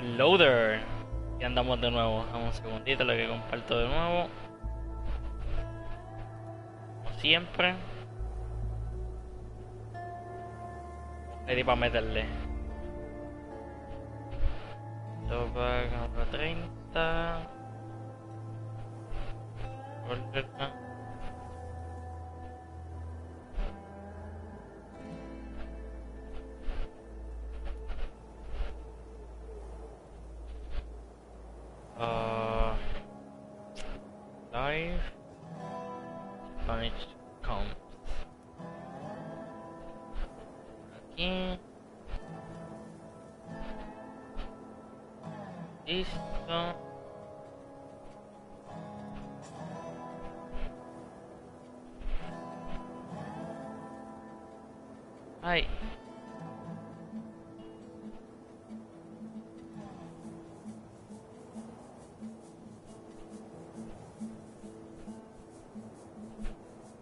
Loader. Y andamos de nuevo. Dame un segundito, lo que comparto de nuevo. Como siempre. Ready para meterle. Throwback, 30. Borderlands. Live Spanish count. Aquí. Listo. Ay.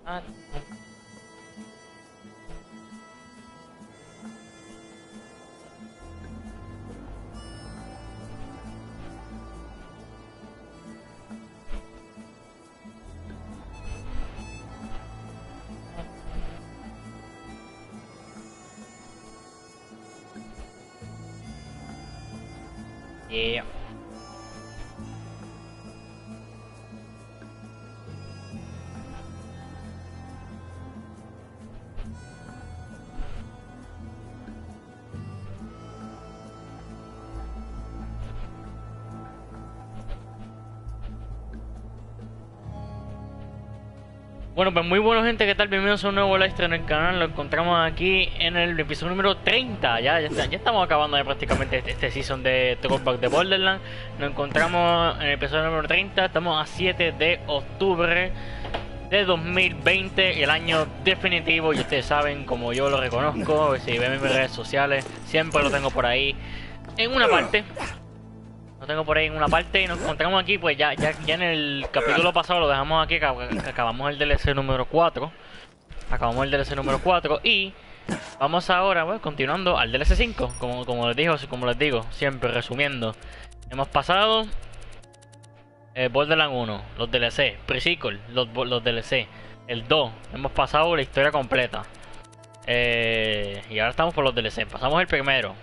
Ah. Yeah. Bueno, pues muy buena gente, ¿qué tal? Bienvenidos a un nuevo live stream en el canal. Lo encontramos aquí en el episodio número 30. Ya estamos acabando ya prácticamente este season de Throwback de Borderlands. Nos encontramos en el episodio número 30. Estamos a 7 de octubre de 2020, el año definitivo. Y ustedes saben, como yo lo reconozco, si ven mis redes sociales, siempre lo tengo por ahí en una parte. Lo tengo por ahí en una parte y nos encontramos aquí, pues ya en el capítulo pasado lo dejamos aquí, acabamos el DLC número 4. Acabamos el DLC número 4 y vamos ahora, pues, continuando al DLC 5, como les digo, siempre resumiendo. Hemos pasado Borderlands 1, los DLC, Pre-Sequel, los DLC, el 2, hemos pasado la historia completa. Y ahora estamos por los DLC, pasamos el primero.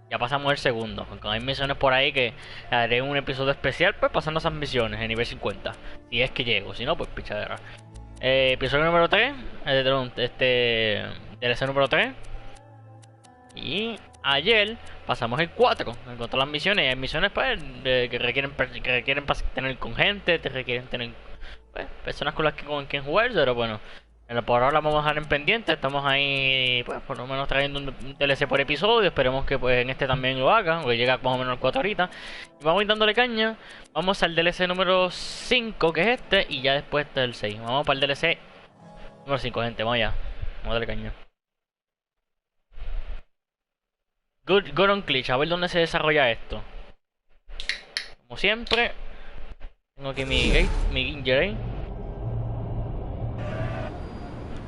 Ya pasamos el segundo, aunque hay misiones por ahí que haré un episodio especial, pues pasando esas misiones en nivel 50. Si es que llego, si no, pues pichadera. Episodio número 3, DLC número 3. Y ayer pasamos el 4, encontrar las misiones. Y hay misiones pues, que requieren tener con gente, te requieren tener pues, personas con quien jugar, pero bueno. Por ahora vamos a dejar en pendiente, estamos ahí pues por lo menos trayendo un DLC por episodio, esperemos que pues en este también lo haga, porque llega más o menos 4 horitas. Y vamos a ir dándole caña, vamos al DLC número 5 que es este, y ya después este es el 6. Vamos para el DLC número 5 gente, vamos allá, vamos a darle caña. Good on glitch, a ver dónde se desarrolla esto. Como siempre, tengo aquí mi Ginger ahí.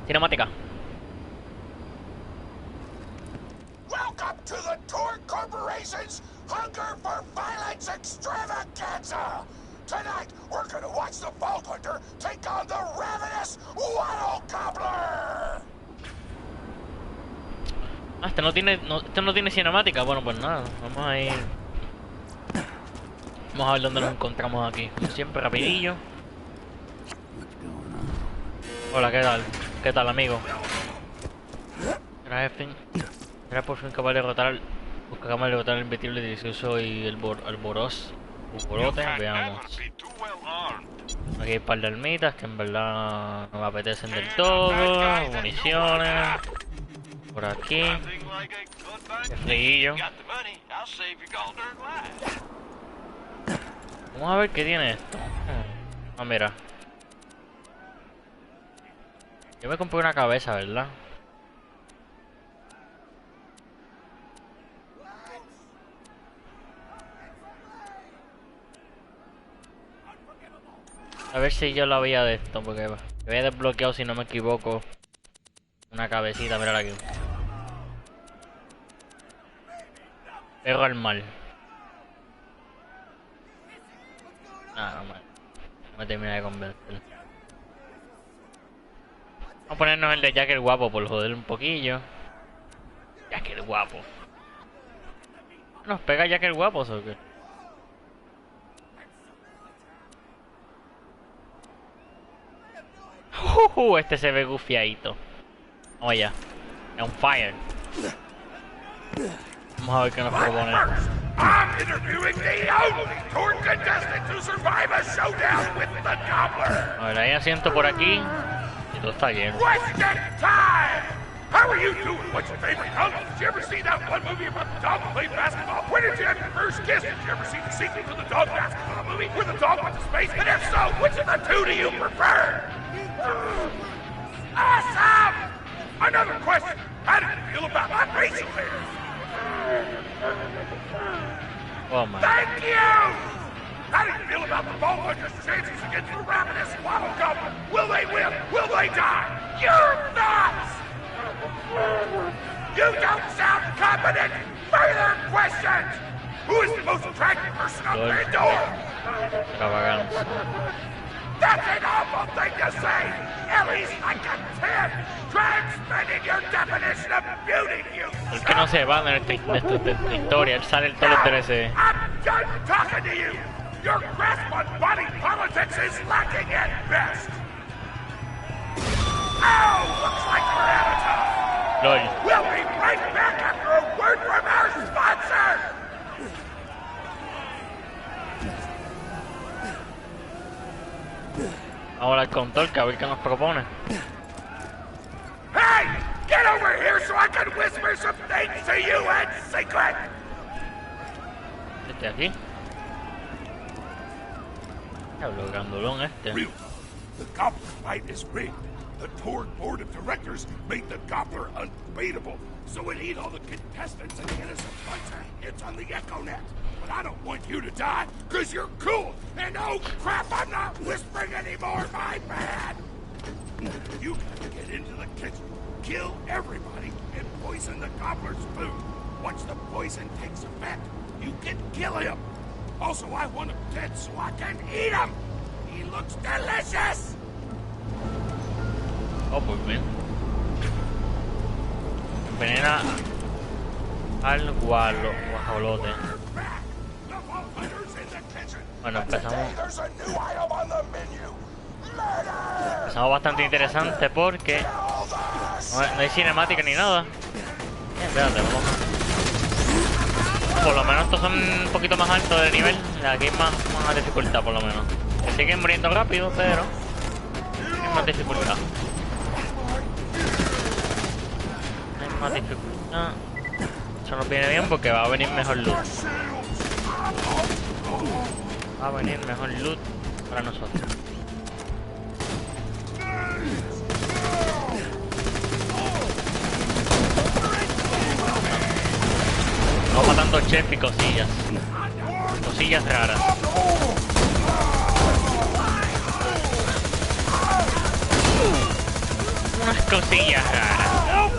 Cinemática. Welcome to the Torque Corporation's Hunger for Violence Extravaganza! Tonight, we're gonna watch the Vault Hunter take on the ravenous Waddle Gobbler! Ah, este no tiene cinemática. Bueno, pues nada, vamos a ir. Vamos a ver dónde nos encontramos aquí. Como siempre, rapidillo. Hola, ¿qué tal? ¿Qué tal, amigo? Era por fin capaz de derrotar el invencible delicioso y el borote. Veamos. Aquí hay un par de almitas que en verdad no me apetecen del todo. Municiones. Por aquí. Qué frío. Vamos a ver qué tiene esto. Ah, mira. Yo me compré una cabeza, ¿verdad? A ver si yo la había de esto, porque había desbloqueado, si no me equivoco, una cabecita, mírala aquí. Perro al mal. Ah, no me termina de convencer. Vamos a ponernos el de Jack el guapo por joder un poquillo. Jack el guapo. ¿Nos pega Jack el guapo o qué? Este se ve gufiadito. Vamos allá. On fire. Vamos a ver qué nos propone. I'm interviewing the only tour contestant to survive a showdown with the Gobbler. A ver, hay asiento por aquí. Y todo está lleno. Question time! How are you doing? What's your favorite color? Did you ever see that one movie about the dog who played basketball? When did you have your first kiss? Did you ever see the sequel to the dog basketball movie where the dog went to space? And if so, which of the two do you prefer? Awesome! Another question. How do you feel about my facial hair? Oh my. Thank you! How do you feel about the ball hunter's chances against the ravenous swallow goblin? Will they win? Will they die? You're nuts! You don't sound competent! Further questions! Who is the most attractive person on Pandora? That's an awful thing to say! Ellie's like a 10! Try expanding your definition of beauty, you El que no se va de nuestra historia, él sale en todos los DLC. I'm done talking to you! Your grasp on body politics is lacking at best! Oh, looks like we're out of time! LOL. We'll be right back after a word from our sponsor! Ahora el control, que a ver qué nos propone. Hey! Get over here so I can whisper some things to you in secret! Este aquí. Diablo, grandolón este. Real. The Gobbler fight is rigged. The tour board of directors made the Gobbler unbeatable, so it ate all the contestants and hit us a bunch of hits on the EchoNet. But I don't want you to die, cause you're cool. And oh crap, I'm not whispering anymore, my bad. You gotta get into the kitchen, kill everybody, and poison the Gobbler's food. Once the poison takes effect, you can kill him. Also, I want him dead so I can eat him. He looks delicious. Oh, pues bien. Envenena al guajolote. Bueno, empezamos bastante interesante porque no hay cinemática ni nada. Espérate, vamos. Por lo menos estos son un poquito más altos de nivel. Aquí hay más dificultad, por lo menos. Se siguen muriendo rápido, pero hay más dificultad. Hay más dificultad. Eso nos viene bien porque va a venir mejor loot. Va a venir mejor loot para nosotros. Vamos matando chefs y cosillas. Cosillas raras. Unas cosillas raras.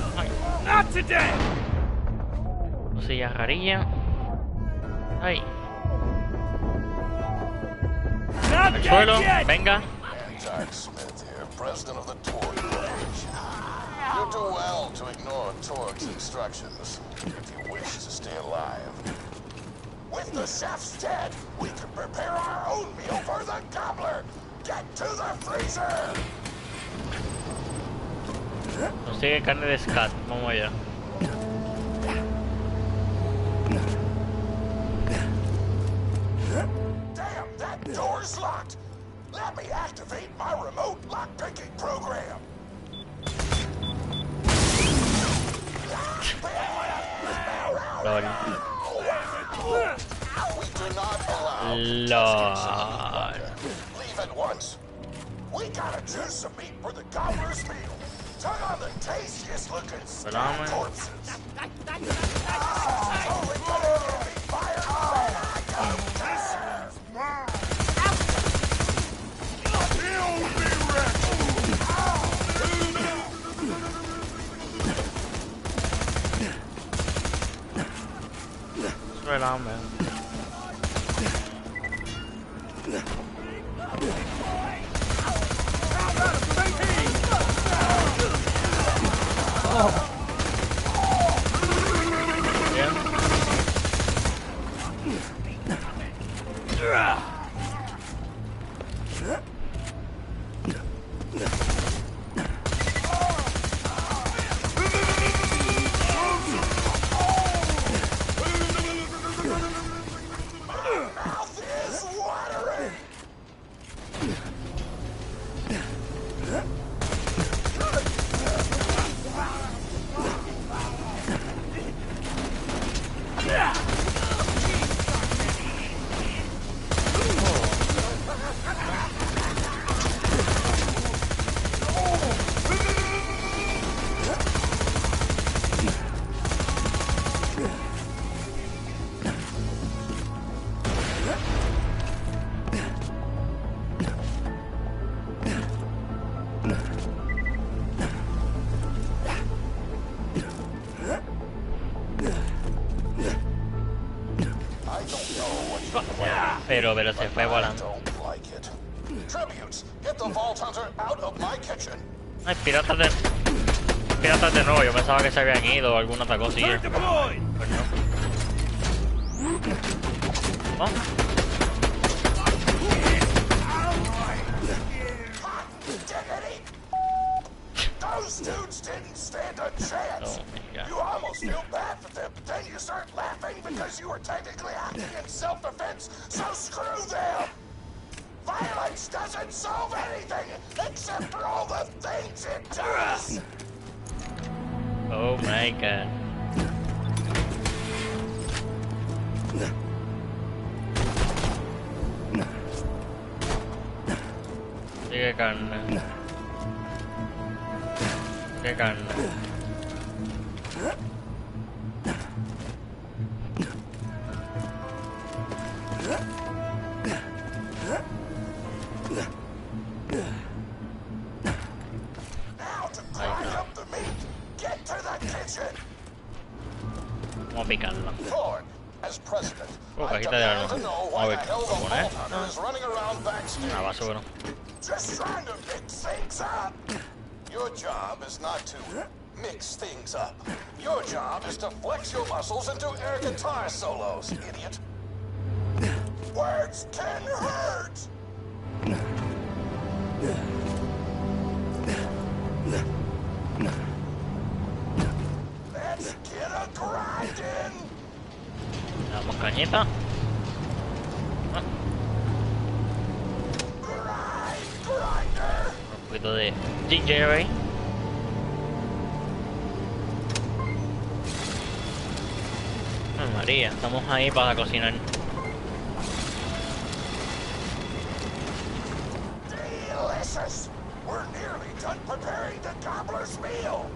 Cosillas rarillas. Ahí. Al suelo, venga. President of the Tour Corporation. You do well to ignore Torque's instructions if you wish to stay alive. With the chef's dead, we can prepare our own meal for the Gobbler. Get to the freezer. Consigue carne de scat, vamos allá. Damn, that door's locked. Let me activate my remote lock-picking program. LOL. We do not allow LOL. Leave at once. We gotta choose some meat for the Gobbler's meal. Tug on the tastiest looking Salame. corpses. Only gonna give me fire. Salame. pero se fue volando. Tributes, get the Vault Hunter out of my kitchen. Ay, piratas de nuevo. Yo pensaba que se habían ido o alguna otra cosilla. Pues no. ¿Oh? Those dudes didn't stand a chance. You almost feel bad for them, but then you start laughing because you were technically acting in self-defense, so screw them! Violence doesn't solve anything except for all the things it does! Oh my god. Sigue carne. Sigue carne. Vamos a picarlo. Oh, cajita de arma. Vamos a ver qué poner. Una basura. Just trying to mix things up. Your job is not to mix things up. Your job is to flex your muscles into air guitar solos, idiot. Words can hurt. Let's get a grinding. Damos cañita. Un poquito de ginger ahí. María, estamos ahí para cocinar. Delicious! We're nearly done preparing the gobbler's meal.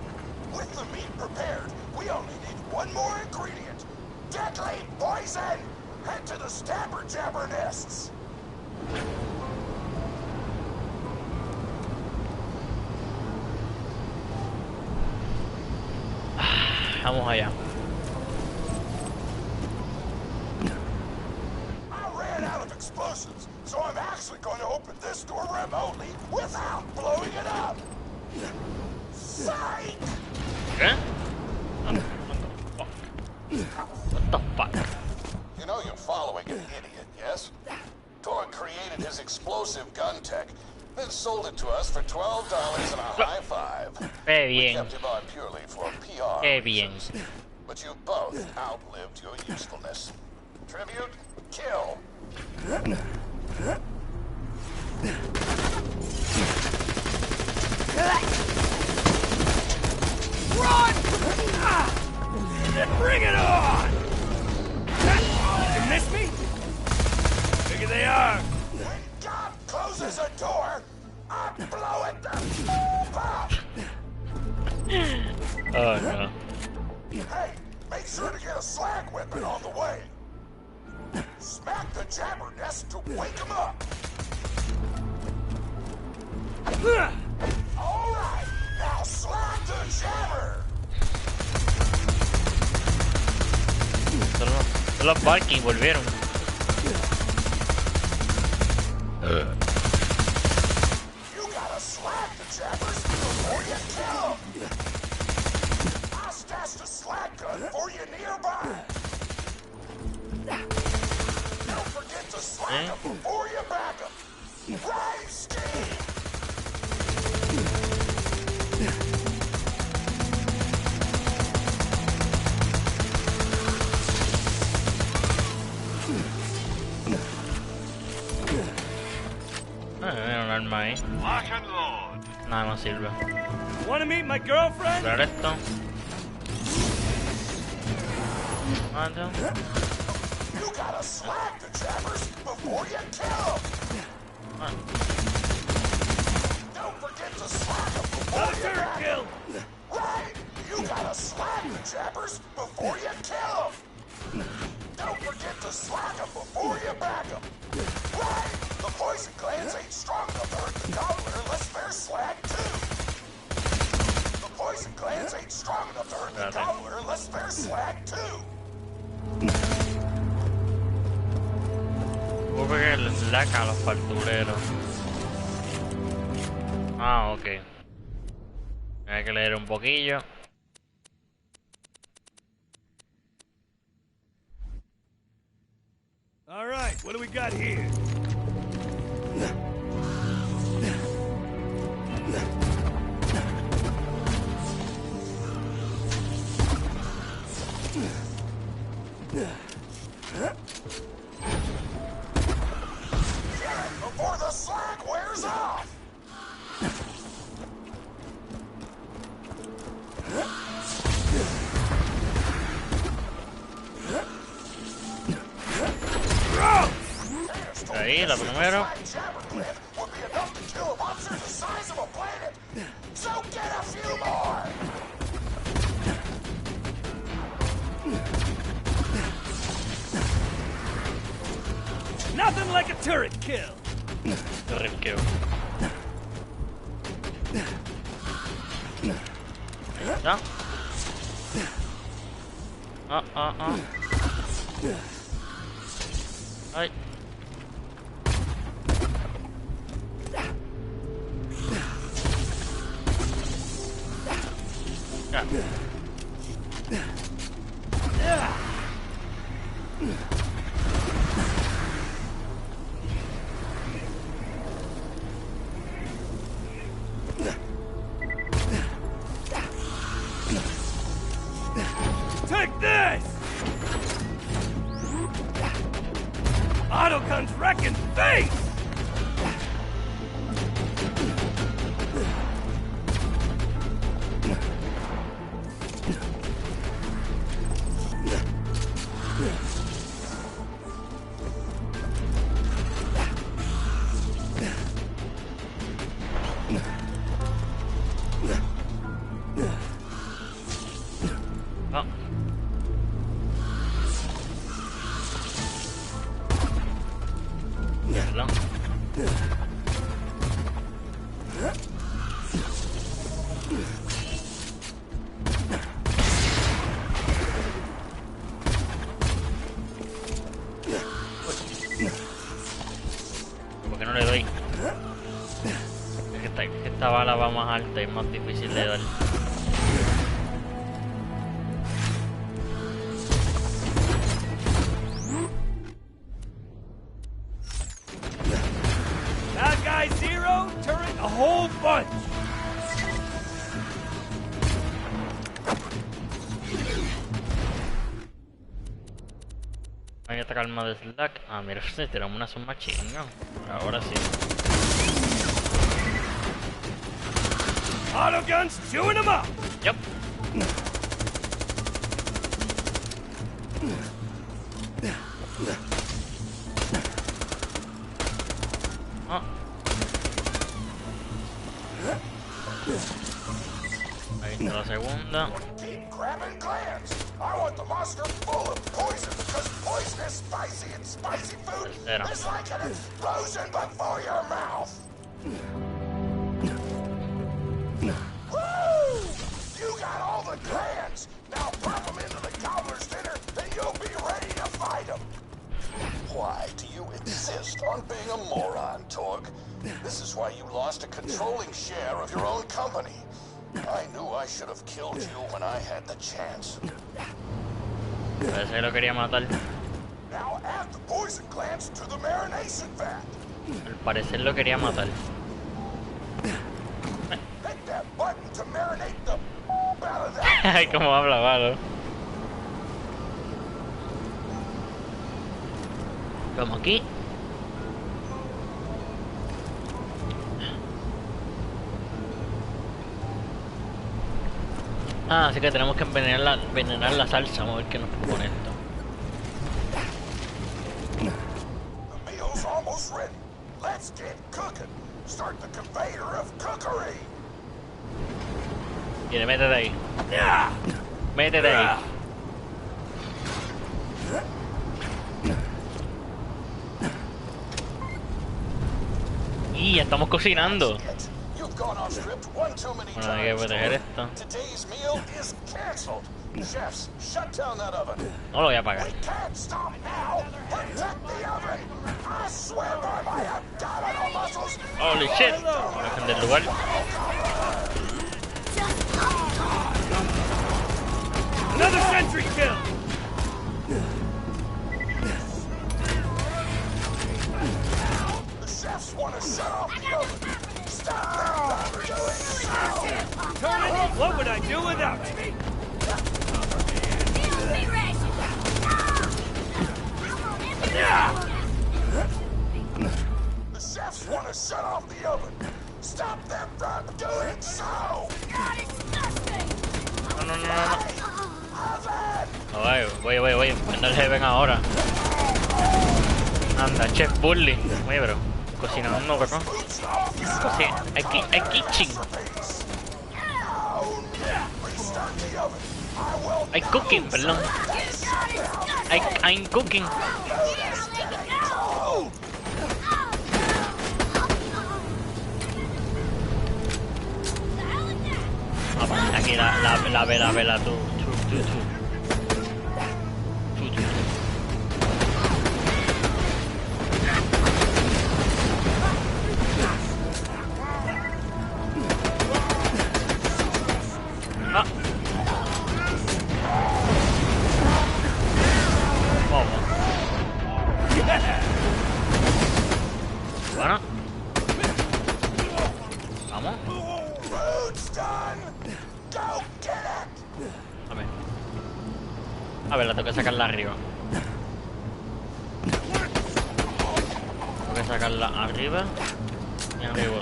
With the meat prepared, we only need one more ingredient. Deadly poison! Head to the stabber jabber nests. Vamos allá. I ran out of explosives, so I'm actually going to open this door remotely without blowing it up. Psych! ¿Qué? What the fuck? You know you're following an idiot, yes? Tor created his explosive gun tech, then sold it to us for $12 and a high five. Qué We bien. kept him on purely for PR Qué bien. reasons. But you both outlived your usefulness. Tribute, kill. Run! Bring it on! You miss me? Figure they are. When God closes a door, I blow it the f up. Oh no. Hey, make sure to get a slag weapon on the way. Smack the jabber nest to wake him up. All right, now slag the jabber. Solo los Valkyries volvieron. You gotta slag the jabbers before you kill them. I stashed a slag gun for you nearby. Don't forget to slag them before you back them. Right, Steve? Un arma ahí. Lock and load. Nada más sirve. Want to meet my girlfriend? Ver esto. Mando. You gotta slag the jabbers before you kill them. Ah. Don't forget to slag them before you Third back kill. them. Right? You gotta slag the jabbers before you kill them. Don't forget to slag them before you back them. Right? The poison glands ain't strong enough to hurt the gobbler unless they're slag too. The poison glands ain't strong enough to hurt the gobbler unless they're slag too. Hubo que slack a los fartureros. Ah, ok. Hay que leer un poquillo. All right, what do we got here? Before the slack wears off! Ahí, la primera. Would be enough to kill monsters the size of a planet. So get a few more! Nothing like a turret kill. Review. ¿Ya? Ay. Ya. Take this! Autogun's wrecking face! Ah. Mierda. ¿Por qué no le doy? Es que esta bala va más alta y es más difícil de dar. Bad guy zero, turret a whole bunch! Hay otra calma de slack. Ah, mira, se tiramos una suma chinga. Ahora sí. Autogun's chewing them up! Yup. Ah. Ahí está la segunda. Keep grabbing glands. I want the monster full of poison because poison is spicy and spicy food Tercera. is like an explosion before your mouth. Woo! You got all the glands. Now pop them into the gobbler's dinner and you'll be ready to fight them. Why do you insist on being a moron, Torg? This is why you lost a controlling share of your own company. I knew I should have killed you when I had the chance. Parece que lo quería matar. Now add the poison glands to the marination vat. Al parecer lo quería matar. Hit that button to marinate the out of that. Ay, cómo habla, malo. Vamos aquí. Ah, así que tenemos que envenenar la salsa. Vamos a ver qué nos propone esto. The meal's almost ready. Let's get cooking. Start the conveyor of cookery. Viene, métete ahí. Métete ahí. Y ya estamos cocinando. You've gone off script one too many Bueno, hay que times. proteger esto. Today's meal is canceled. Chefs, shut down that oven. No lo voy a apagar. We can't stop now. Protect the oven. I swear by my abdominal muscles. Holy shit. Dejen del lugar. Another sentry kill! The chefs want to shut off the oven. Stop them from doing so. Turn it! What would I do without you? The chefs want to shut off the oven. Stop them from doing so. No, no, no, no. No, voy. Prendo el heaven ahora. Anda, Chef Bully. Oye, pero cocinando, bro. Hay kitchen. Hay cooking, perdón. I'm cooking. Aquí la vela, tú. Ah. Bueno. Vamos. A ver, la tengo que sacarla arriba. Tengo que sacarla arriba y arriba.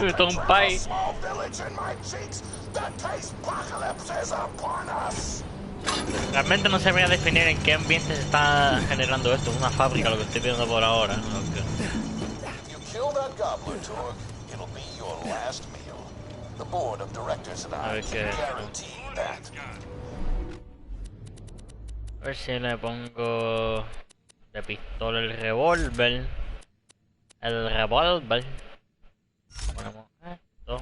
Esto es un pie. Realmente no se voy a definir en qué ambiente se está generando esto. Es una fábrica lo que estoy viendo por ahora. A ver qué. A ver si le pongo de pistola el revólver. El revólver. Ponemos esto.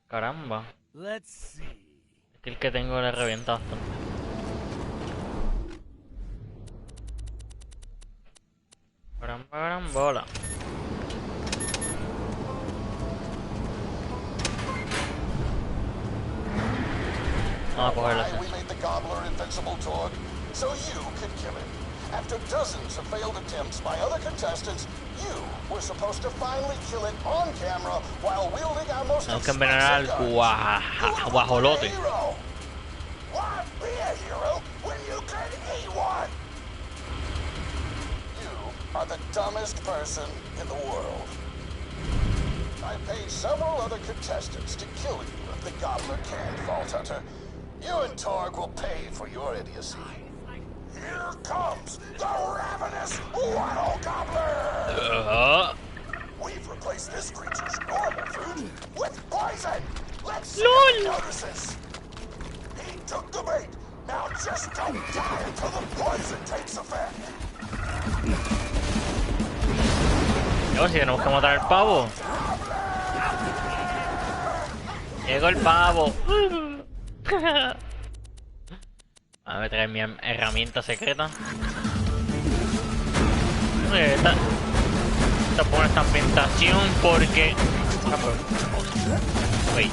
Caramba. Es que el que tengo le revienta bastante. Carambola. Vamos a cogerlo así. After dozens of failed attempts by other contestants, you were supposed to finally kill it on camera while wielding our most expensive guns. Guajolote. Why be a hero when you can eat one? You are the dumbest person in the world. I paid several other contestants to kill you if the gobbler can't, Vault Hunter. You and Torg will pay for your idiocy. Here comes the ravenous Waddle Gobbler! We've replaced this creature's normal food with poison! Let's see if he notices! He took the bait! Now just don't die until the poison takes effect! Yo, si tenemos que matar al pavo. Llegó el pavo. A ver, traer mi herramienta secreta. Esta pone esta ambientación porque... Wait.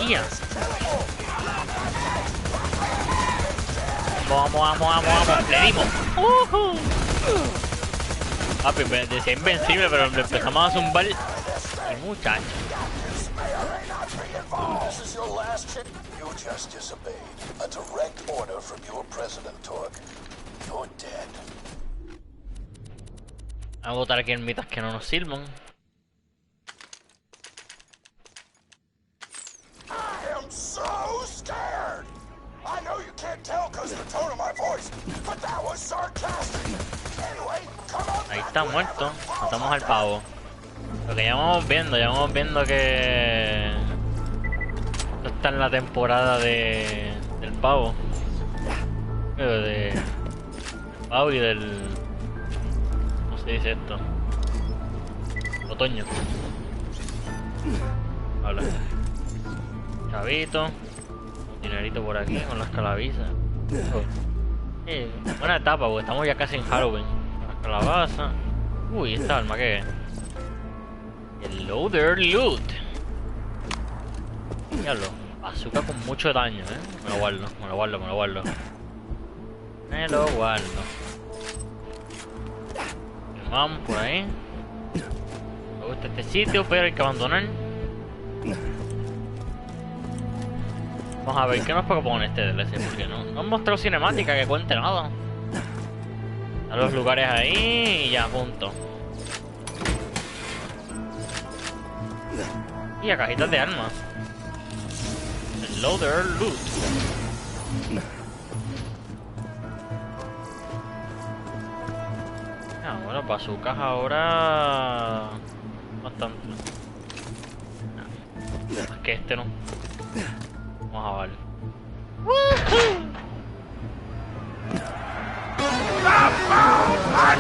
Yeah. Vamos. Le dimos. Papi, decía invencible, pero empezamos a zumbar. Y muchacho. Vamos a botar aquí ermitas que no nos sirvan. I know you can't tell because of the tone of my voice, but that was sarcastic. Anyway, come on. Ahí está muerto. Matamos al pavo. Porque ya vamos viendo que esto está en la temporada del pavo. Del pavo y del... ¿Cómo se dice esto? Otoño. Habla. Chavito. Dinerito por aquí con las calabazas. Sí, buena etapa porque estamos ya casi en Halloween. Las calabazas. Uy, esta arma que es. El Loader Loot. Míralo. Azúcar con mucho daño, Me lo guardo. Vamos por ahí. Me gusta este sitio, pero hay que abandonar. Vamos a ver qué nos propone este DLC, porque no han mostrado cinemática que cuente nada. A los lugares ahí y ya, punto. Y a cajitas de armas. El Loader Loot. Ah, bueno, bazookas ahora... Bastante. Más que este no. Vamos a ver.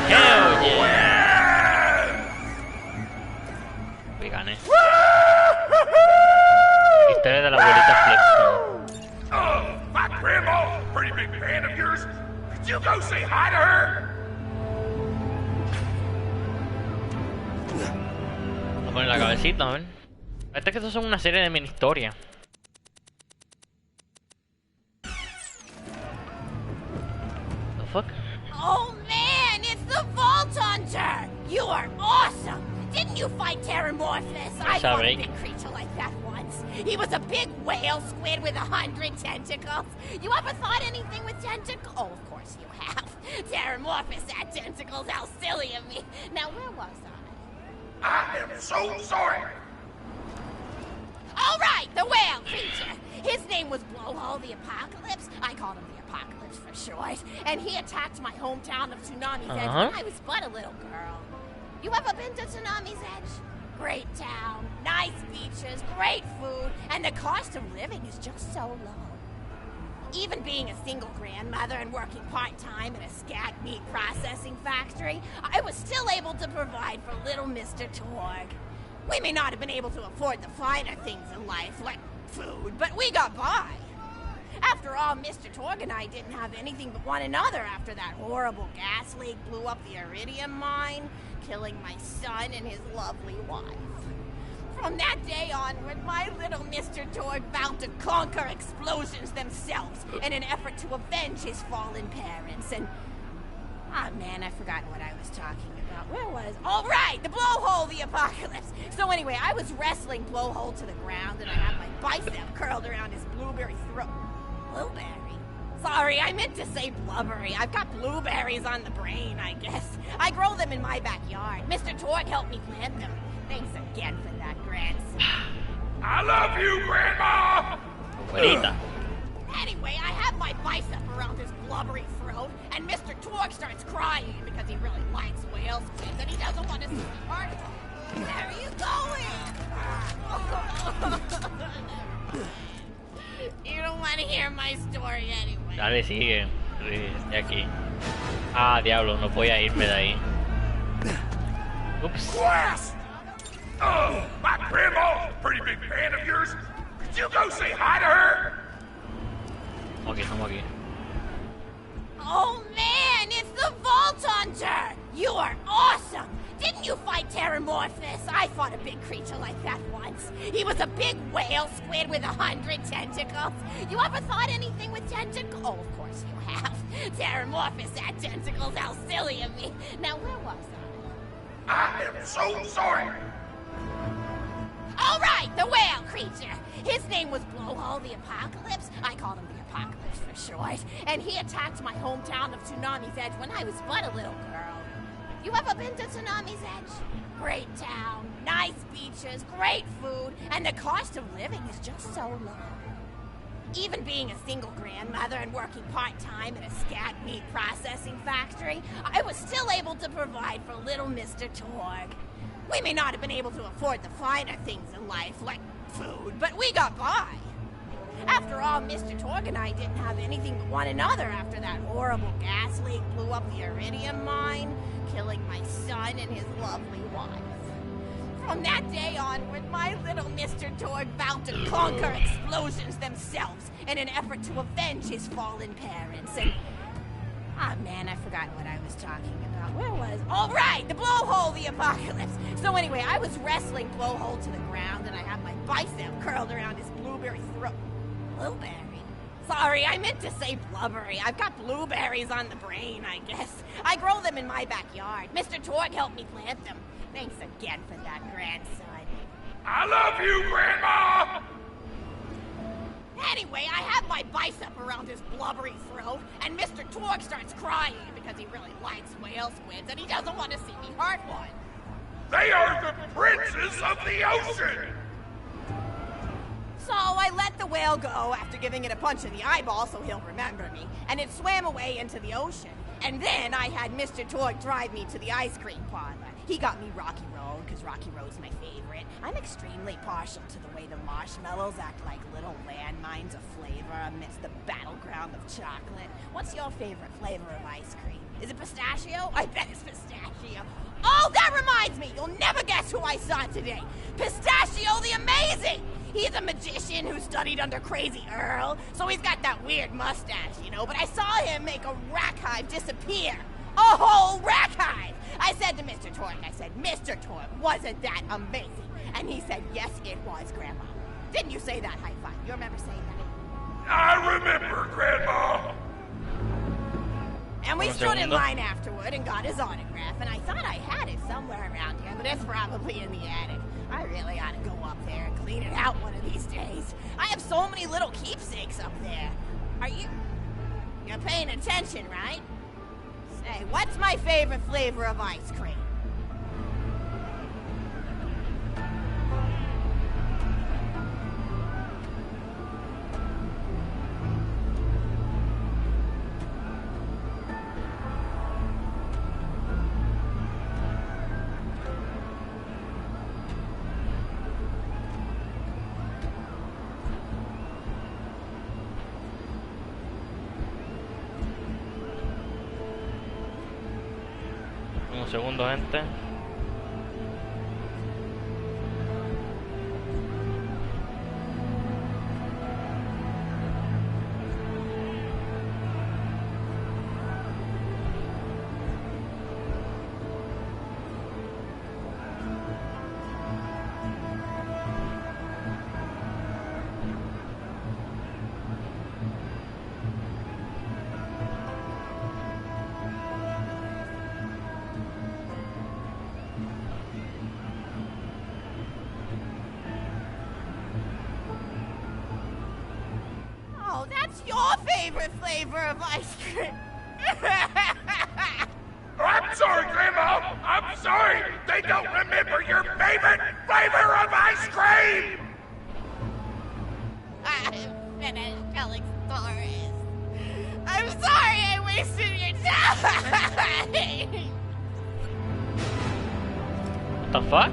Hell yeah. Y gané. Historia de la abuelita Flip. Oh, my grandma, pretty big fan of yours. Could you go say hi to her? Vamos a poner la cabecita, a ver. Esta es que estos son una serie de mini historias. The fuck? Oh man, it's the Vault Hunter! You are awesome! Didn't you fight Terramorphous? I fought a big creature like that once. He was a big whale squid with 100 tentacles. You ever thought anything with tentacles? Oh, of course you have. Terramorphous had tentacles, how silly of me. Now, where was I? I am so sorry. All right, the whale creature. His name was Blowhole the Apocalypse. I called him the Apocalypse for short. And he attacked my hometown of Tsunami's Edge when I was but a little girl. You ever been to Tsunami's Edge? Great town, nice beaches, great food, and the cost of living is just so low. Even being a single grandmother and working part-time in a scat meat processing factory, I was still able to provide for little Mr. Torg. We may not have been able to afford the finer things in life, like food, but we got by. After all, Mr. Torg and I didn't have anything but one another after that horrible gas leak blew up the iridium mine, killing my son and his lovely wife. From that day onward, my little Mr. Torg vowed to conquer explosions themselves in an effort to avenge his fallen parents, and... Ah, man, I forgot what I was talking about. Where was... Oh, right! The Blowhole the Apocalypse! So anyway, I was wrestling Blowhole to the ground, and I had my bicep curled around his blueberry throat. Blueberry? Sorry, I meant to say blubbery. I've got blueberries on the brain, I guess. I grow them in my backyard. Mr. Torg helped me plant them. Thanks again for that, grandson. I love you, Grandma! Abuelita. Anyway, I have my bicep around his blubbery throat, and Mr. Torg starts crying because he really likes whale squids and he doesn't want to see me hurt him. Where are you going? You don't want to hear my story anyway. Dale, sigue. Estoy aquí. Ah, diablo, no voy a irme de ahí. Ups. Blast! Oh, my grandma, pretty big fan of yours. Could you go say hi to her? Estamos aquí. Oh man, it's the Vault Hunter! You are awesome! Didn't you fight Terramorphous? I fought a big creature like that once. He was a big whale squid with 100 tentacles. You ever thought anything with tentacles? Oh, of course you have. Terramorphous had tentacles, how silly of me. Now, where was I? I am so sorry. All right, the whale creature. His name was Blowhole the Apocalypse. I called him the Apocalypse for short. And he attacked my hometown of Tsunami's Edge when I was but a little girl. You ever been to Tsunami's Edge? Great town, nice beaches, great food, and the cost of living is just so low. Even being a single grandmother and working part-time in a scat meat processing factory, I was still able to provide for little Mr. Torg. We may not have been able to afford the finer things in life, like food, but we got by. After all, Mr. Torg and I didn't have anything but one another after that horrible gas leak blew up the iridium mine, killing my son and his lovely wife. From that day onward, my little Mr. Torg vowed to conquer explosions themselves in an effort to avenge his fallen parents. And ah, man, I forgot what I was talking about. Where was? Oh, right, the blowhole, the apocalypse. So anyway, I was wrestling blowhole to the ground, and I had my bicep curled around his blueberry throat. Blueberry? Sorry, I meant to say blubbery. I've got blueberries on the brain, I guess. I grow them in my backyard. Mr. Torg helped me plant them. Thanks again for that, grandson. I love you, Grandma! Anyway, I have my bicep around his blubbery throat, and Mr. Torg starts crying because he really likes whale squids, and he doesn't want to see me hurt one. They are the princes of the ocean! So I let the whale go after giving it a punch in the eyeball so he'll remember me, and it swam away into the ocean. And then I had Mr. Torg drive me to the ice cream parlor. He got me Rocky Road, because Rocky Road's my favorite. I'm extremely partial to the way the marshmallows act like little landmines of flavor amidst the battleground of chocolate. What's your favorite flavor of ice cream? Is it pistachio? I bet it's pistachio. Oh, that reminds me! You'll never guess who I saw today! Pistachio the Amazing! He's a magician who studied under Crazy Earl, so he's got that weird mustache, you know, but I saw him make a rack hive disappear. A whole rack hive! I said to Mr. Torg, Mr. Torg, wasn't that amazing? And he said, yes, it was, Grandma. Didn't you say that, high five? You remember saying that? I remember, Grandma! And we stood in line afterward and got his autograph, and I thought I had it somewhere around here, but it's probably in the attic. I really ought to go up there and clean it out one of these days. I have so many little keepsakes up there. You're paying attention, right? Say, what's my favorite flavor of ice cream? Un segundo, gente. That's your favorite flavor of ice cream. I'm sorry, Grandma! I'm sorry! They don't remember your favorite flavor of ice cream! I'm finished telling stories. I'm sorry I wasted your time. What the fuck?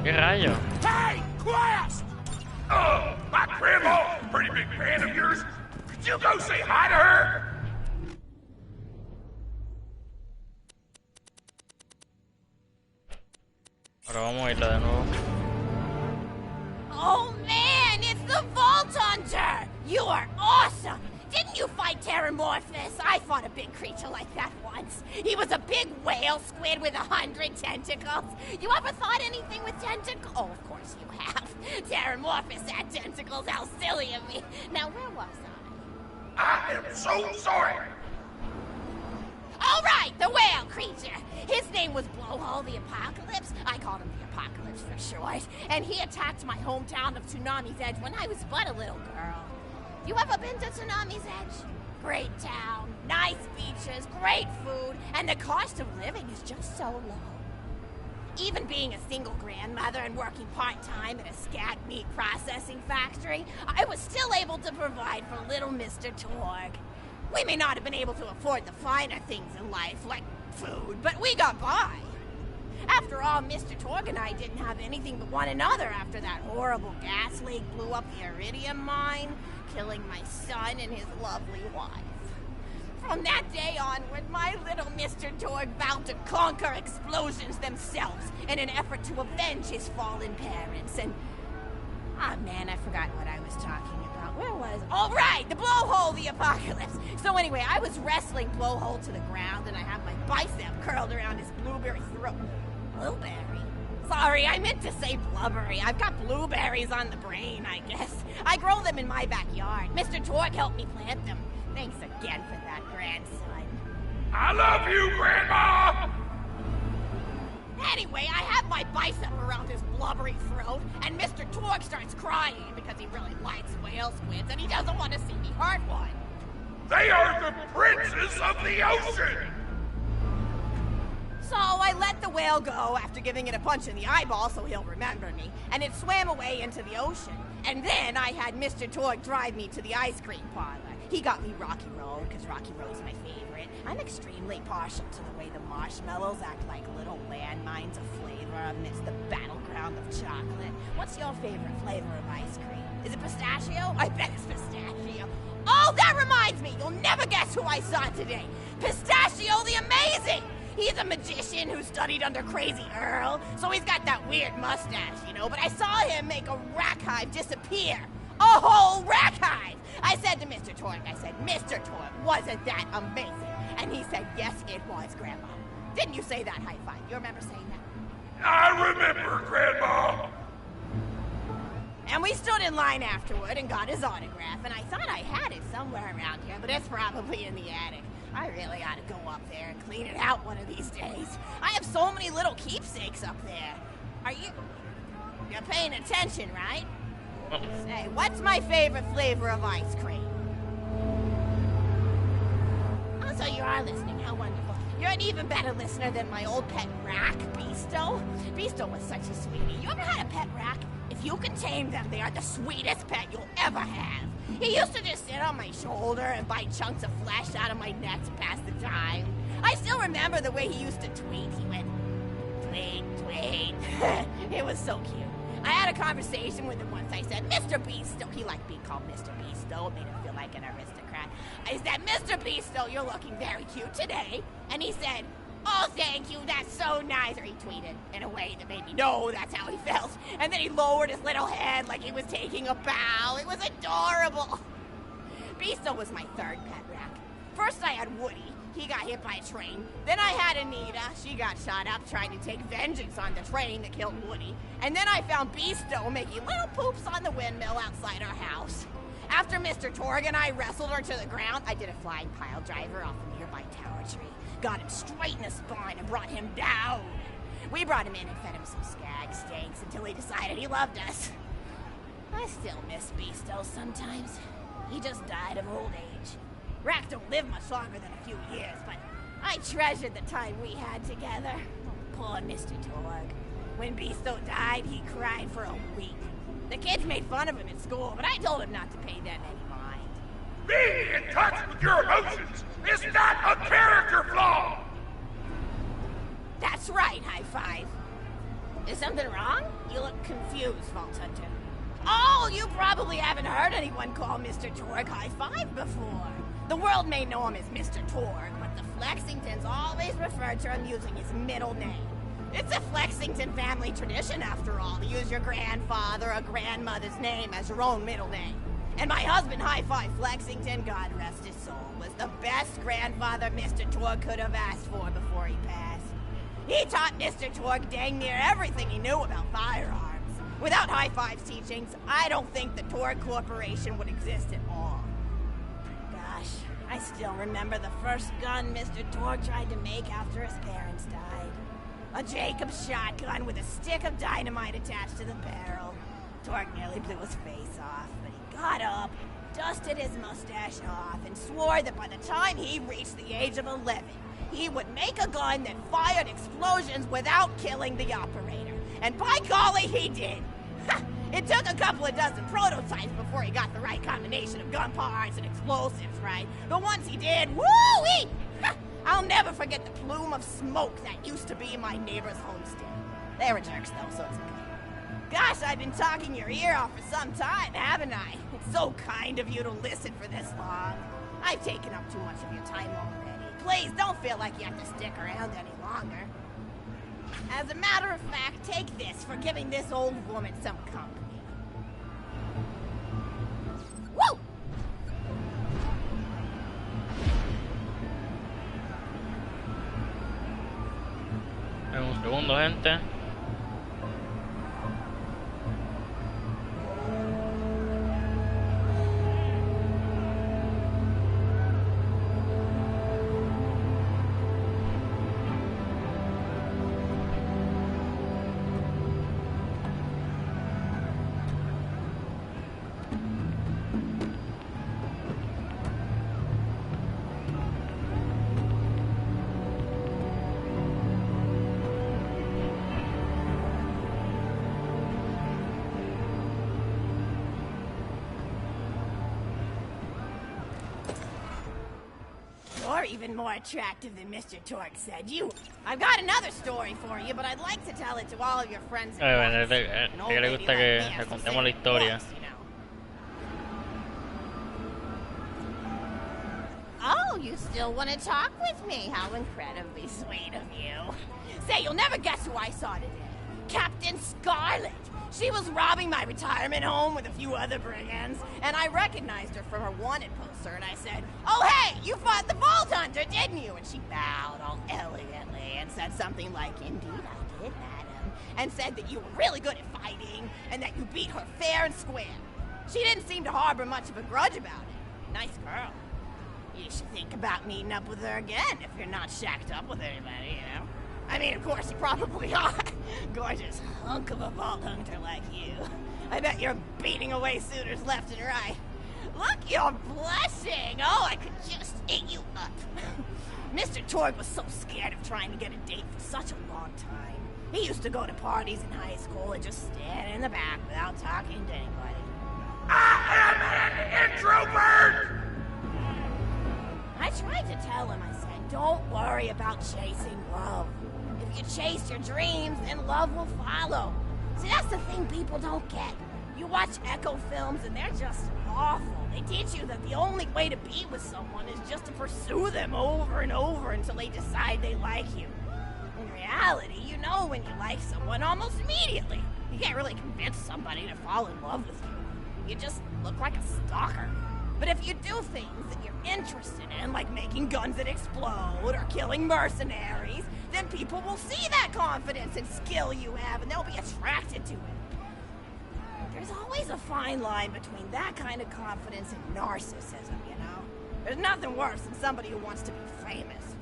¿Qué rayo? Hey, quiet! Oh, my Grandma! Pretty big fan of yours. Could you go say hi to her? Ahora vamos a irla de nuevo. Oh man, it's the Vault Hunter! You are awesome! Didn't you fight Terramorphous? I fought a big creature like that once. He was a big whale squid with 100 tentacles. You ever thought anything with tentacles? Oh, of course you have. Terramorphous had tentacles. How silly of me. Now, where was I? I am so sorry. All right, the whale creature. His name was Blowhole the Apocalypse. I called him the Apocalypse for short. And he attacked my hometown of Tsunami's Edge when I was but a little girl. You ever been to Tsunami's Edge? Great town, nice beaches, great food, and the cost of living is just so low. Even being a single grandmother and working part-time at a scat meat processing factory, I was still able to provide for little Mr. Torg. We may not have been able to afford the finer things in life, like food, but we got by. After all, Mr. Torg and I didn't have anything but one another after that horrible gas leak blew up the iridium mine, killing my son and his lovely wife. From that day onward, my little Mr. Torg vowed to conquer explosions themselves in an effort to avenge his fallen parents. And, ah man, I forgot what I was talking about. Where was? Oh right, the blowhole, the apocalypse. So anyway, I was wrestling blowhole to the ground, and I have my bicep curled around his blueberry throat. Blueberry? Sorry, I meant to say blubbery. I've got blueberries on the brain, I guess. I grow them in my backyard. Mr. Torg helped me plant them. Thanks again for that, grandson. I love you, Grandma! Anyway, I have my bicep around his blubbery throat, and Mr. Torg starts crying because he really likes whale squids, and he doesn't want to see me hurt one. They are the princes of the ocean! So I let the whale go after giving it a punch in the eyeball so he'll remember me, and it swam away into the ocean. And then I had Mr. Torg drive me to the ice cream parlor. He got me Rocky Road, because Rocky Road's my favorite. I'm extremely partial to the way the marshmallows act like little landmines of flavor amidst the battleground of chocolate. What's your favorite flavor of ice cream? Is it pistachio? I bet it's pistachio. Oh, that reminds me! You'll never guess who I saw today! Pistachio the Amazing! He's a magician who studied under Crazy Earl, so he's got that weird mustache, you know, but I saw him make a rack hive disappear. A whole rack hive! I said to Mr. Torg, Mr. Torg, wasn't that amazing? And he said, yes, it was, Grandma. Didn't you say that, high five? You remember saying that? I remember, Grandma! And we stood in line afterward and got his autograph, and I thought I had it somewhere around here, but it's probably in the attic. I really ought to go up there and clean it out one of these days. I have so many little keepsakes up there. You're paying attention, right? Say, what's my favorite flavor of ice cream? Oh, so you are listening. How wonderful. You're an even better listener than my old pet rack, Beasto. Beasto was such a sweetie. You ever had a pet rack? If you can tame them, they are the sweetest pet you'll ever have. He used to just sit on my shoulder and bite chunks of flesh out of my neck to pass the time. I still remember the way he used to tweet. He went, tweet, tweet. It was so cute. I had a conversation with him once. I said, Mr. Beasto. He liked being called Mr. Beasto. It made him feel like an aristocrat. I said, Mr. Beasto, you're looking very cute today. And he said, oh, thank you, that's so nice. Or he tweeted in a way that made me know that's how he felt. And then he lowered his little head like he was taking a bow. It was adorable. Beasto was my third pet rack. First I had Woody. He got hit by a train. Then I had Anita. She got shot up trying to take vengeance on the train that killed Woody. And then I found Beasto making little poops on the windmill outside our house. After Mr. Torg and I wrestled her to the ground, I did a flying pile driver off a nearby tower tree. Got him straight in the spine and brought him down. We brought him in and fed him some skag steaks until he decided he loved us. I still miss Beasto sometimes. He just died of old age. Racks don't live much longer than a few years, but I treasured the time we had together. Oh, poor Mr. Torg. When Beasto died, he cried for a week. The kids made fun of him at school, but I told him not to pay them any mind. Being in touch with your emotions is not a character flaw! That's right, high five. Is something wrong? You look confused, Vault Hunter. Oh, you probably haven't heard anyone call Mr. Torg high five before. The world may know him as Mr. Torg, but the Flexingtons always refer to him using his middle name. It's a Flexington family tradition, after all, to use your grandfather or grandmother's name as your own middle name. And my husband, High Five Flexington, God rest his soul, was the best grandfather Mr. Torg could have asked for before he passed. He taught Mr. Torg dang near everything he knew about firearms. Without High Five's teachings, I don't think the Torg Corporation would exist at all. Gosh, I still remember the first gun Mr. Torg tried to make after his parents died. A Jacobs shotgun with a stick of dynamite attached to the barrel. Torg nearly blew his face off, but he got up, dusted his mustache off, and swore that by the time he reached the age of 11, he would make a gun that fired explosions without killing the operator. And by golly, he did! It took a couple of dozen prototypes before he got the right combination of gun parts and explosives right. But once he did, woo-wee! I'll never forget the plume of smoke that used to be my neighbor's homestead. They were jerks though, so it's okay. Gosh, I've been talking your ear off for some time, haven't I? It's so kind of you to listen for this long. I've taken up too much of your time already. Please, don't feel like you have to stick around any longer. As a matter of fact, take this for giving this old woman some company. Woo! En un segundo, gente. You're even more attractive than Mr. Torque said you. I've got another story for you, but I'd like to tell it to all of your friends at Bueno, once. An old le lady gusta like que me has le to contemos say la it historia. once, you know. Oh, you still want to talk with me? How incredibly sweet of you. Say, you'll never guess who I saw today. Captain Scarlet. She was robbing my retirement home with a few other brigands, and I recognized her from her wanted poster, and I said, "Oh, hey, you fought the Vault Hunter, didn't you?" And she bowed all elegantly and said something like, "Indeed I did, madam," and said that you were really good at fighting, and that you beat her fair and square. She didn't seem to harbor much of a grudge about it. Nice girl. You should think about meeting up with her again if you're not shacked up with anybody, you know? I mean, of course, you probably are. Gorgeous hunk of a vault hunter like you. I bet you're beating away suitors left and right. Look, you're blushing. Oh, I could just eat you up. Mr. Torg was so scared of trying to get a date for such a long time. He used to go to parties in high school and just stand in the back without talking to anybody. I am an introvert! I tried to tell him, I said, don't worry about chasing love. If you chase your dreams, then love will follow. See, that's the thing people don't get. You watch Echo films and they're just awful. They teach you that the only way to be with someone is just to pursue them over and over until they decide they like you. In reality, you know when you like someone almost immediately. You can't really convince somebody to fall in love with you. You just look like a stalker. But if you do things that you're interested in, like making guns that explode or killing mercenaries, then people will see that confidence and skill you have and they'll be attracted to it. There's always a fine line between that kind of confidence and narcissism, you know? There's nothing worse than somebody who wants to be famous.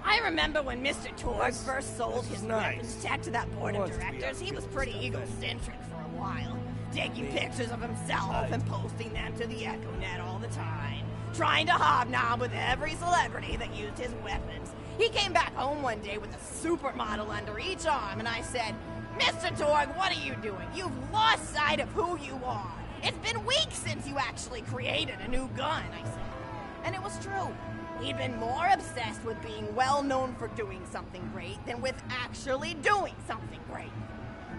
I remember when Mr. Torg first sold his weapons tech to that board of directors, he was pretty egocentric for a while. Taking pictures of himself and posting them to the EchoNet all the time. Trying to hobnob with every celebrity that used his weapons. He came back home one day with a supermodel under each arm, and I said, "Mr. Torg, what are you doing? You've lost sight of who you are. It's been weeks since you actually created a new gun," I said. And it was true. He'd been more obsessed with being well known for doing something great than with actually doing something great.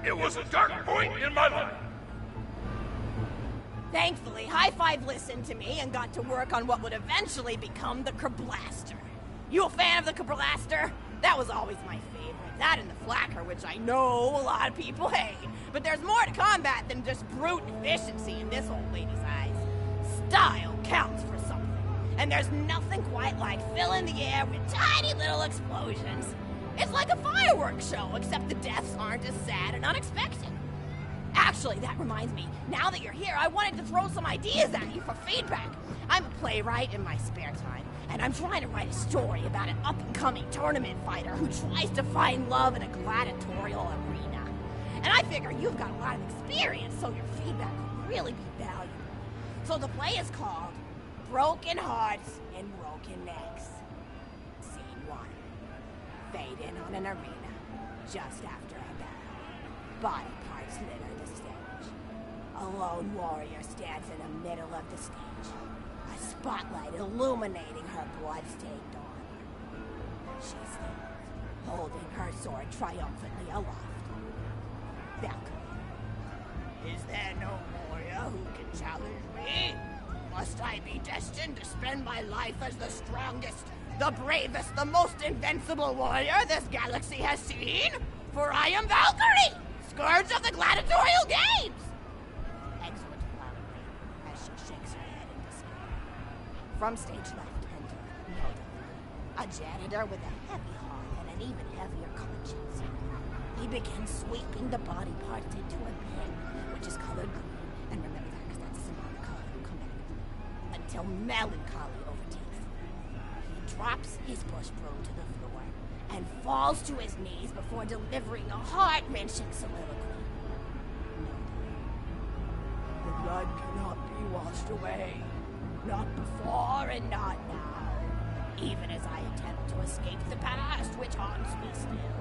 It was a dark point in my life. Thankfully, High Five listened to me and got to work on what would eventually become the Kerblaster. You a fan of the Kerblaster? That was always my favorite. That and the Flacker, which I know a lot of people hate. But there's more to combat than just brute efficiency in this old lady's eyes. Style counts for something. And there's nothing quite like filling the air with tiny little explosions. It's like a fireworks show, except the deaths aren't as sad and unexpected. Actually, that reminds me, now that you're here, I wanted to throw some ideas at you for feedback. I'm a playwright in my spare time, and I'm trying to write a story about an up-and-coming tournament fighter who tries to find love in a gladiatorial arena. And I figure you've got a lot of experience, so your feedback will really be valuable. So the play is called Broken Hearts and Broken Necks. Scene 1. Fade in on an arena, just after a battle. Body parts litter the stage. A lone warrior stands in the middle of the stage. A spotlight illuminating her blood-stained armor. She stands, holding her sword triumphantly aloft. Valkyrie. Is there no warrior who can challenge me? Must I be destined to spend my life as the strongest, the bravest, the most invincible warrior this galaxy has seen? For I am Valkyrie, scourge of the gladiatorial games! Excellent Valkyrie, as she shakes her head in despair. From stage left, enter Noda, a janitor with a heavy heart and an even heavier conscience. He begins sweeping the body parts into a bin, which is colored green, and remember that because that's a symbolic color, until melancholy overtakes him. He drops his push broom to the floor and falls to his knees before delivering a heart-wrenching soliloquy. The blood cannot be washed away. Not before and not now. Even as I attempt to escape the past which haunts me still.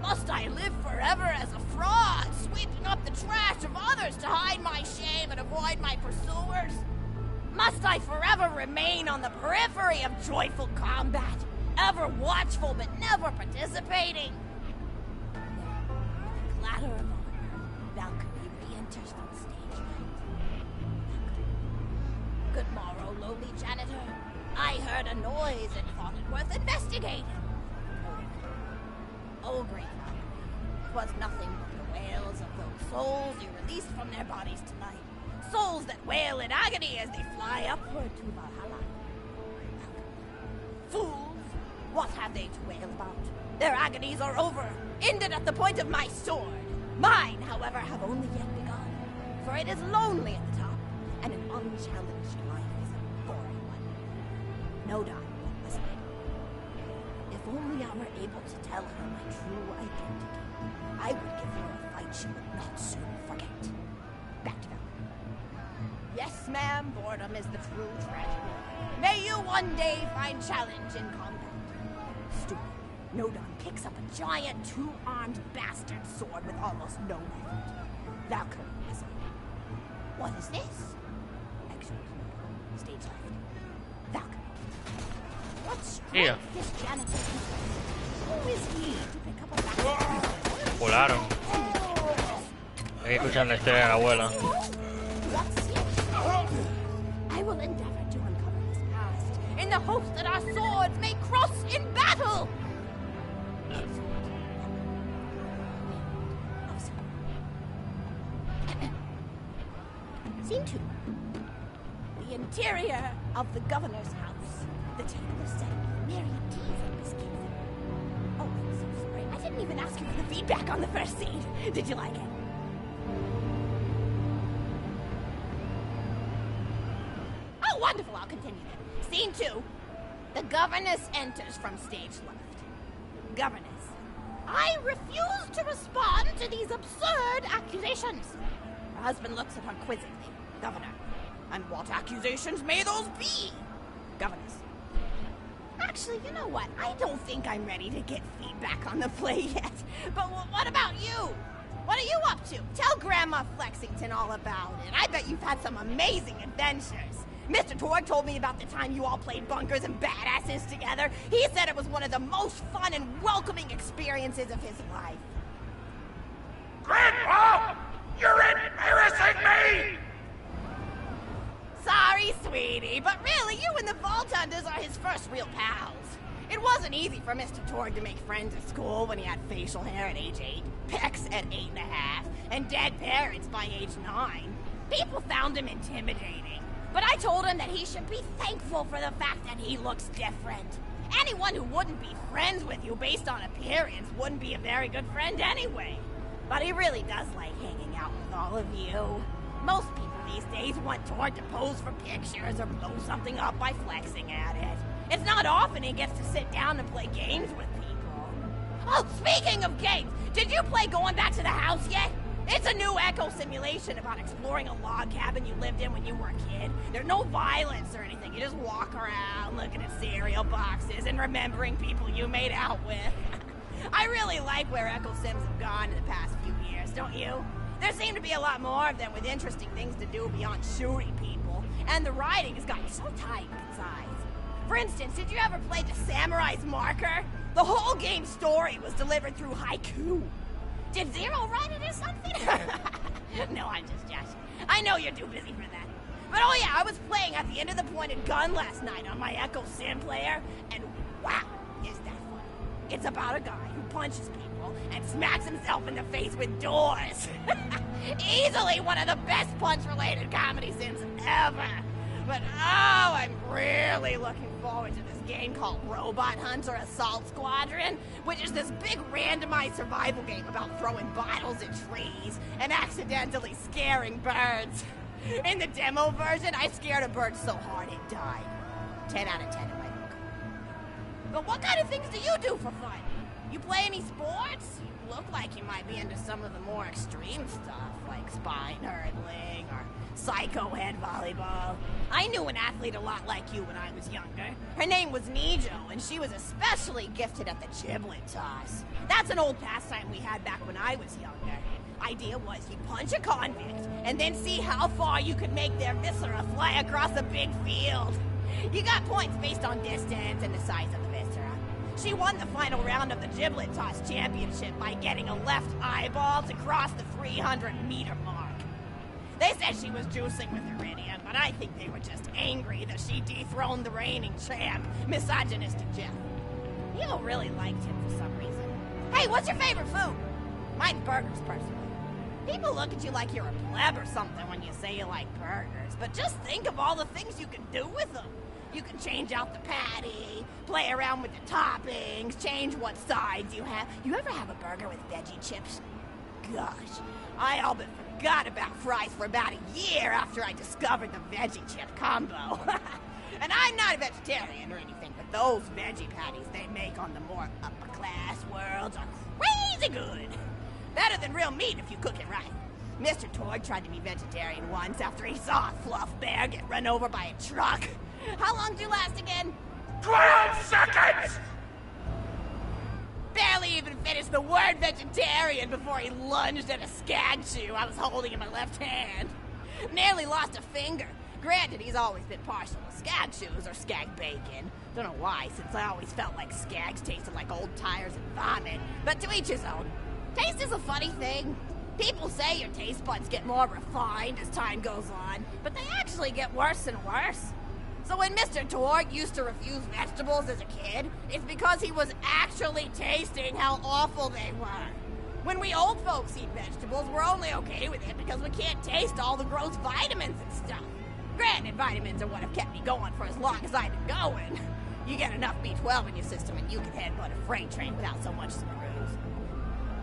Must I live forever as a fraud, sweeping up the trash of others to hide my shame and avoid my pursuers? Must I forever remain on the periphery of joyful combat, ever watchful but never participating? Then, with a clatter of honor, Valkyrie re-enters from stage right. Good morrow, lowly janitor. I heard a noise and thought it worth investigating. Oh, great Valkyrie, 'twas nothing but the wails of those souls you released from their bodies tonight. Souls that wail in agony as they fly upward to Valhalla. Fools! What have they to wail about? Their agonies are over, ended at the point of my sword. Mine, however, have only yet begun, for it is lonely at the top, and an unchallenged life is a boring one. Noda, aside. If only I were able to tell her my true identity, I would give her a fight she would not soon forget. Back to Valkyrie. Yes, ma'am, boredom is the true tragedy. May you one day find challenge in combat. Stupid. Nodon picks up a giant two-armed bastard sword with almost no effort. Valkyrie has it. What is this? Excellent. Stage left. Valkyrie. What strength this janitor possesses? Who is he to pick up a bastard? Volaron. Hay que escuchar la historia de la abuela. I will endeavor to uncover his past in the hopes that our swords may cross in battle. Scene 2. The interior of the governor's house. The table is set with myriad teas and biscuits. Oh, I'm so sorry. I didn't even ask you for the feedback on the first scene. Did you like it? Oh, wonderful. I'll continue then. Scene 2. The governess enters from stage left. Governess, I refuse to respond to these absurd accusations. Her husband looks at her quizzically. Governor, and what accusations may those be? Governess. Actually, you know what? I don't think I'm ready to get feedback on the play yet. But what about you? What are you up to? Tell Grandma Flexington all about it. I bet you've had some amazing adventures. Mr. Torg told me about the time you all played bunkers and badasses together. He said it was one of the most fun and welcoming experiences of his life. Grandpa! You're embarrassing me! Sorry, sweetie, but really, you and the Vault Hunters are his first real pals. It wasn't easy for Mr. Torg to make friends at school when he had facial hair at age 8, pecs at 8.5, and dead parents by age 9. People found him intimidating, but I told him that he should be thankful for the fact that he looks different. Anyone who wouldn't be friends with you based on appearance wouldn't be a very good friend anyway. But he really does like hanging out with all of you. Most people these days want Torg to pose for pictures or blow something up by flexing at it. It's not often he gets to sit down and play games with people. Oh, speaking of games, did you play Going Back to the House yet? It's a new echo simulation about exploring a log cabin you lived in when you were a kid. There's no violence or anything. You just walk around looking at cereal boxes and remembering people you made out with. I really like where Echo Sims have gone in the past few years, don't you? There seem to be a lot more of them with interesting things to do beyond shooting people, and the writing has gotten so tight and concise. For instance, did you ever play The Samurai's Marker? The whole game's story was delivered through haiku. Did Zero write it or something? No, I'm just joshing. I know you're too busy for that. But oh yeah, I was playing At the End of the Pointed Gun last night on my Echo Sim player, and wow, is that fun. It's about a guy who punches people and smacks himself in the face with doors. Easily one of the best punch-related comedy sims ever. But oh, I'm really looking forward to this game called Robot Hunter Assault Squadron, which is this big randomized survival game about throwing bottles at trees and accidentally scaring birds. In the demo version, I scared a bird so hard it died. 10 out of 10 in my book. But what kind of things do you do for fun? You play any sports? You look like you might be into some of the more extreme stuff, like spine hurdling or psycho head volleyball. I knew an athlete a lot like you when I was younger. Her name was Nijo, and she was especially gifted at the giblet toss. That's an old pastime we had back when I was younger. Idea was you punch a convict, and then see how far you could make their viscera fly across a big field. You got points based on distance and the size of the viscera. She won the final round of the giblet toss championship by getting a left eyeball to cross the 300-meter mark. They said she was juicing with iridium, but I think they were just angry that she dethroned the reigning champ, misogynistic Jeff. People really liked him for some reason. Hey, what's your favorite food? Mine's burgers, personally. People look at you like you're a pleb or something when you say you like burgers, but just think of all the things you can do with them. You can change out the patty, play around with the toppings, change what sides you have. You ever have a burger with veggie chips? Gosh, I all but forgot about fries for about a year after I discovered the veggie chip combo. And I'm not a vegetarian or anything, but those veggie patties they make on the more upper class worlds are crazy good. Better than real meat if you cook it right. Mr. Torg tried to be vegetarian once after he saw a fluff bear get run over by a truck. How long did you last again? 12 seconds! Barely even finished the word vegetarian before he lunged at a skag shoe I was holding in my left hand. Nearly lost a finger. Granted, he's always been partial to skag shoes or skag bacon. Don't know why, since I always felt like skags tasted like old tires and vomit. But to each his own. Taste is a funny thing. People say your taste buds get more refined as time goes on, but they actually get worse and worse. So when Mr. Torg used to refuse vegetables as a kid, it's because he was actually tasting how awful they were. When we old folks eat vegetables, we're only okay with it because we can't taste all the gross vitamins and stuff. Granted, vitamins are what have kept me going for as long as I've been going. You get enough B12 in your system and you can headbutt a freight train without so much as a bruise.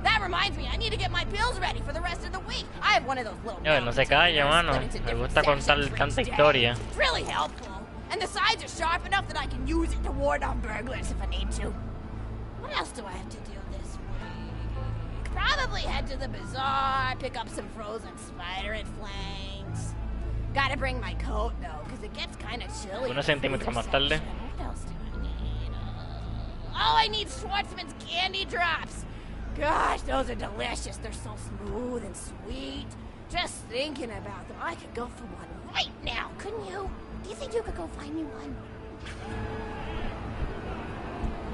That reminds me, I need to get my pills ready for the rest of the week. I have one of those little... No se calla, mano. Me gusta contar tanta historia. It's really helpful. And the sides are sharp enough that I can use it to ward off burglars if I need to. What else do I have to do this week? Probably head to the bazaar, pick up some frozen spider and flanks. Gotta bring my coat, though, because it gets kind of chilly. Unos centímetros más tarde. What else do I need? Oh, I need Schwartzman's candy drops. Gosh, those are delicious. They're so smooth and sweet. Just thinking about them, I could go for one right now, couldn't you? Do you think you could go find me one?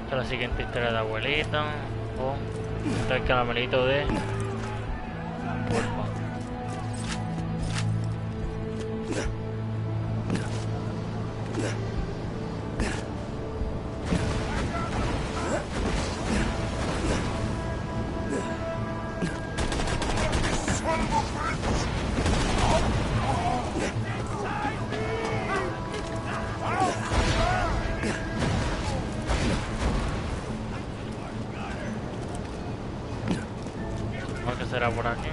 Esta es la siguiente historia de abuelita. O el caramelito de pulpa. ¿Qué será por aquí?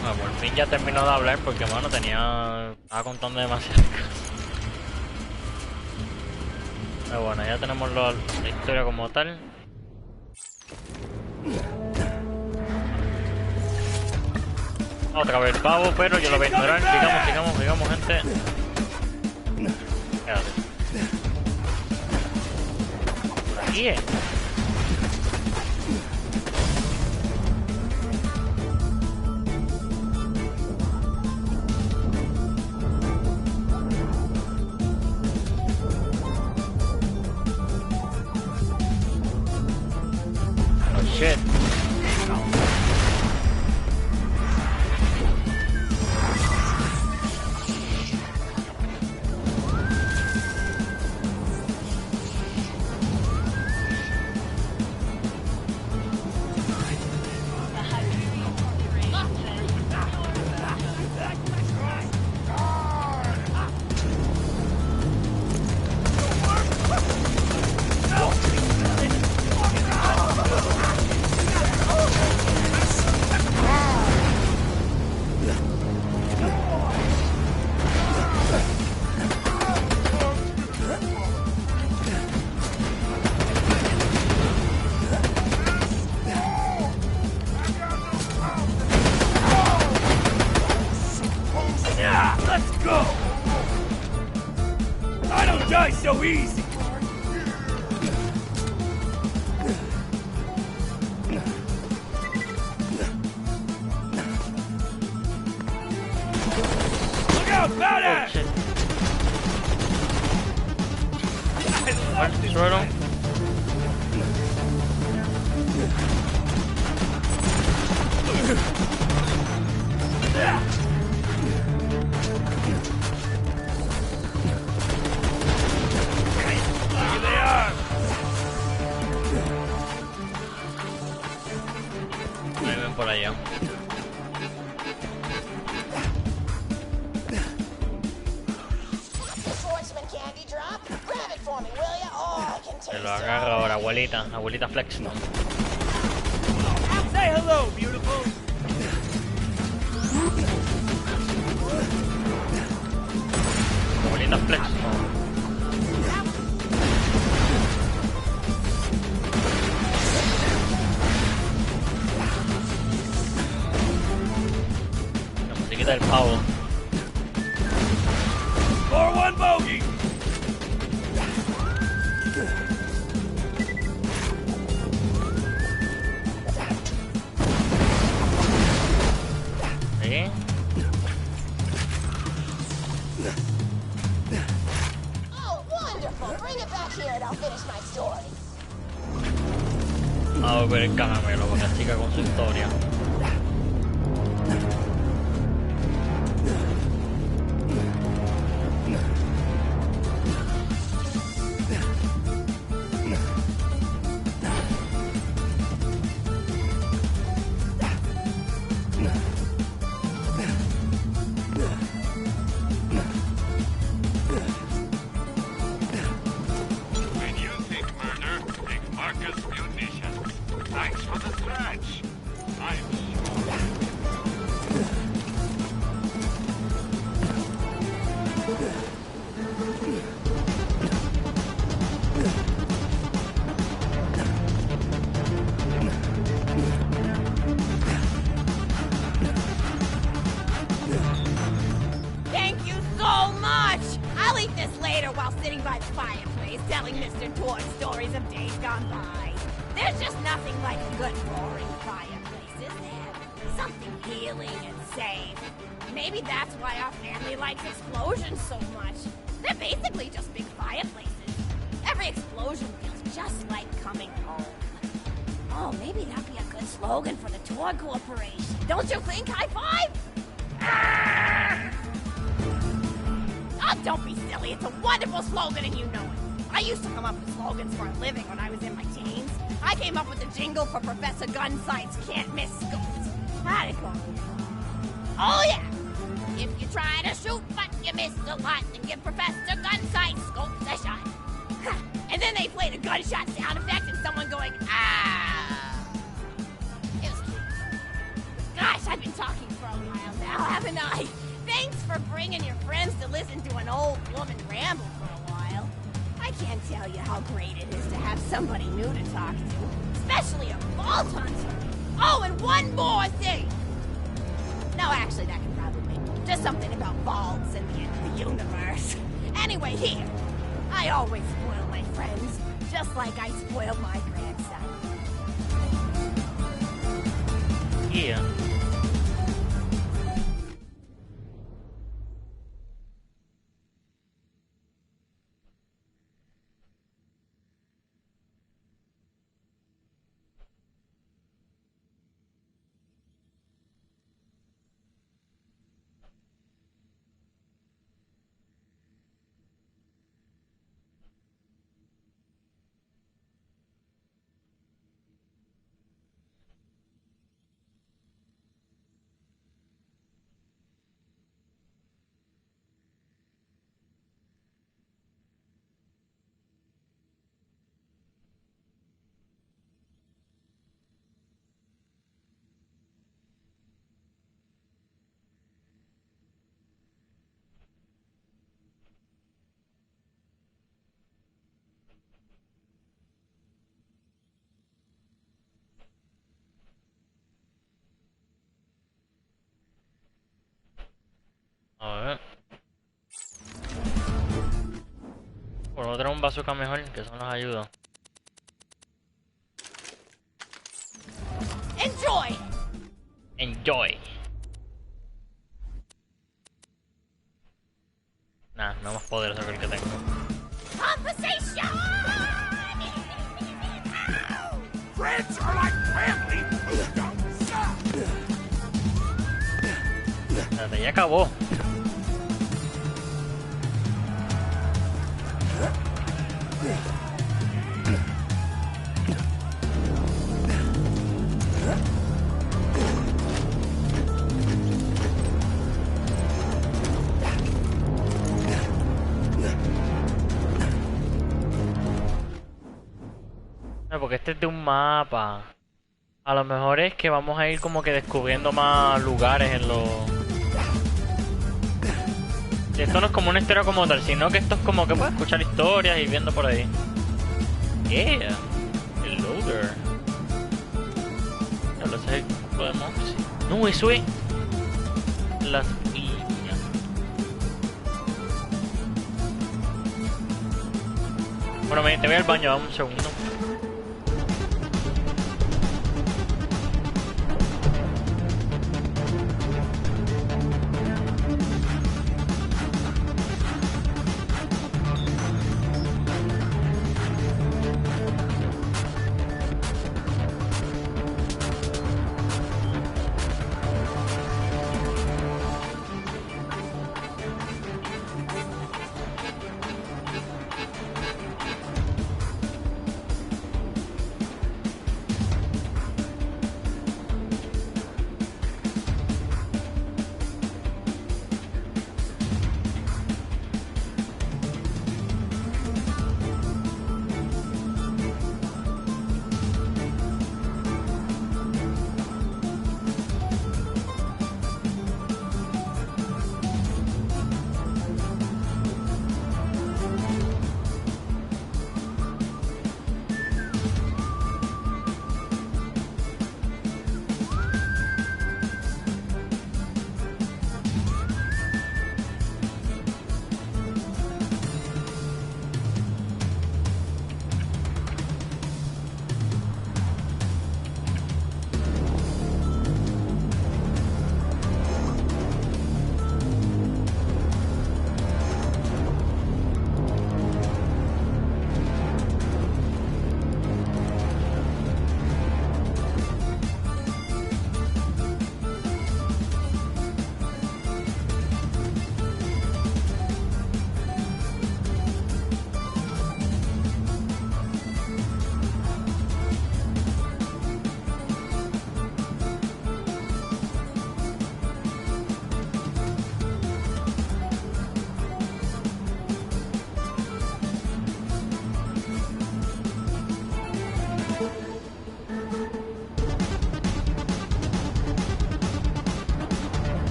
Bueno, por fin ya terminó de hablar porque, mano, estaba contando demasiadas cosas. Pero bueno, ya tenemos la historia como tal. Otra vez el pavo, pero yo lo voy a ignorar. Sigamos, gente. Quédate. Por aquí es. shit. Let's go! I don't die so easy! Look out, badass! I love this Suelo. Here they are! Ahí ven por allá. Swordsman candy drop. Grab it for me, will ya? Oh, I can taste Se it. lo agarra ahora, abuelita. Abuelita Flexstone. Say hello, beautiful! Abuelita Flexstone. La musiquita del pavo. 4-1 bogey! ¿Sí? Oh, wonderful. Bring it back here and I'll finish my story. A ver el caramelo, porque siga con su historia. When you think murder, think Marcus Munitions. Thanks for the scratch. I'm Thank you so much! I'll eat this later while sitting by the fireplace telling Mr. Todd stories of days gone by. There's just nothing like a good roaring fireplace, is there? Something healing and safe. Maybe that's why our family likes explosions so much. They're basically just big fireplaces. Every explosion feels just like coming home. Oh, maybe that'd be a good slogan for the Todd Corporation. Don't you think, high five? Oh, don't be silly. It's a wonderful slogan and you know it. I used to come up with slogans for a living when I was in my teens. I came up with the jingle for Professor Gunsight's Can't Miss Scopes. How'd it go? Oh, yeah. If you try to shoot but you miss a lot, then give Professor Gunsight Scopes a shot. Ha. And then they played a gunshot sound effect and someone going, ah. It was cute. Gosh, I've been talking for a while now, haven't I? Thanks for bringing your friends to listen to an old woman ramble for a while. I can't tell you how great it is to have somebody new to talk to, especially a vault hunter. Oh, and one more thing. No, actually, that can probably wait. Just something about vaults and the end of the universe. Anyway, here. I always spoil my friends, just like I spoiled my grandson. Yeah. Por otro un bazooka mejor, que son los ayudos. Enjoy. Enjoy. Nah, no más poderoso que el que tengo. Conversation. Friends are like family. Espérate, ya acabó. No, porque este es de un mapa. A lo mejor es que vamos a ir como que descubriendo más lugares en los... Esto no es como una historia como tal, sino que esto es como que puedes escuchar historias y viendo por ahí. Yeah, el loader. Ya lo sé, podemos... No, eso es... Las piñas. Bueno, te voy al baño, dame un segundo.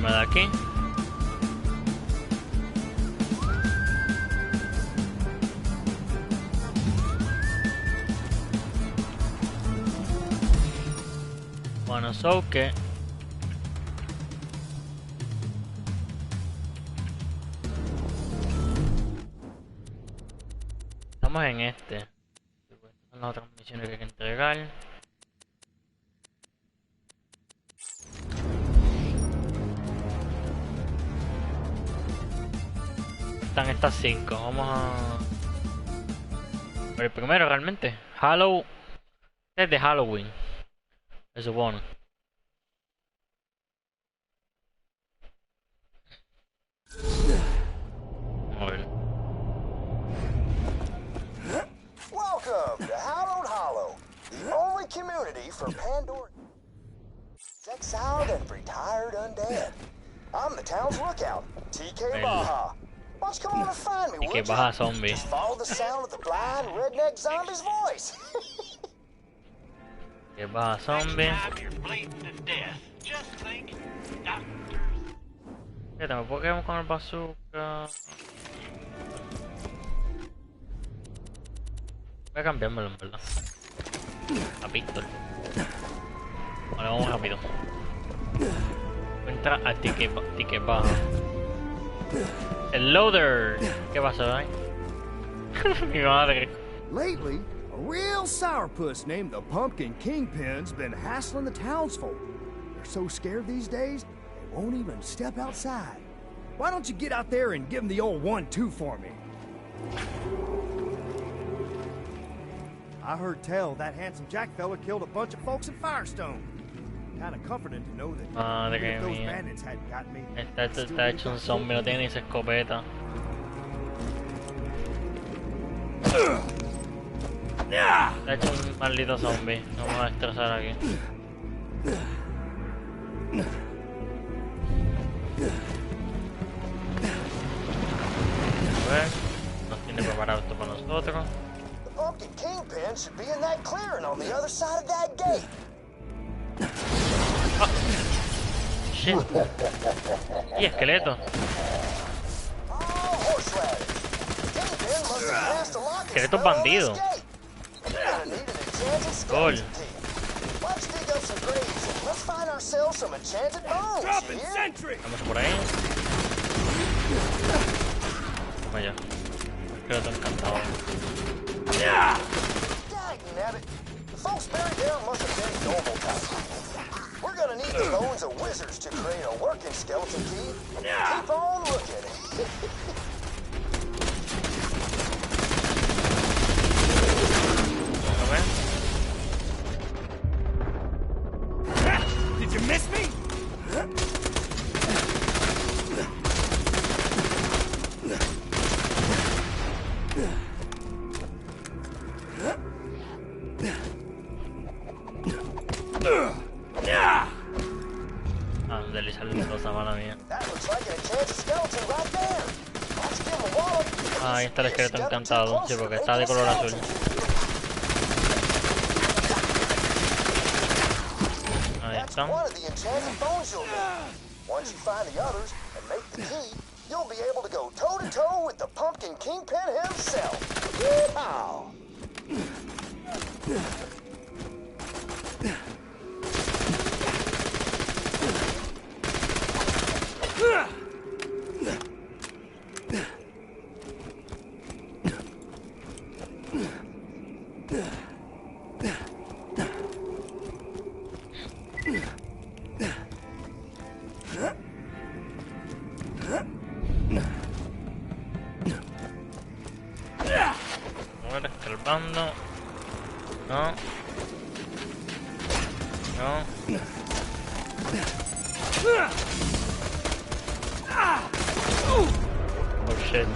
De aquí. Bueno, so que estamos en este. Son las otras misiones que hay que entregar. Están estas 5. Vamos a ver el primero realmente. Hello. Este es de Halloween. Se supone. A ver. Welcome to Hallowed Hollow, the only community for Pandora exiled and retired undead. I'm the town's lookout, TK Baja. Why don't you come on and find me, would TK Baja zombie. Just follow the sound of the blind redneck zombie's voice. TK Baja zombie. Fíjate, me puedo quedar con el bazooka. Voy a cambiármelo en verdad. A pistola. Vale, vamos rápido. Entra a ticket baja. El loader. ¿Qué pasó ahí? Mi madre. Lately, a real sourpuss named the Pumpkin Kingpin's been hassling the townsfolk. They're so scared these days, they won't even step outside. Why don't you get out there and give them the old 1-2 for me? I heard tell that handsome Jack fella killed a bunch of folks in Firestone. Kind of comforting to know that even if those bandits hadn't got me. Este está hecho un zombie, no tiene ni esa escopeta. Está hecho un maldito zombie. No me va a destrozar aquí. A ver, nos tiene preparado esto para nosotros. The Pumpkin Kingpin should be in that clearing on the other side of that gate. Oh. Shit. Y esqueleto. Oh, horseradish. The Kingpin must have passed a lock Esqueletos bandidos. Gonna need an enchanted skeleton key. Let's dig up some graves and let's find ourselves some enchanted bones. Dropping You hear? sentry! Vamos por ahí. Vaya. Esqueleto encantador. Dagnabbit. The folks buried there must have been normal types. We're gonna need the bones of wizards to create a working skeleton key. Keep on looking. A ver. Did you miss me? Ah, deslizarle cosa, mala mía. That looks like an enchanted skeleton right there. Let's give him a wallop. Ah, ahí está el esqueleto encantado, sí, porque está de color azul. Ahí That's está. one of the enchanted bones you'll need. Once you find the others and make the key, you'll be able to go toe-to-toe with the Pumpkin Kingpin himself. Yeehaw! A ver, escarbando. No. No. Oh shit.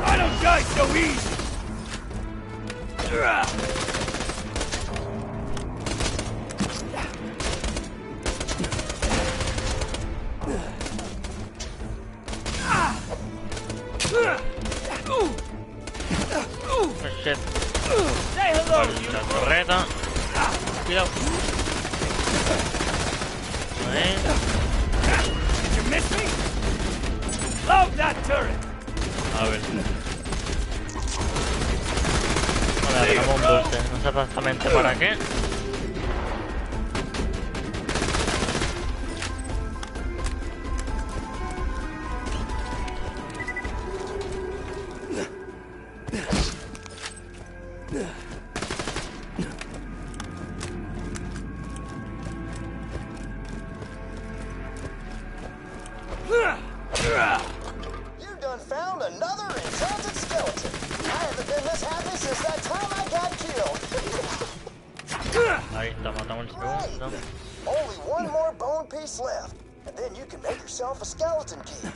I don't die so easy! Oh shit. Say hello, La torreta. Cuidado. Ahí. Did you miss me? Love that turret! A ver. Vale, agarramos un dulce. No sé exactamente para qué. You done found another enchanted skeleton. I haven't been this happy since that time I got killed. Ahí está, matamos el segundo. Only one more bone piece left, and then you can make yourself a skeleton key.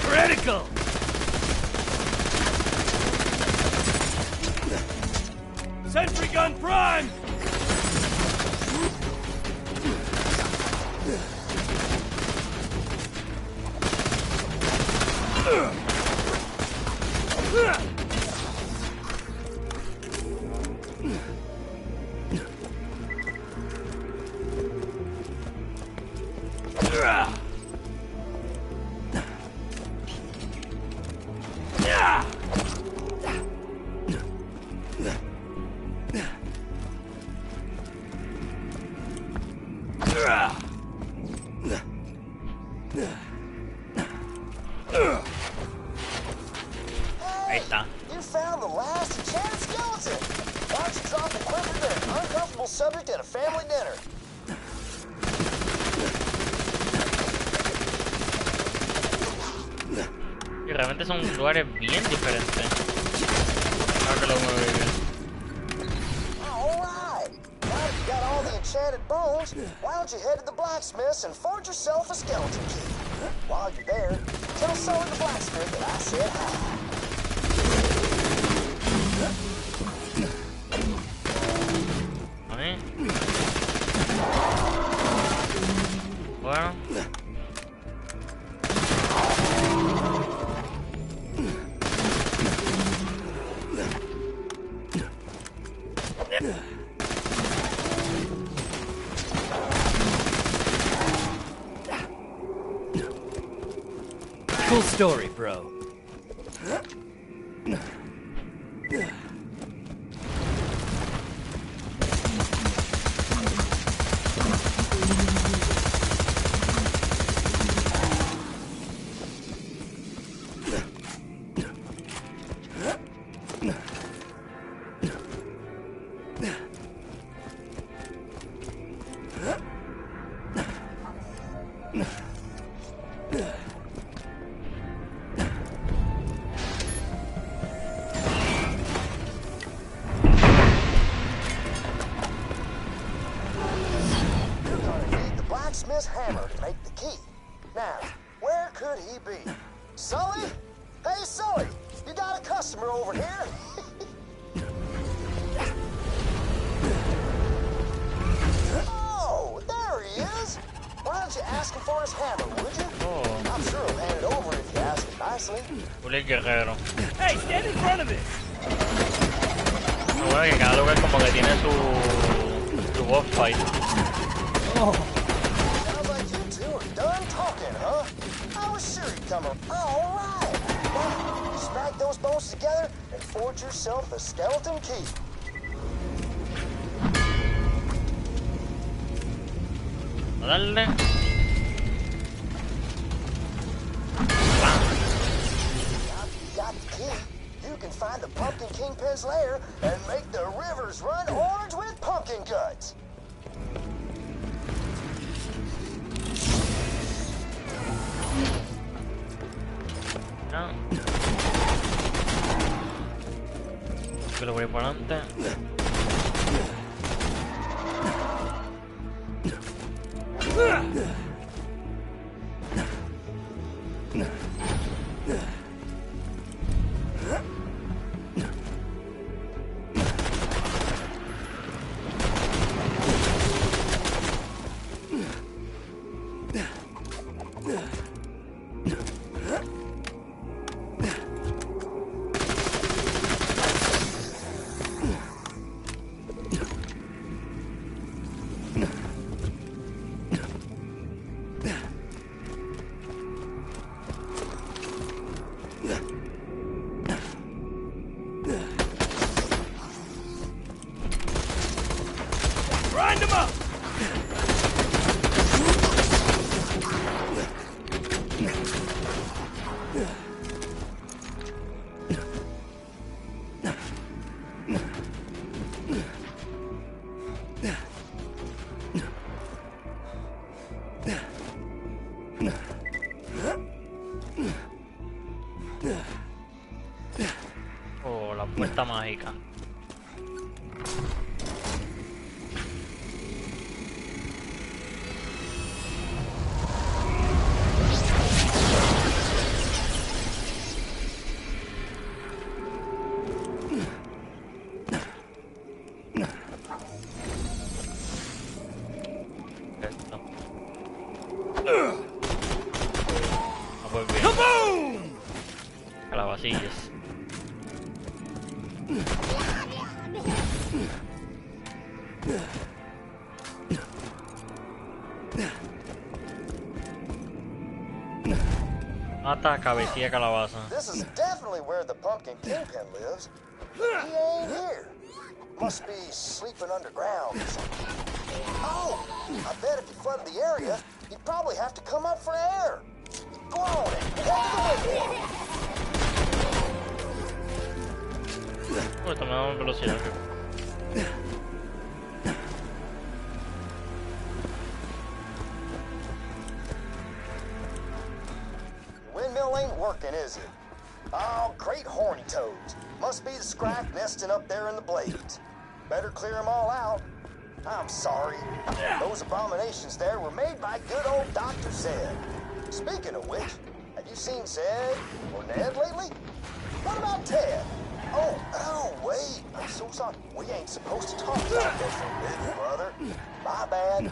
Critical! Sentry gun prime! Ahí está. You found the last enchanted skeleton. Why don't you drop it quicker than an uncomfortable subject at a family dinner? Y realmente son lugares bien diferentes. Ahora que lo veo bien. Alright. Now that you got all the enchanted bones, why don't you head to the blacksmith's and forge yourself a skeleton key? While you're there, tell Sully the blacksmith that I said hi. Ahí. Bueno. Cool story, bro. Blacksmith's hammer to make the key. Now, where could he be? Sully? Hey, Sully, you got a customer over here? Oh, there he is. Why don't you ask him for his hammer, would you? Oh. I'm sure he'll hand it over if you ask him nicely. Julio Guerrero. Hey, stand in front of it! Bueno, que cada lugar como que tiene su boss fight. Oh. Sounds like you two are done talking, huh? I was sure you'd come around. All right. Now, smack those bones together and forge yourself a skeleton key. A darle. Now you got the key. You can find the Pumpkin Kingpin's lair and make the rivers run orange with pumpkin guts. No. Que lo voy por adelante. Grind him up! Oh, la puerta mágica. Esto. Ah, pues bien. Calabacillas. Mata cabecilla de calabaza. This is definitely where the pumpkin kingpin lives. He ain't here. Must be sleeping underground or something. Oh, I bet if he flooded the area, he'd probably have to come up for air. Go on and head to the window. Uy, tomamos velocidad. Windmill ain't working, is it? Oh, great horny toads. Must be the scrap nesting up there in the blades. Better clear them all out. I'm sorry. Those abominations there were made by good old Dr. Zed. Speaking of which, have you seen Zed or Ned lately? What about Ted? Oh, wait. I'm so sorry. We ain't supposed to talk about that forbidden, brother. My bad.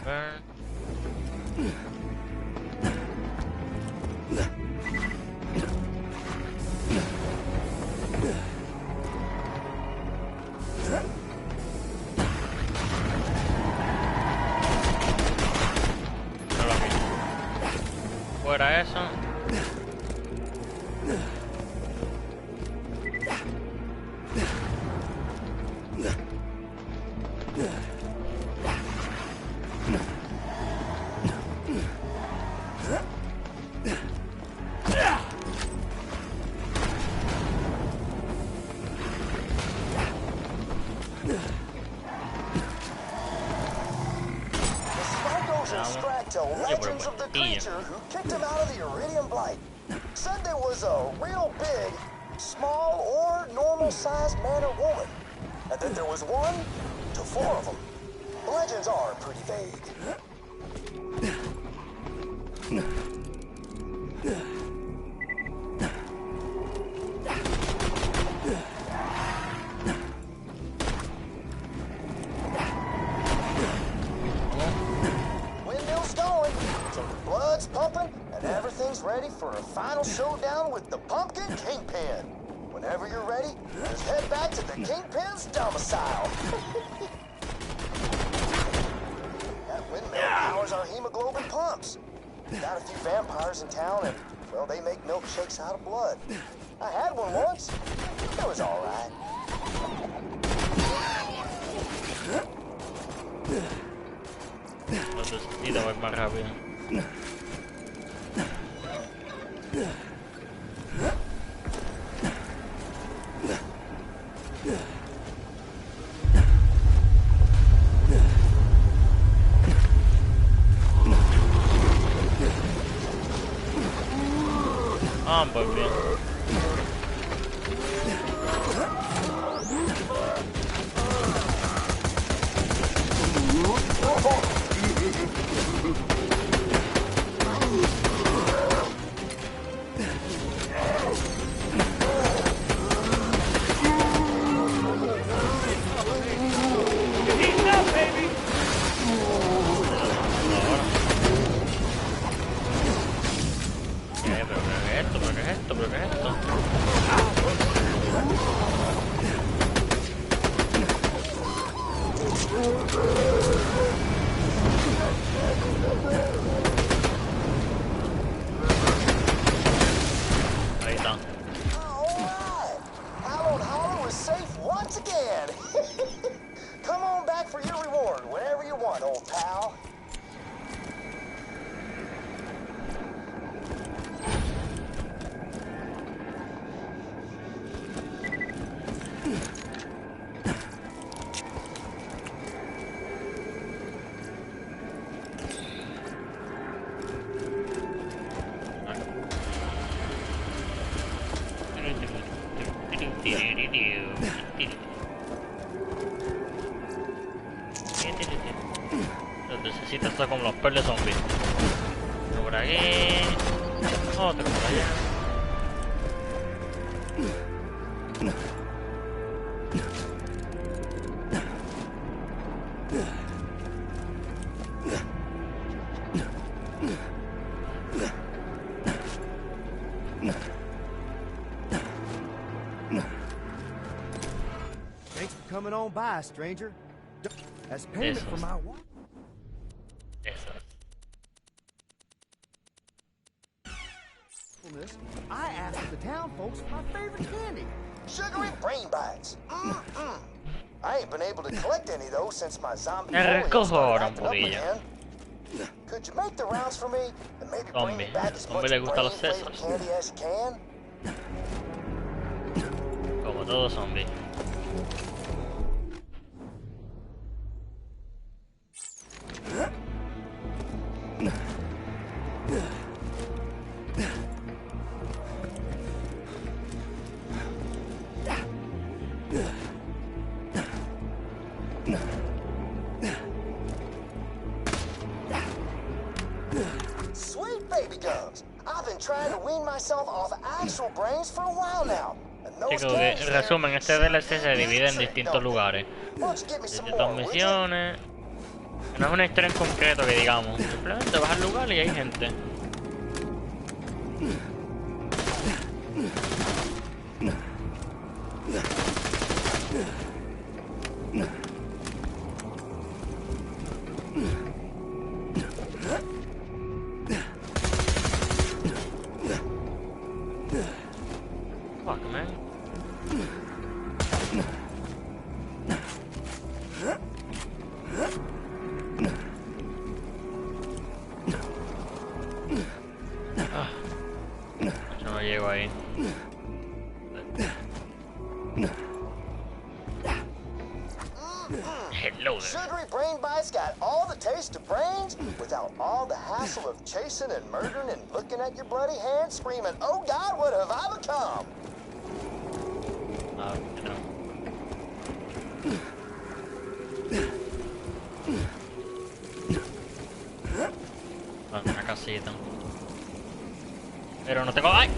Fuera eso. Legends of the creature who kicked him out of the Iridium Blight. Said there was a real big, small, or normal-sized man or woman. And that there was 1 to 4 of them. The legends are pretty vague. Pumping, and everything's ready for a final showdown with the Pumpkin Kingpin. Whenever you're ready, just head back to the Kingpin's domicile. That windmill powers our hemoglobin pumps. Got a few vampires in town, and, well, they make milkshakes out of blood. I had one once. It was all right. Entonces, y te voy más rápido. Ah, pues bien. Necesitas estar como los perros zombies. Uno por aquí. Otro por allá. Thanks for coming on by, stranger. As payment for my walk. Eso. I asked the town folks for my favorite candy. Sugary brain bites. I ain't been able to collect any of those since my zombie Me bullying recojo started ahora un acting up poquillo. again. Could you make the rounds for me and maybe bring me Zombie. back as Zombie much le gustan los brain-flavored sesos. candy as you can? Como todo zombie. Sweet baby gums. I've been trying to wean myself off actual brains for a while now. And those Chicos, candies en there resumen, este seem to DLC se be divide en trick, distintos don't they? lugares. Why don't you give me some Distintas more, would you? misiones. No es una historia en concreto que digamos. Simplemente vas al lugar y hay gente. Fuck, man. Yo no llego ahí. Hello there. Sugary brain bites got all the taste of brains without all the hassle of chasing and murdering and looking at your bloody hands screaming, "Oh God, what have I become?" Ah, no. Ah, una casita. Pero no tengo... ¡Ay!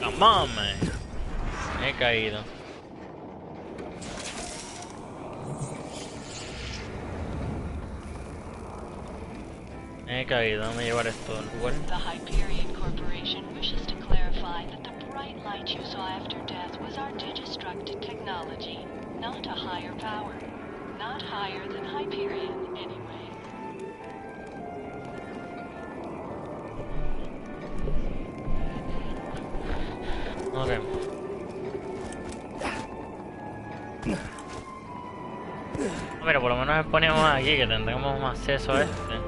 Come on, man. Me he caído. Me he caído, déjame llevar esto al lugar. The Hyperion Corporation wishes to clarify that the bright light you saw after death was our digistruct technology, not a higher power. Not higher than Hyperion, anyway. Ok. Mira, por lo menos ponemos aquí que tendremos más acceso a este.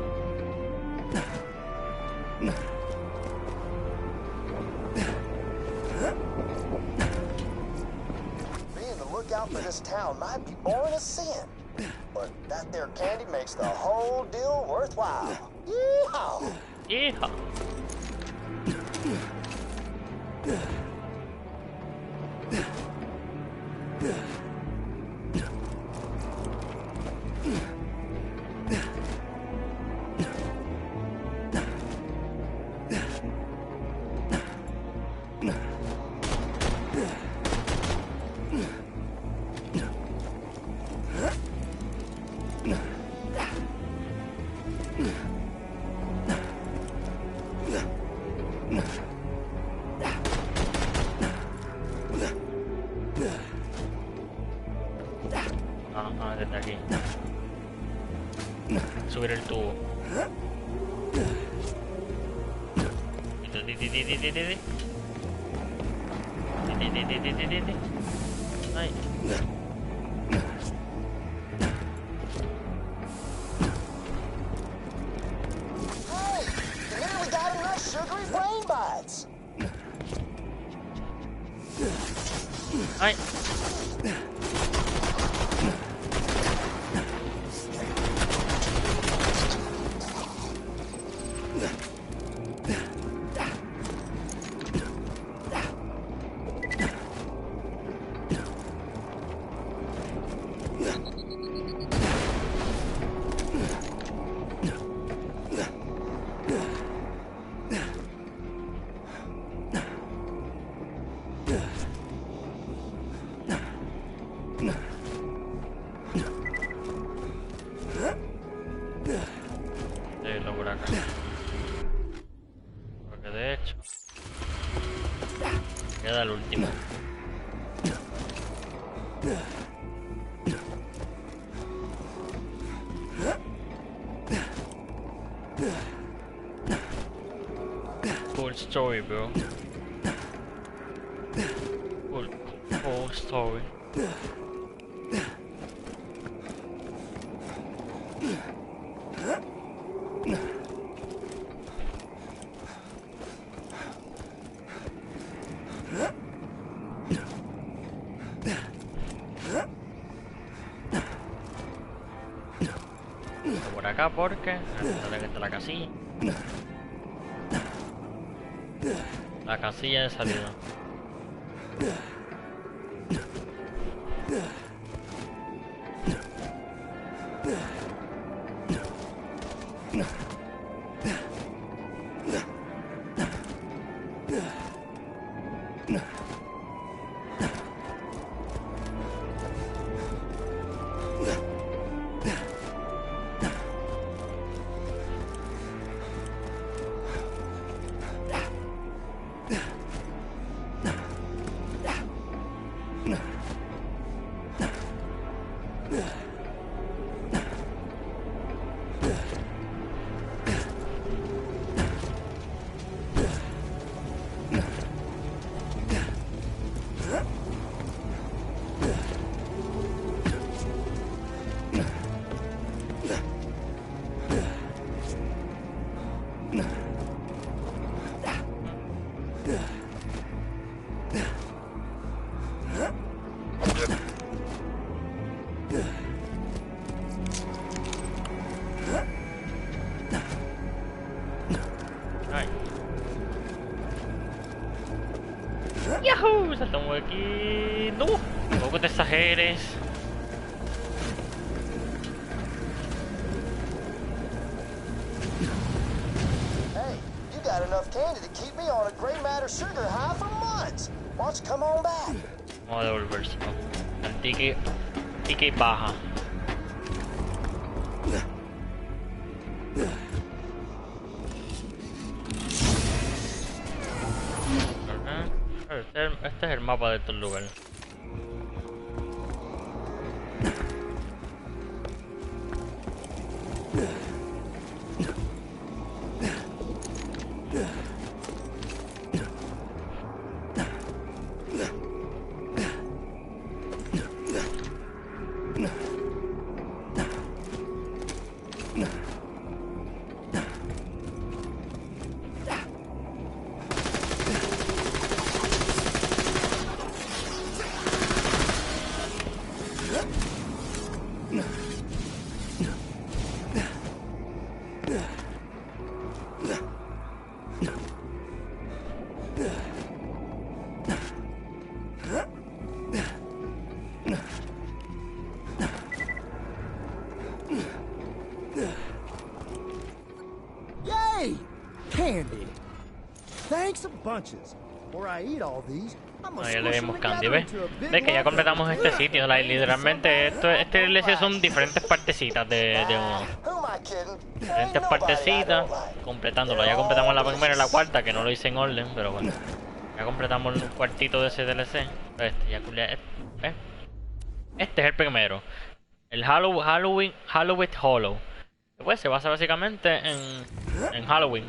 Being the lookout for this town might be boring as sin, but that there candy makes the whole deal worthwhile. Yeehaw! Hija. Ah, desde aquí. Subir el tubo. Ay. Hey, you nearly got enough sugary brain bites. Ay. Lo por acá. Porque de hecho queda el último. Cool story, bro. Cool story. Por acá porque que está la casilla. La casilla de salida. ¡Yahoo! Saltamos aquí. ¡No! Tampoco te exageres. Hey, you got enough candy to keep me on a gray matter sugar high for months. Why don't you come on back? Vamos a devolverse. El ticket baja. Este es el mapa de estos lugares. Yay! Candy. Thanks a bunches. Before I eat all these, I'm gonna Ya le squish dimos them candy, together ¿ves? into a big ¿Ves que ya lump completamos of este sitio? Literalmente este DLC son diferentes partecitas de uno. Who am I kidding? Diferentes partecitas completándolo. Ya completamos la primera y la cuarta, que no lo hice en orden, pero bueno. Ya completamos un cuartito de ese DLC. Este es el primero. El Halloween Hollow. Pues se basa básicamente en Halloween.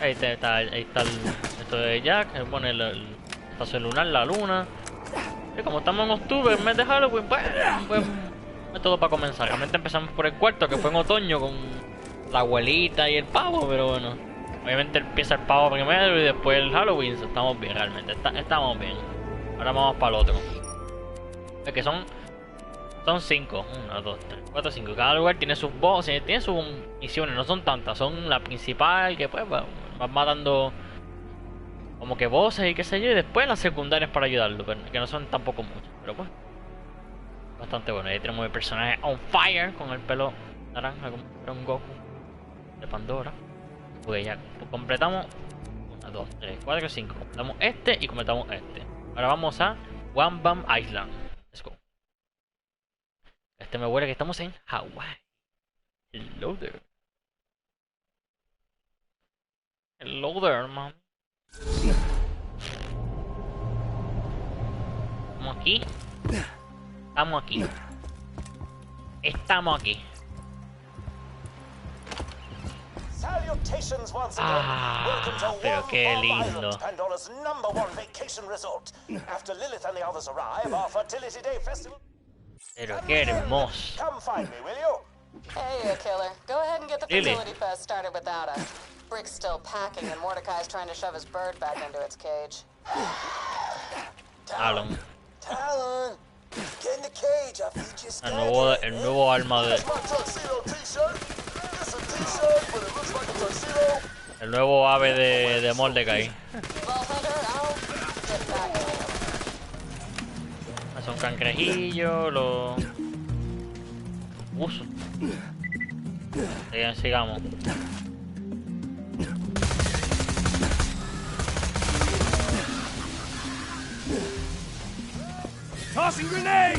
Ahí está esto de Jack, él pone el espacio lunar, la luna. Y como estamos en octubre, en mes de Halloween, pues es todo para comenzar. Realmente empezamos por el cuarto, que fue en otoño, con la abuelita y el pavo, pero bueno. Obviamente empieza el pavo primero y después el Halloween. Estamos bien, realmente, estamos bien. Ahora vamos para el otro. Es que son 5, 1, 2, 3, 4, 5. Cada lugar tiene sus bosses, tiene sus misiones, no son tantas, son la principal que pues vas matando como que bosses y qué sé yo, y después las secundarias para ayudarlo, pero que no son tampoco muchas, pero pues bastante bueno. Ahí tenemos el personaje on fire con el pelo naranja como un Goku de Pandora. Pues ya completamos 1, 2, 3, 4, 5. Completamos este y completamos este. Ahora vamos a One Bam Island. Let's go. Me huele que estamos en Hawái. Hello there. Hello there, man. Estamos aquí. Estamos aquí. Estamos aquí. Salutations once again. Welcome to Pero One qué Bomb lindo. Island, Pandora's #1 vacation resort. After Lilith and the others arrive, our Fertility Day festival. Pero qué hermoso. Come find me, will you? Hey, killer. Go ahead and get the Lily. fertility fest started without us. Brick's still packing, and Mordecai's trying to shove his bird back into its cage. Talon. Talon, get in the cage. I'll feed you El nuevo arma de. My tuxedo t-shirt. It's a t-shirt, but it looks like a tuxedo. El nuevo ave de Mordecai. Vault Hunter, I'll get back in here. Son cangrejillos, los uso. Sigamos. Tossing grenade!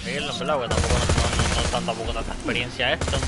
Seguirlo en verdad, porque tampoco tanta experiencia esto.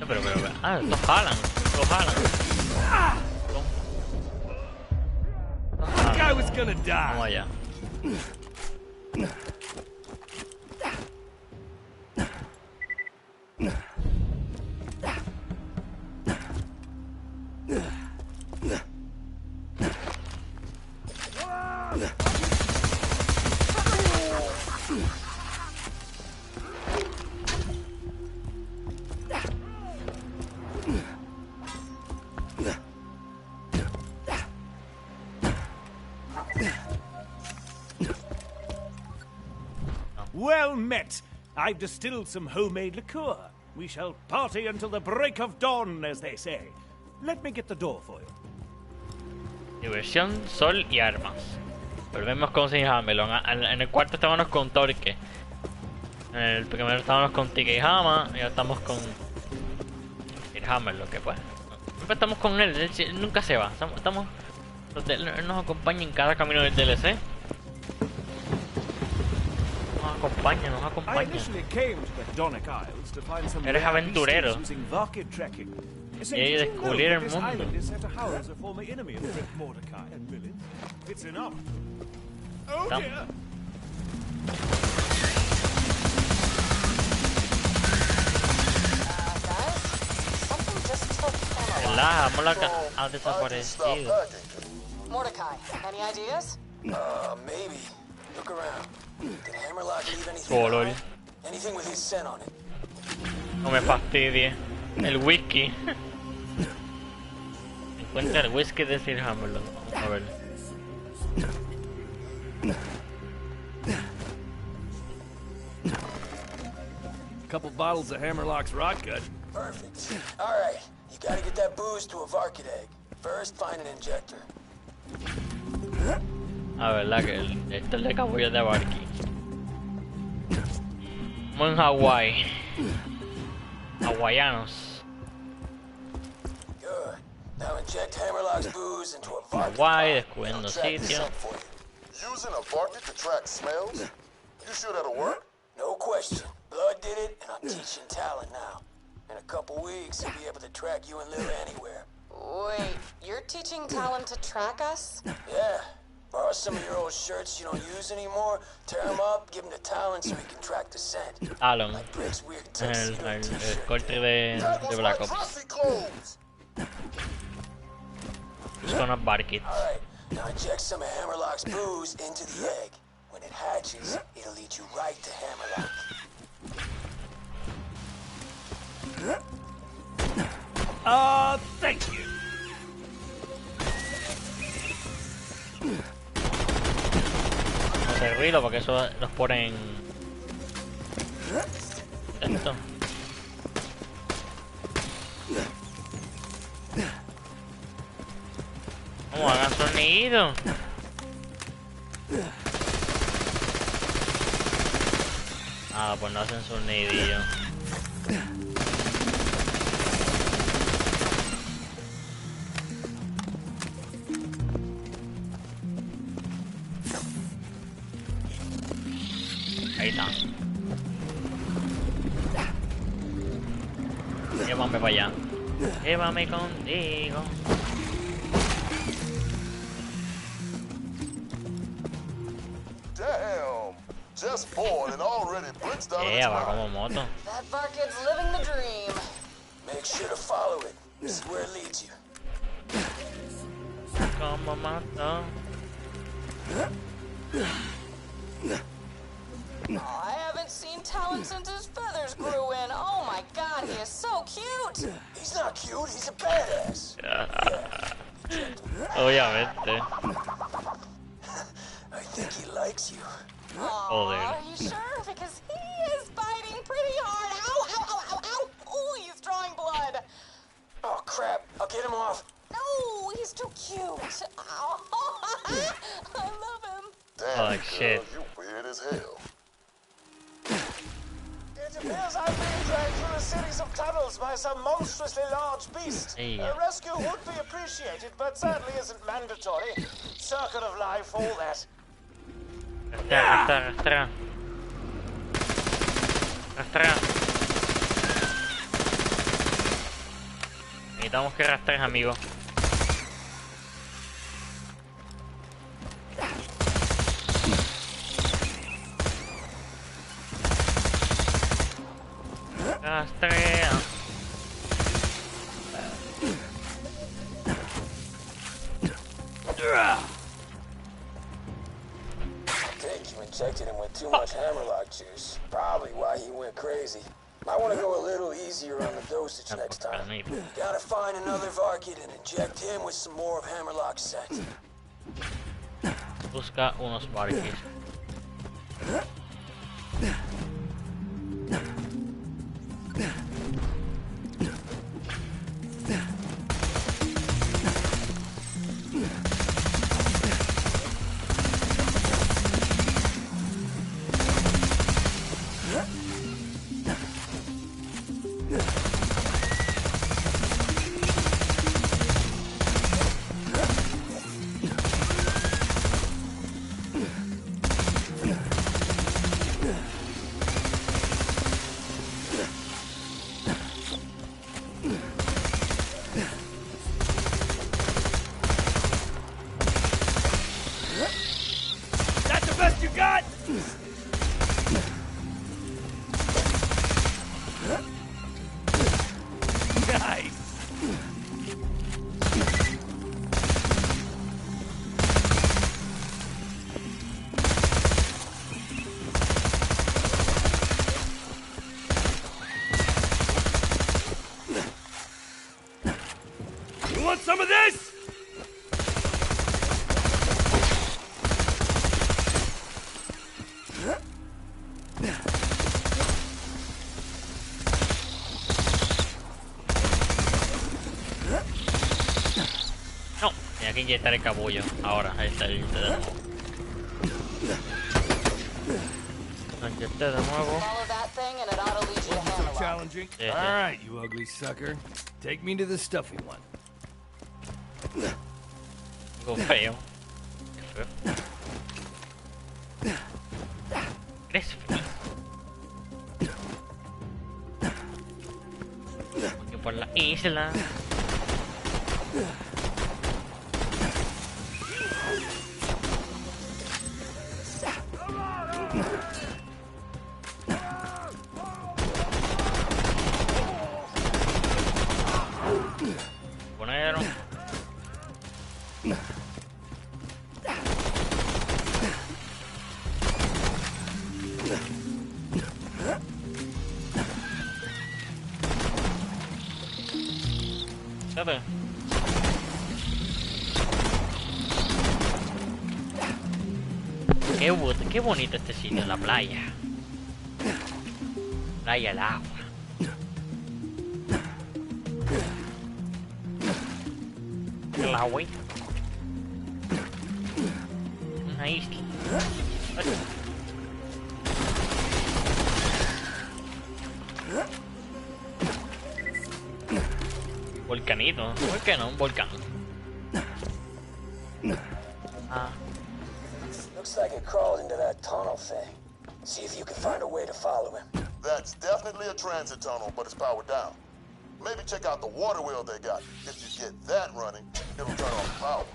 Pero, estos jalan. That guy was gonna die. Vamos allá. Well met. I've distilled some homemade liqueur. We shall party until the break of dawn, as they say. Let me get the door for you. Diversión, sol y armas. Volvemos con Sin Hamelon. En el cuarto estábamos con Torque. En el primero estábamos con Tika y Hama. Y ahora estamos con Sin Hamelon, que pues. Siempre estamos con él nunca se va. Él nos acompaña en cada camino del DLC. Nos acompaña. Eres aventurero. Y descubrir el mundo. Ha desaparecido. Mordecai, any ideas? Maybe. Look around. Did Hammerlock leave anything Color. behind? Anything with his scent on it? No me fastidie. El whisky. Encuentra el whisky de Sir Hamelon. Vamos a ver. Couple bottles of Hammerlock's rot gut. Perfect. All right. You gotta get that booze to a Varkid egg. First, find an injector. Verdad que esto es de capullo de Barky. Como en Hawái. Hawaianos. Good. Now inject Hammerlock's booze into a Varkid. Hawái, descubriendo sitio. Using a Varkid to track smells? You sure that'll work? No question. Blood did it, and I'm teaching Talon now. In a couple weeks, he'll be able to track you and Lil anywhere. Wait, you're teaching Talon to track us? Yeah. Borrow some of your old shirts you don't use anymore, tear them up, give them to Talon so he can track the scent. Talon. Like Brick's weird El tuxedo t-shirt. corte de Black Ops. Posse clothes. Son unos Barkits. Alright, now inject some of Hammerlock's booze into the egg. When it hatches, it'll lead you right to Hammerlock. Thank you. abrirlo porque eso los ponen esto. ¿Cómo hagan sonido? Ah, pues no hacen sonidillo. Ahí está. Llévame para allá. Llévame contigo. Damn! Just born and already blitzed out of its Va como mind. moto. That Barkid's living the dream. Make sure to follow it. See where it leads you. Como moto. Oh, I haven't seen Talon since his feathers grew in. Oh my god, he is so cute. He's not cute, he's a badass. Obviamente. I think he likes you. Joder. Are you sure? Because he is biting pretty hard. Ow, ow, ow, ow, ow. Oh, he's drawing blood. Oh crap, I'll get him off. No, he's too cute. Ow. I love him. Damn, Oh, girl, shit. you weird as hell. It appears I've been dragged through a series of tunnels by some monstrously large beast. Hey. A rescue would be appreciated, but certainly isn't mandatory. Circle of life, all that. Arrastra. Necesitamos que arrastres, amigo. Rastrea. think you injected him with too much hammerlock juice. Probably why he went crazy. Might want to go a little easier on the dosage next time. Gotta find another Varkid and inject him with some more of Hammerlock's set. Busca unos Varkids. That's the best you got? Nice. You want some of this? No, tenía que inyectar el capullo. Ahora, ahí está el inyecté de nuevo. Lo inyecté de nuevo. Follow that thing and it ought to lead you to Hammerlock. Challenging. Yeah, All yeah. right, you ugly sucker. Take me to the stuffy one. Algo feo. Qué feo. ¿Eres feliz? Porque por la isla. Ponero. Espérate. Ok. Qué bonito este sitio, la playa. Playa, el agua. El agua. Una isla. Volcanito. ¿Por qué no? Un volcán. Ah. Looks like it crawled into that tunnel thing. See if you can find a way to follow him. That's definitely a transit tunnel, but it's powered down. Maybe check out the water wheel they got. If you get that running, it'll turn on the power.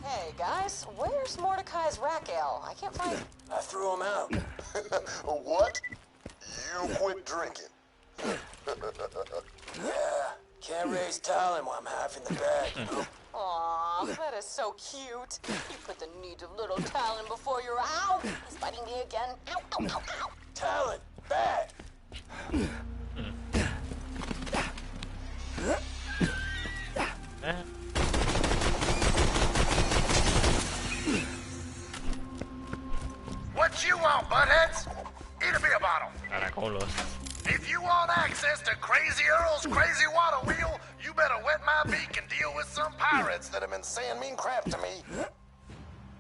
Hey, guys, where's Mordecai's rack ale? I can't find it. I threw him out. What? You quit drinking. Yeah, can't raise talent while I'm half in the bag, you know? Aw, that is so cute. You put the needs of little Talon before your ow. He's biting me again. Ow, ow, ow, ow. Talent, bad. What you want, buttheads? Eat a beer bottle. Caracolos. If you want access to Crazy Earl's crazy water wheel, you better wet my beak and deal with some pirates that have been saying mean crap to me.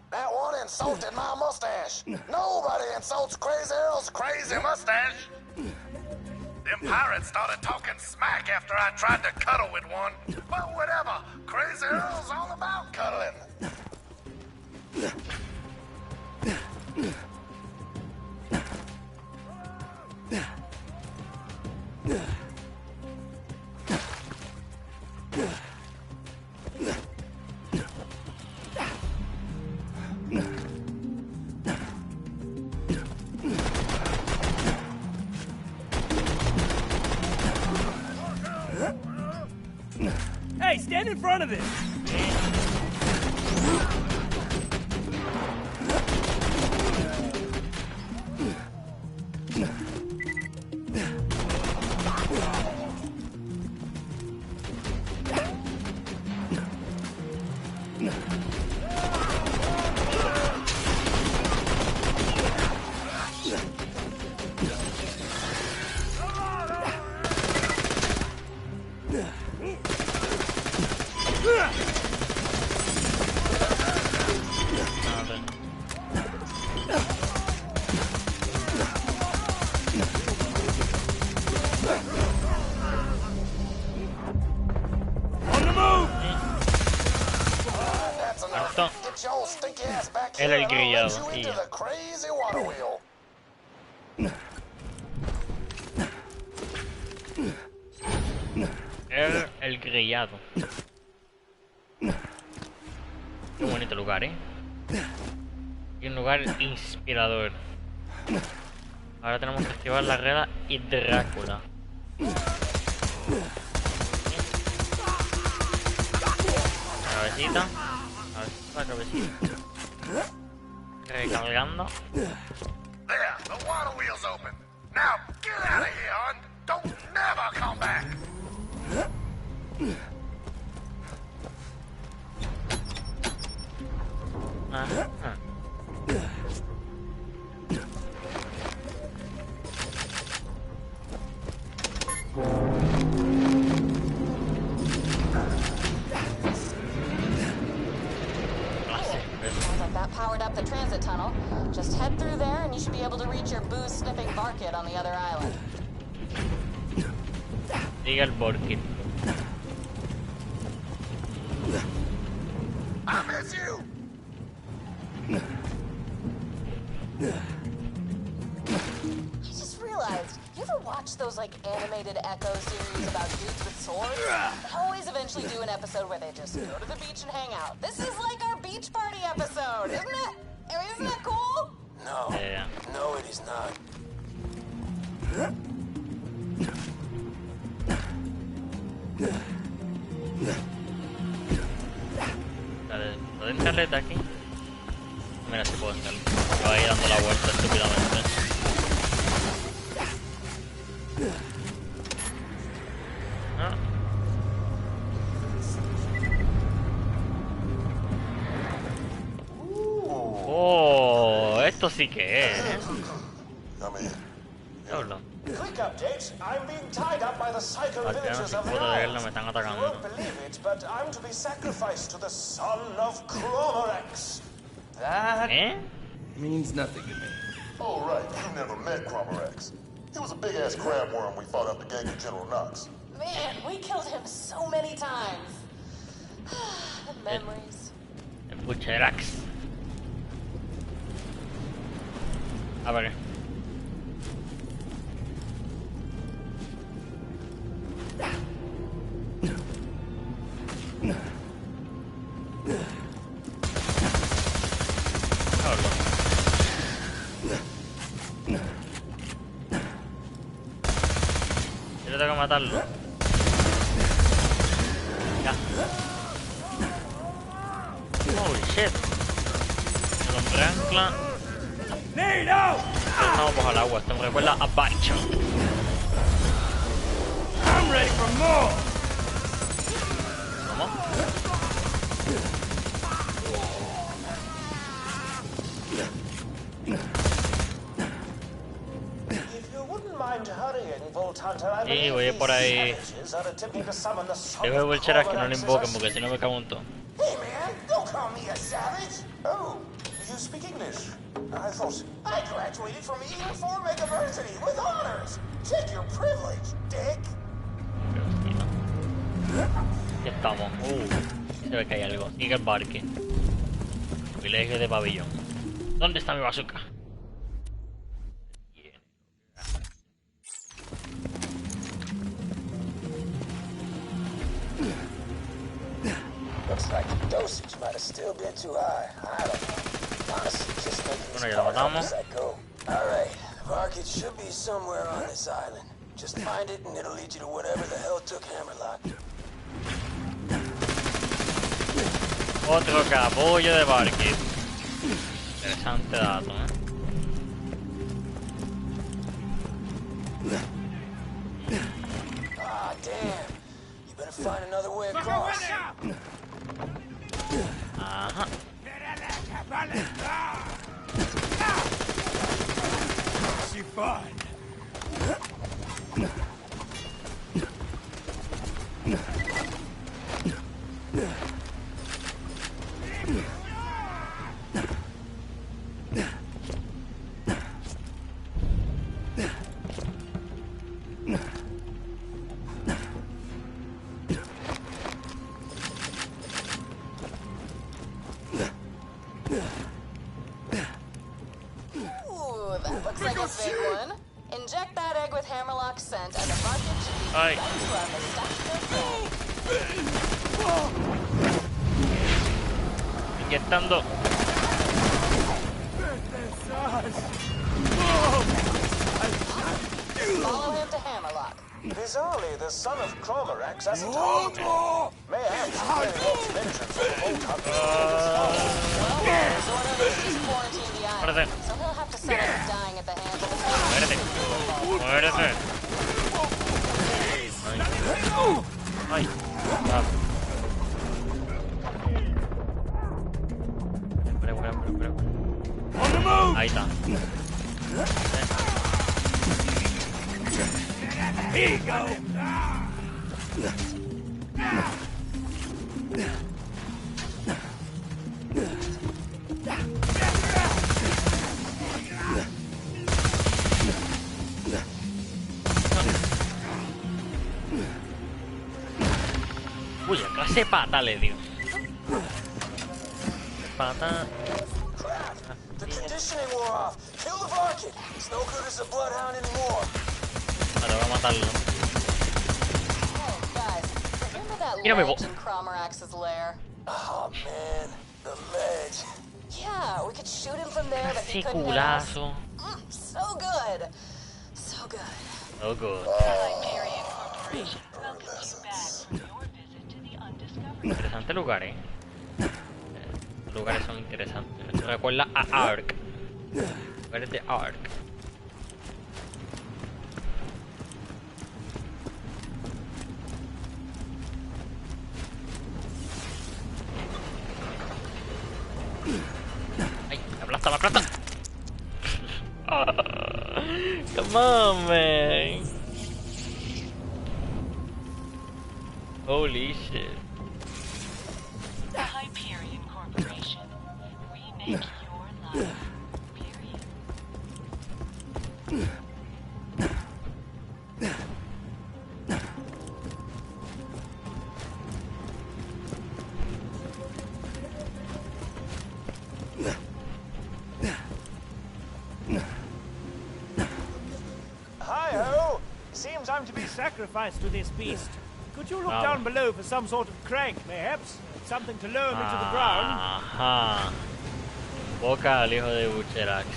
That one insulted my mustache. Nobody insults Crazy Earl's crazy mustache. Them pirates started talking smack after I tried to cuddle with one. But whatever, Crazy Earl's all about cuddling. Hey, stand in front of it! Era el grillado. Y ya. Era el grillado. Qué bonito lugar, Y un lugar inspirador. Ahora tenemos que activar la regla y Drácula. Cabecita. La cabecita. Recargando. There, the water wheel's open. Now get out of here and don't never come back. That powered up the transit tunnel. Just head through there and you should be able to reach your booze-sniffing barkid on the other island. Diga el barkid. I miss you. I just realized, you ever watch those like animated Echo series about dudes with swords? They always eventually do an episode where they just go to the beach and hang out. This is like our beach party episode, isn't it? I mean, isn't that cool? No. Yeah. No, it is not. Dale, ¿puedo entrarle de aquí? Mira si puedo entrar. Va ahí dando la vuelta estúpidamente. Ah. Esto sí que es, ¿eh? Come here. Diablo. Quick update. I'm being tied up by the psycho Ok, no villagers sé of the puedo verlo, isles. me están You atacando. won't believe it, but I'm to be sacrificed to the son of Cromorex. That Means nothing to me. Oh, right. You never met Cromorex. He was a big-ass crab worm we fought out the gang of General Knox. Man, we killed him so many times. The memories. El Pucherax. A ver. Diablo. Yo tengo que matarlo. Ya. Holy shit. El hombre ancla. Estamos bajo el agua. Esto me recuerda a Bacho. I'm ready for more. ¿Cómo? If you wouldn't mind hurrying, Vault Hunter, I Sí, believe voy a these por ahí. savages are attempting to summon the son Dejo de of Pucherax que no lo Cromorex as invoquen our porque si no me cago en todo. Hey, man, don't call me a savage. Oh, you speak English? I thought I graduated from Eden University with honors. Check your privilege, dick. Ya estamos. Se ve que hay algo. Sigue el barque. Privilegio de pabellón. ¿Dónde está mi bazooka? looks like the dosage might have still been too high. I don't know. Honestly, just making Bueno, this ya lo part up matamos. as I go. All right, the market should be somewhere on this island. Just find it and it'll lead you to whatever the hell took Hammerlock. Otro capullo de barque. Interesante dato, ¿eh? Ah, damn. You better find another way across. Ajá. She fine. Ooh, that looks like a big one. Inject that egg with Hammerlock scent, and the market should be Ay. back to our mustachio Inyectando. Follow him to Hammerlock. Bizarrely, the son of Cromorex hasn't told me. May have some very much vengeance on the Vault Hunter. Zordon has just quarantined the island, Muérete. so he'll have to settle for dying at the hands of his Muérete. Muérete. Ay. Ah. Espera. Ahí está. Here you go. Uy, a clase pata le dio. Pata. The conditioning wore off. Kill the market. It's no good as a bloodhound anymore. Ahora va a matarlo. Hey, guys, remember that Mira mi ledge voz. in Cromorax's lair? Oh, man. The ledge. Yeah, we could shoot him from there, but he couldn't hit us. XCollazoo. So good. So good. Oh, good. Hyperion Corporation welcomes you back from your visit to the undiscovered. Interesante lugar, eh. Los lugares son interesantes. Me recuerda a Ark. Lugares de Ark. Ay, me aplasta. Come on, man. Holy shit. The Hyperion Corporation. Remake your life. Period. Hi-ho! Seems I'm to be sacrificed to this beast. Could you look Wow. down below for some sort of crank, mayhaps? Something to lower me to the ground? Ajá. Boca al hijo de Bucherax.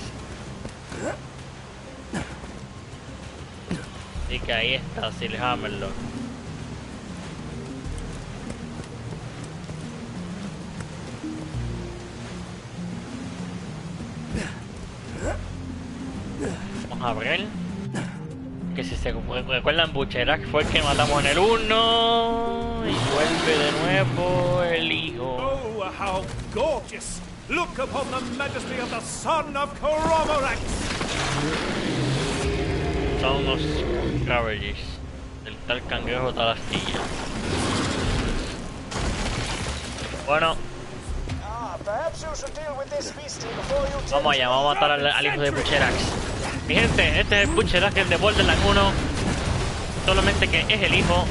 Así que ahí está, Sir Hammerlock. Vamos a abrir. Que si se recuerdan, Bucherax fue el que matamos en el 1 y vuelve de nuevo el hijo. Oh, how gorgeous! Look upon the majesty of the son of Corroborax! Son unos cabbages del tal cangrejo talastilla. Bueno, Perhaps you should deal with this beastie before you tend vamos allá, vamos a matar al hijo de Bucherax. Mi gente, este es el Bucherax, el de Borderlands 1. Solamente que es el hijo.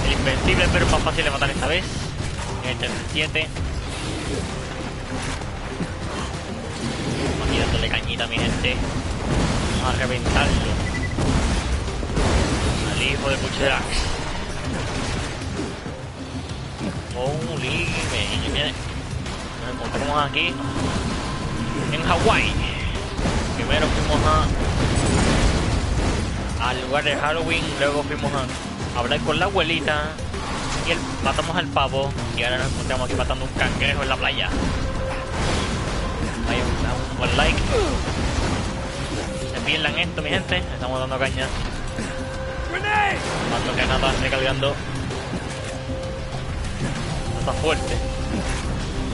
El invencible, pero es más fácil de matar esta vez. En el 37. Vamos tirándole cañita, mi gente. Vamos a reventarlo. Al hijo de Bucherax. Holy man. Nos encontramos aquí en Hawái. Primero fuimos al lugar de Halloween, luego fuimos a hablar con la abuelita y matamos al pavo y ahora nos encontramos aquí matando un cangrejo en la playa. Hay un buen like. Se pierdan esto, mi gente. Estamos dando caña. Mando granadas recargando. Está fuerte.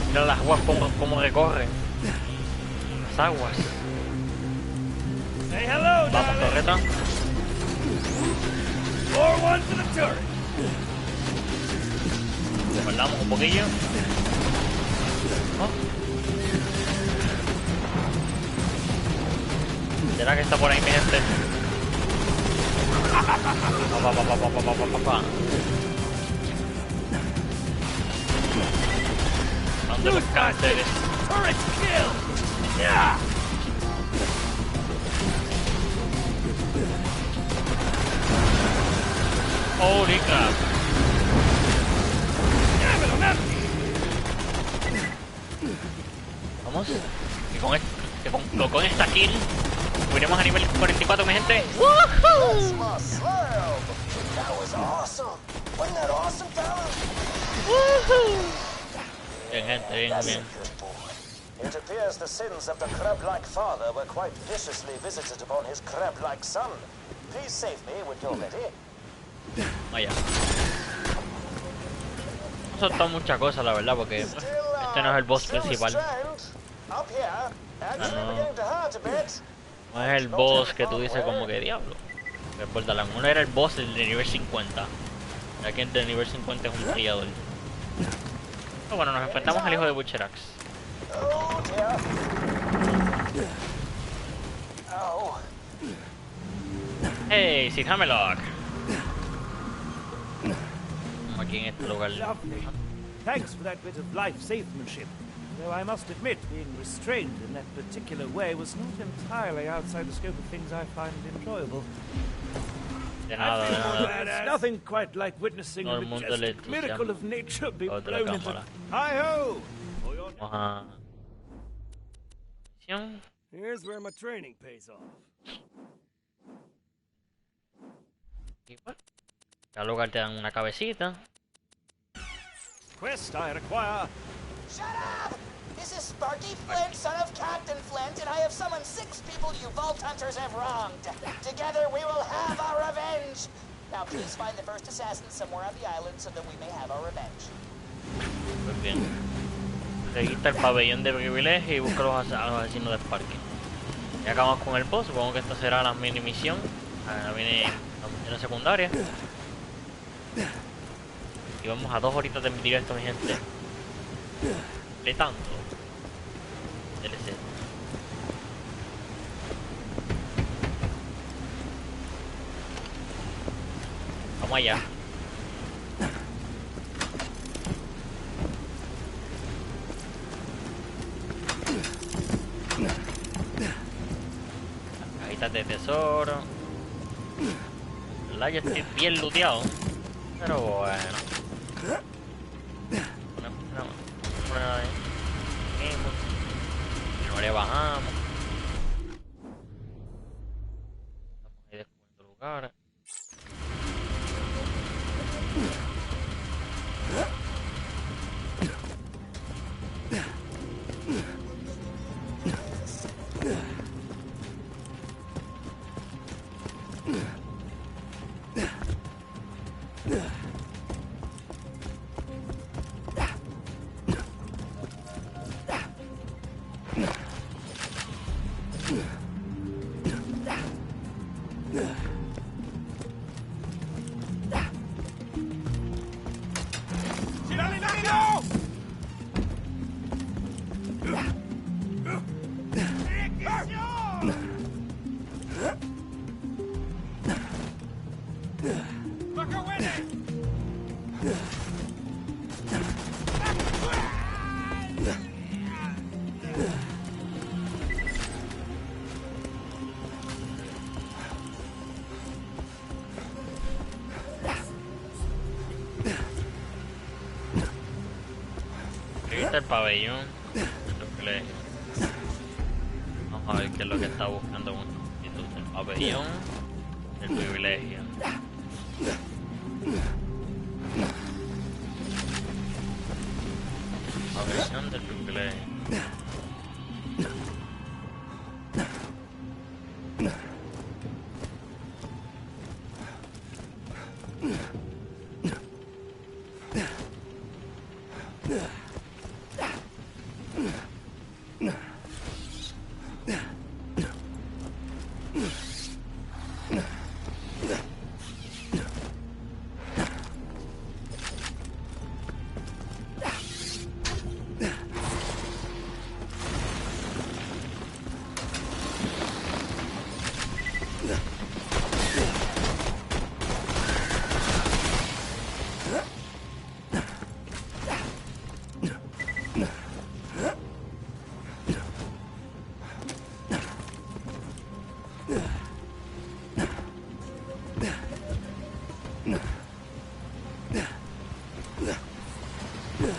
Mira las aguas como recorren. Las aguas. Say hello, Vamos, torreta. More one for the turret. Guardamos un poquillo. Oh. ¿Será que está por ahí, mi gente? ¿Dónde los cánceres? Turret kill! Yeah! Holy crap. Vamos. Y con esta kill subiremos a nivel 44, mi gente. That's my slab! That was awesome! Wasn't that awesome, fella? Bien, gente, bien, That's bien. a good boy. It appears the sins of the crab-like father were quite viciously visited upon his crab-like son. Please save me when you're ready. Vaya. No soltado muchas cosas, la verdad, porque este no es el boss principal. No es el boss que tú dices como que diablo. El Borderlands 1 era el boss del de nivel 50. Aquí el de nivel 50 es un criador. Pero bueno, nos enfrentamos al hijo de Bucherax. Oh dear. Oh. Hey, Sir Hammerlock. Vamos aquí en este lugar. Lovely. Thanks for that bit of life-savemanship. Though I must admit, being restrained in that particular way was not entirely outside the scope of things I find enjoyable. De nada, de nada. It's nothing quite like witnessing Todo a el mundo le majestic miracle of nature be Otra blown into... cámara. Hi-ho! For your... Vamos a... Misión. Here's where my training pays off. Igual. Cada lugar te dan una cabecita. Quest I require... Shut up! This is Sparky Flint, son of Captain Flint, and I have summoned 6 people you Vault Hunters have wronged. Together we will have our revenge. Now please find the first assassin somewhere on the island so that we may have our revenge. Pues bien. Registra el pabellón de privilegio y busca a los asesinos de Sparky. Ya acabamos con el boss. Supongo que esta será la mini misión. Ahora viene la misión secundaria. Y vamos a 2 horitas de mi directo, mi gente. De tanto. DLC. Vamos allá. Cajitas de tesoro. La ya estoy bien looteado. Pero bueno. No le bajamos. Estamos ahí descubriendo lugares. El pabellón vamos a ver qué es lo que está buscando un instituto. El pabellón del privilegio. Pabellón del privilegio.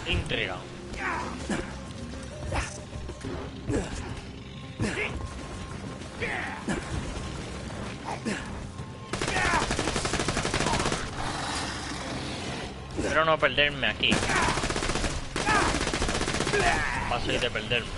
Intriga. Espero no perderme aquí. Paso de perderme.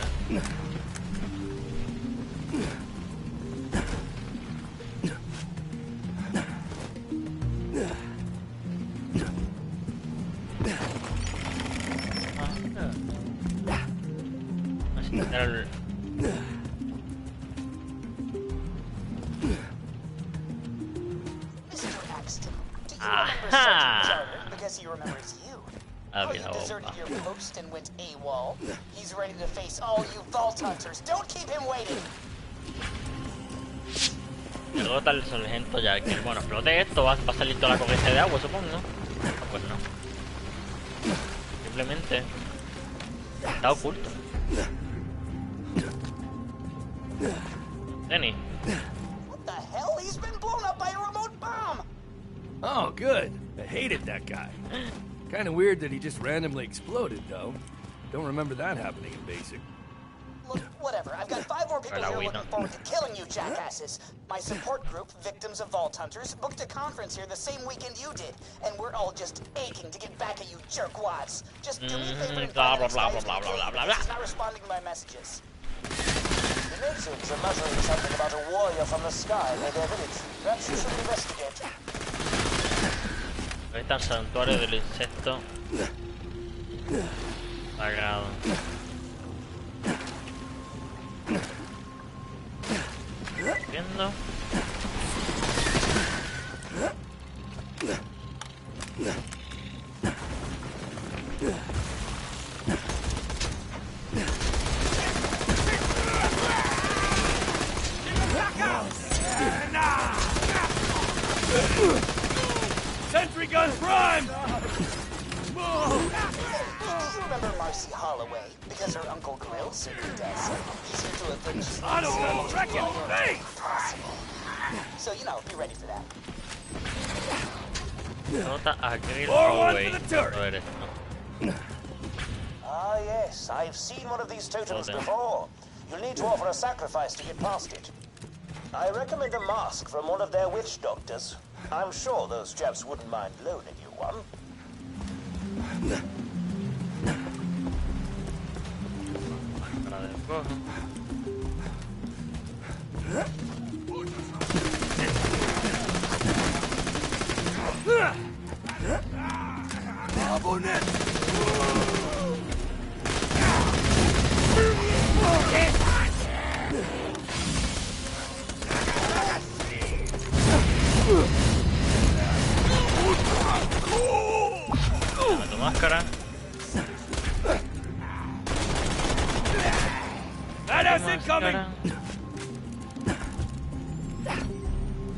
And went AWOL. He's ready to face all you Vault Hunters. Don't keep him waiting. Derrota al sargento ya que bueno, explote esto, va a salir toda la corriente de agua, supongo. No, pues no. Simplemente está oculto. Denny. What the hell? He's been blown up by a remote bomb. Oh, good. I hated that guy. Kind of weird that he just randomly exploded, though. Don't remember that happening in Basic. Look, whatever. I've got 5 more people here looking forward to killing you jackasses. My support group, Victims of Vault Hunters, booked a conference here the same weekend you did, and we're all just aching to get back at you jerkwads. Just do me a favor and blah, blah, blah, blah, blah, blah, blah, blah. He's not responding to my messages. The natives are muttering something about a warrior from the sky near their village. Perhaps you should investigate. Ahí está el santuario del insecto sagrado. haciendo? Sentry gun prime! You remember Marcy Holloway? Because her Uncle Grill certainly does. He's here to avenge Auto wreck it! Hey! possible. So, you know, be ready for that. Nota a Grill Forward Holloway. to the turret. Joder, esto. Ah, yes, I've seen one of these totems Joder. before. You'll need to offer a sacrifice to get past it. I recommend a mask from one of their witch doctors. I'm sure those chaps wouldn't mind loaning you one. Para de fuego. Dame tu máscara. Badass incoming!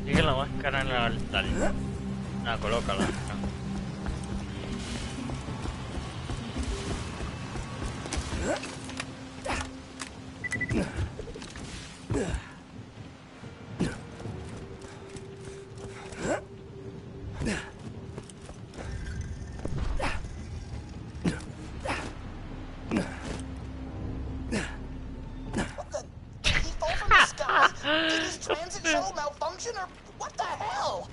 Sigue la máscara en el altar. Ah, colócala. What the? Did he fall from the sky? Did his transit shuttle malfunction or what the hell?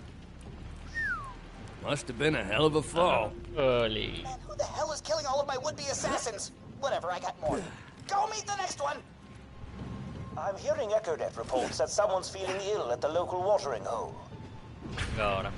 Must have been a hell of a fall. Holy. Man, who the hell is killing all of my would-be assassins? Whatever, I got more. Go meet the next one! I'm hearing Echonet reports that someone's feeling ill at the local watering hole. Ahora.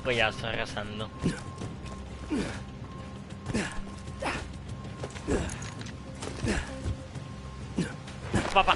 Pues ya está arrasando. Papá.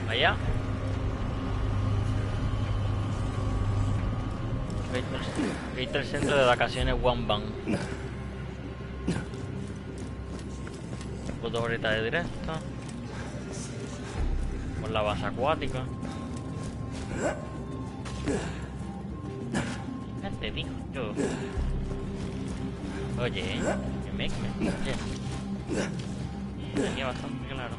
Allá. Ahí está el centro de vacaciones Wamban. Fotos ahorita de directo. Con la base acuática. Ya te digo yo. Oye, que me oye. Tenía bastante claro.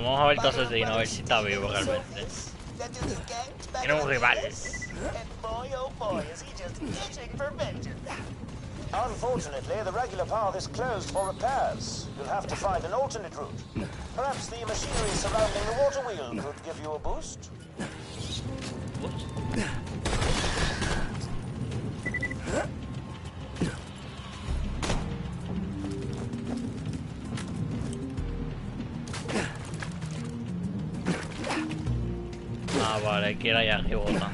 Vamos a ver todo asesino, a ver si está vivo realmente. Era un rival. Unfortunately, the regular path is closed for repairs. You'll have to find an alternate route. Perhaps the machinery surrounding the water wheel could give you a boost. Ups. Ah, vale, hay que ir allá arriba.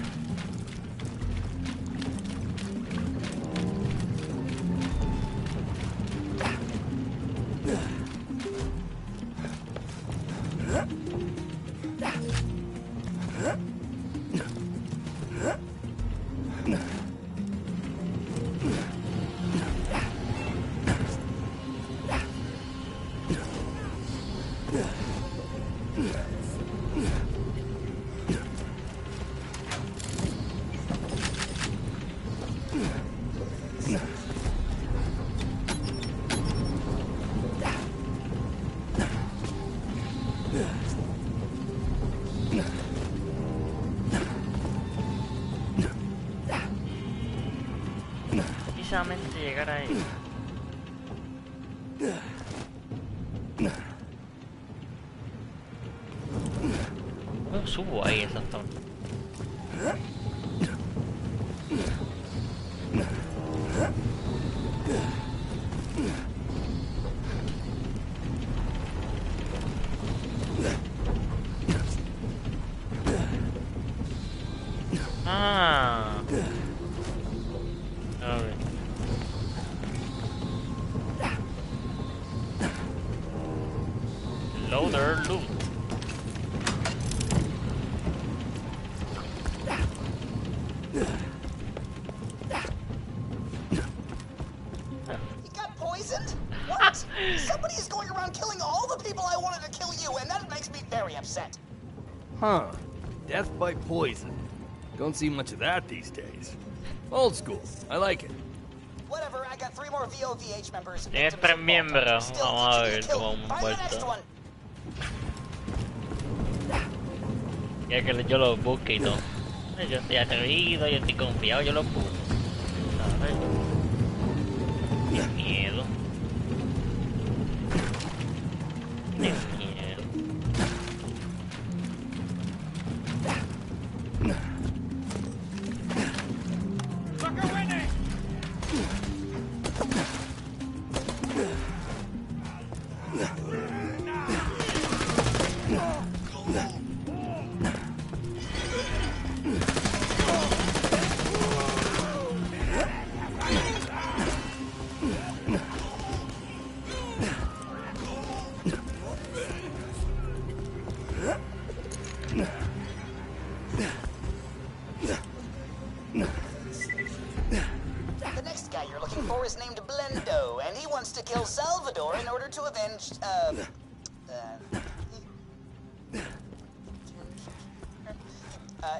Precisamente llegar ahí. ¿Cómo subo ahí esa zona? Ah. A ver. Loader loot. He got poisoned? What? Somebody is going around killing all the people I wanted to kill you, and that makes me very upset. Huh. Death by poison. Don't see much of that these days. Old school. I like it. Whatever, I got 3 more VOVH members. Tienes 3 miembros. Vamos a ver cómo hemos vuelto. Ya que yo lo busque y todo. Yo estoy atrevido, yo estoy confiado, yo lo busco. Qué miedo. Qué miedo. The next guy you're looking for is named Blendo, and he wants to kill Salvador in order to avenge,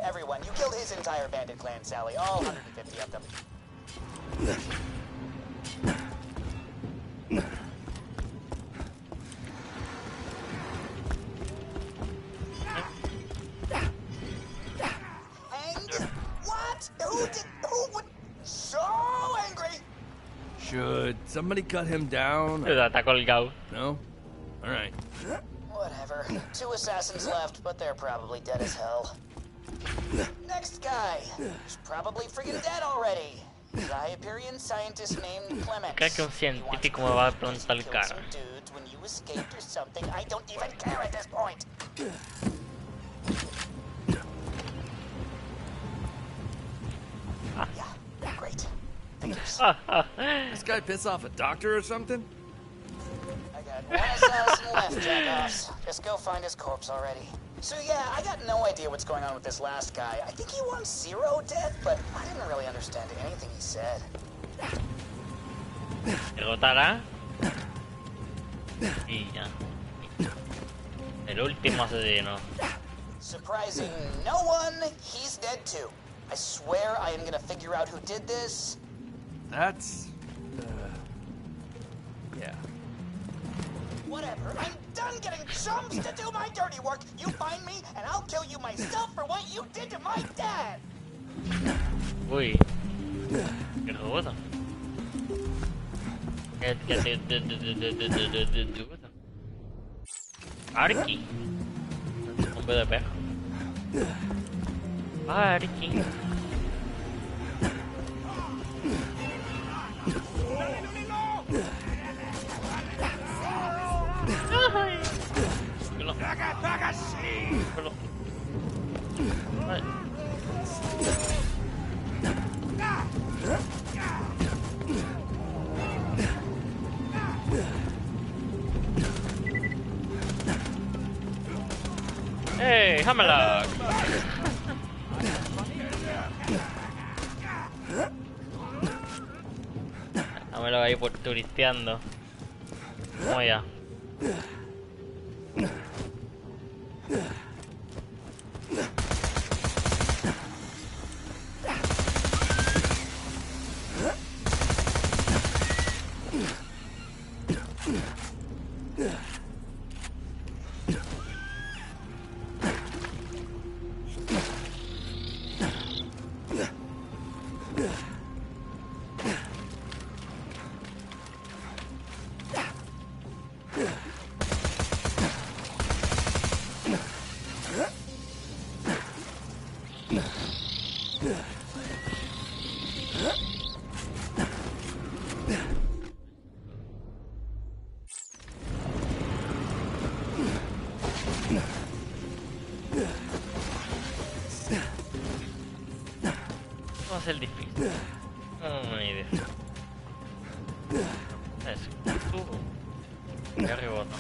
everyone. You killed his entire bandit clan, Sally. All 150 of them. Hanged? What? Who would... So angry! Should somebody cut him down? Está colgado. No? Alright. Whatever. 2 assassins left, but they're probably dead as hell. Next guy. He's probably friggin' dead already. The Hyperion scientist named Clemens. Creo que un científico me va a plantar cara. Dudes, when you escaped or something, I don't even care at this point. Yeah, great. Figures. This guy piss off a doctor or something? I got 1 assassin left, jackoffs. Just go find his corpse already. So yeah, I got no idea what's going on with this last guy. I think he wants 0 death, but I didn't really understand anything he said. Derrotará. Y ya. El último asesino. Surprising no one, he's dead too. I swear I am gonna figure out who did this. That's... yeah. Whatever, I'm done getting chumps to do my dirty work. You find me, and I'll kill you myself for what you did to my dad. Uy. Qué joda. Arki. Hombre de perro. Parking. Ay. Culo. Ay. ¡Hey! ¡Hammerlock! Hammerlock ahí por turisteando. Vamos allá. Va a ser difícil. No, ni idea. Eso. Y rebota.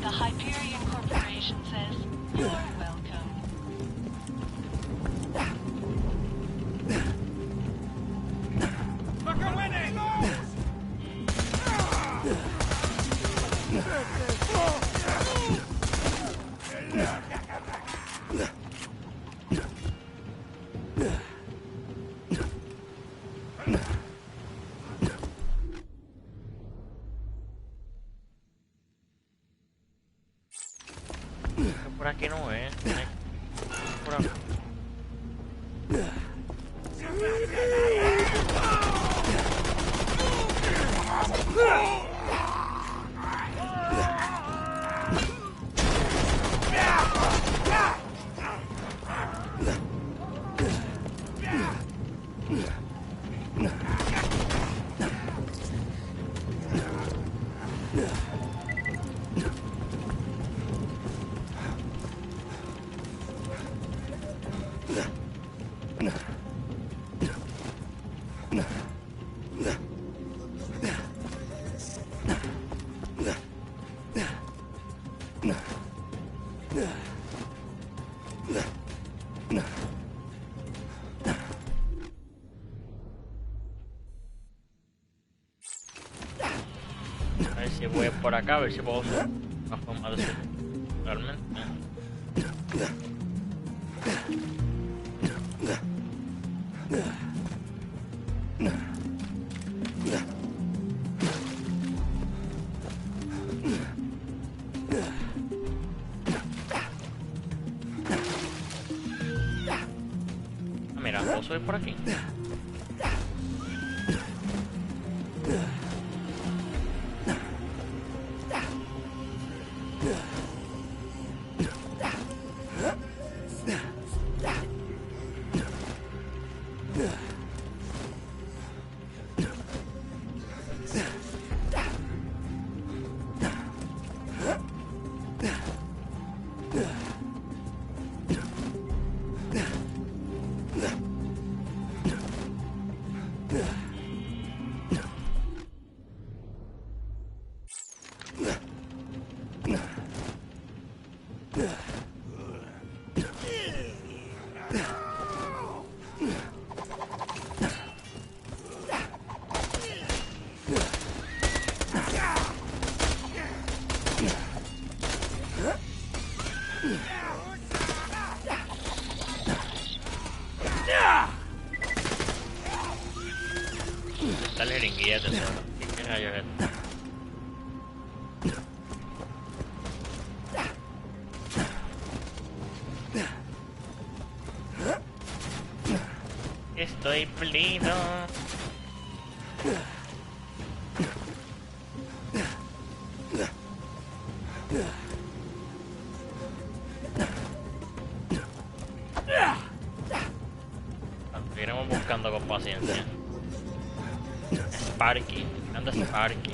The Hyperion Corporation says, you're welcome. Look, we're winning! Por aquí no es. Por acá. A ver si voy por acá, a ver si puedo hacer una forma de subir realmente. Ah, mira, puedo subir por aquí. Yeah. Está el jeringuilla de tesoro. ¿Qué rayos es esto? Estoy perdido. Seguiremos buscando con paciencia. Sparky, anda Sparky.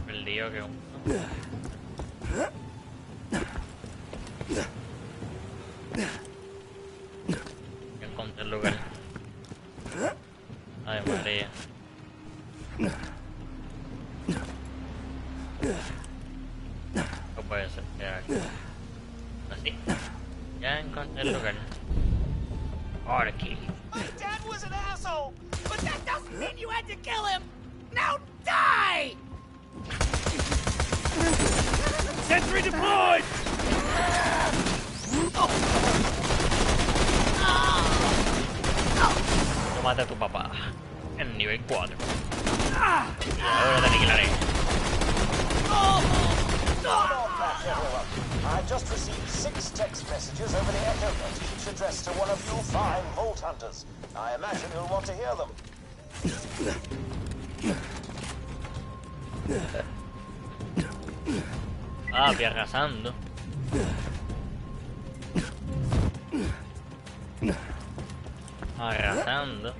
Perdido que encontré el lugar. Ay, María. No puede ser. Ya. Así. Ya encontré el lugar. Ahora aquí. My dad was an asshole, but that doesn't mean you had to kill him. Now die! Sentry deployed! Yo maté a tu papá en nivel 4. Y ahora te aniquilaré. I just received 6 text messages over the Echo Net, each addressed to one of you fine Vault Hunters. I imagine you'll want to hear them. Ah, voy arrasando. Arrasando.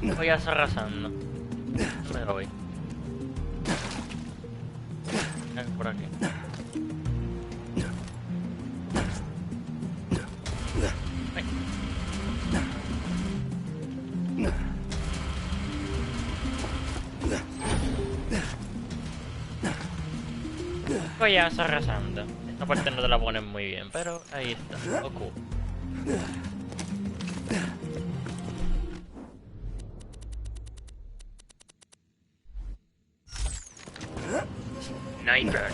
Voy arrasando. Me voy. Ven por aquí. Ven. Voy arrasando. Esta parte no te la ponen muy bien, pero ahí está. Goku. Sniper.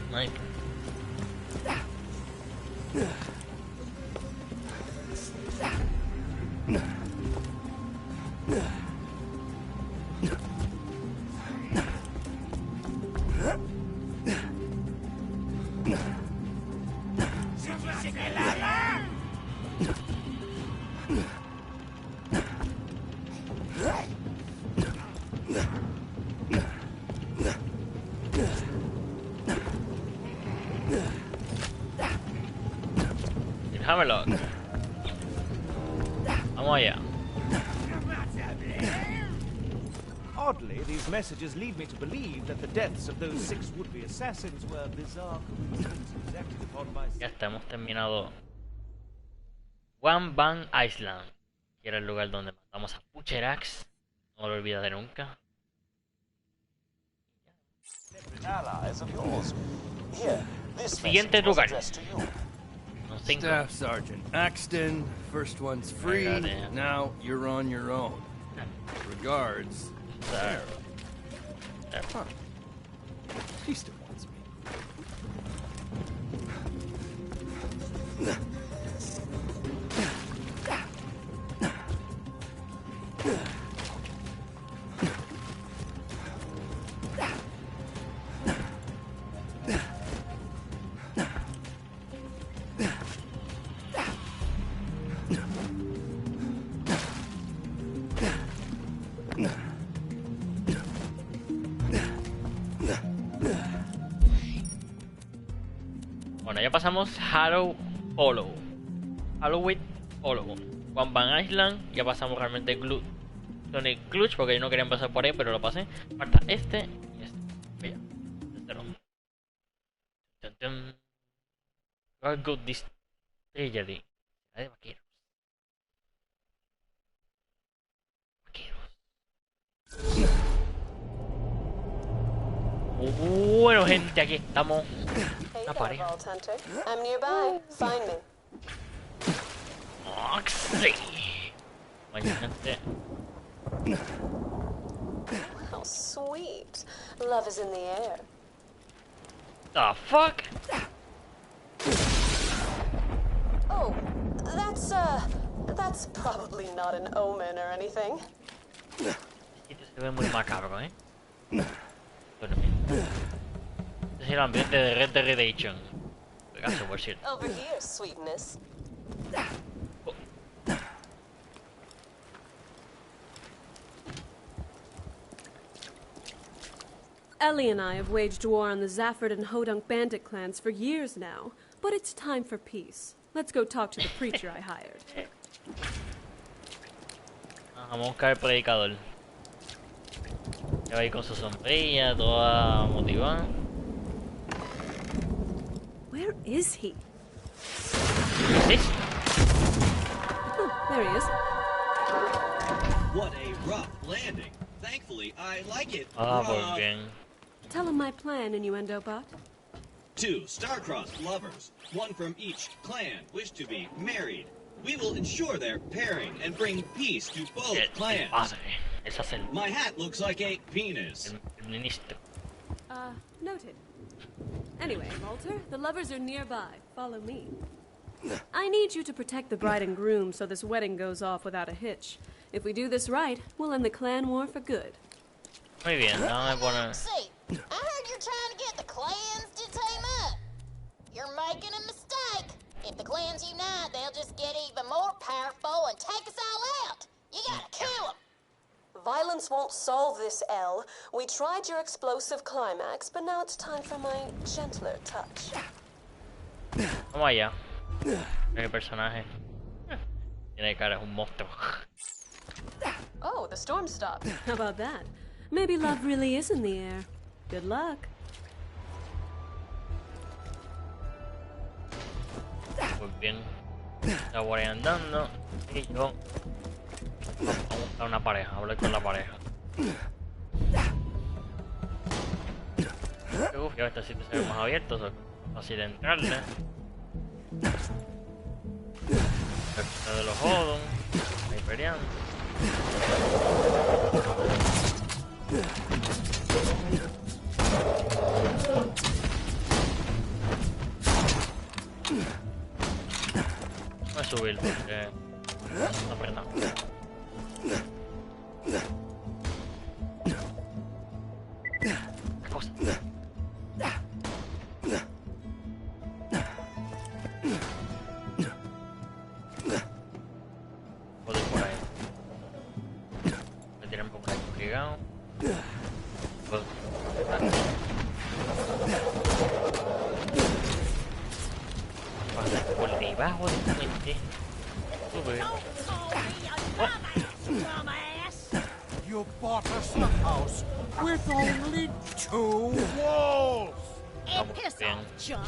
Sniper. Hammerlock. Vamos allá. Oddly, these messages lead me to believe that the deaths of those 6 would-be assassins were bizarre coincidences acted upon by... Ya está, hemos terminado One Bang Island, que era el lugar donde matamos a Pucherax. No lo olvidaré nunca. Allies of yours. Here, this Siguiente message was lugar. addressed to you. No, 5. Staff Sergeant Axton, first one's free. Goddamn. Now you're on your own. Regards. Sir. Huh. He still wants me. Bueno, ya pasamos Halloween Hollow. One Van Island. Ya pasamos realmente Sonic Clutch porque yo no quería pasar por ahí, pero lo pasé. Falta este y este. Mira, este no. How good this tragedy. La de vaqueros. Bueno, gente, aquí estamos. Una pareja. I'm nearby. Find me. Sí. Imagínate. How sweet. Love is in the air. The fuck? Oh, that's probably not an omen or anything. Esto se ve muy macabro, ¿eh? Bueno, este es el ambiente de Red Dead Redemption. Pegaso, por cierto. Over here, sweetness. Ellie and I have waged war on the Zafford and Hodunk bandit clans for years now, but it's time for peace. Let's go talk to the preacher I hired. Vamos a buscar el predicador. Ya va ahí con su sombrilla, toda motivada. Where is he? ¿Sí? Oh, there he is. What a rough landing. Thankfully, I like it. Muy bien. Tell him my plan, Innuendo Bot. 2 star-crossed lovers, one from each clan, wish to be married. We will ensure their pairing and bring peace to both clans. Ese es el... My hat looks like a penis. El ministro. Noted. Anyway, Walter, the lovers are nearby. Follow me. I need you to protect the bride and groom so this wedding goes off without a hitch. If we do this right, we'll end the clan war for good. Muy bien, no me pone... See, I heard you're trying to get the clans to team up. You're making a mistake. If the clans unite, they'll just get even more powerful and take us all out. You gotta kill them. Violence won't solve this, Elle. We tried your explosive climax, but now it's time for my gentler touch. Vamos allá. El personaje. Tiene cara, es un monstruo. Oh, the storm stopped. How about that? Maybe love really is in the air. Good luck. Muy bien. Está por ahí andando. Y yo... Vamos a buscar una pareja, hablar con la pareja. Uf, ya este sitio se ve más abierto, es fácil de entrarle. Cerca de los Hodon, ahí peleando. Voy a subir porque está apretado. Cosa. Puedo ir por ahí. Me tiran un poco de ligado. Por debajo del puente. Sube. You bought us a house with only 2 walls! And piss off, junk.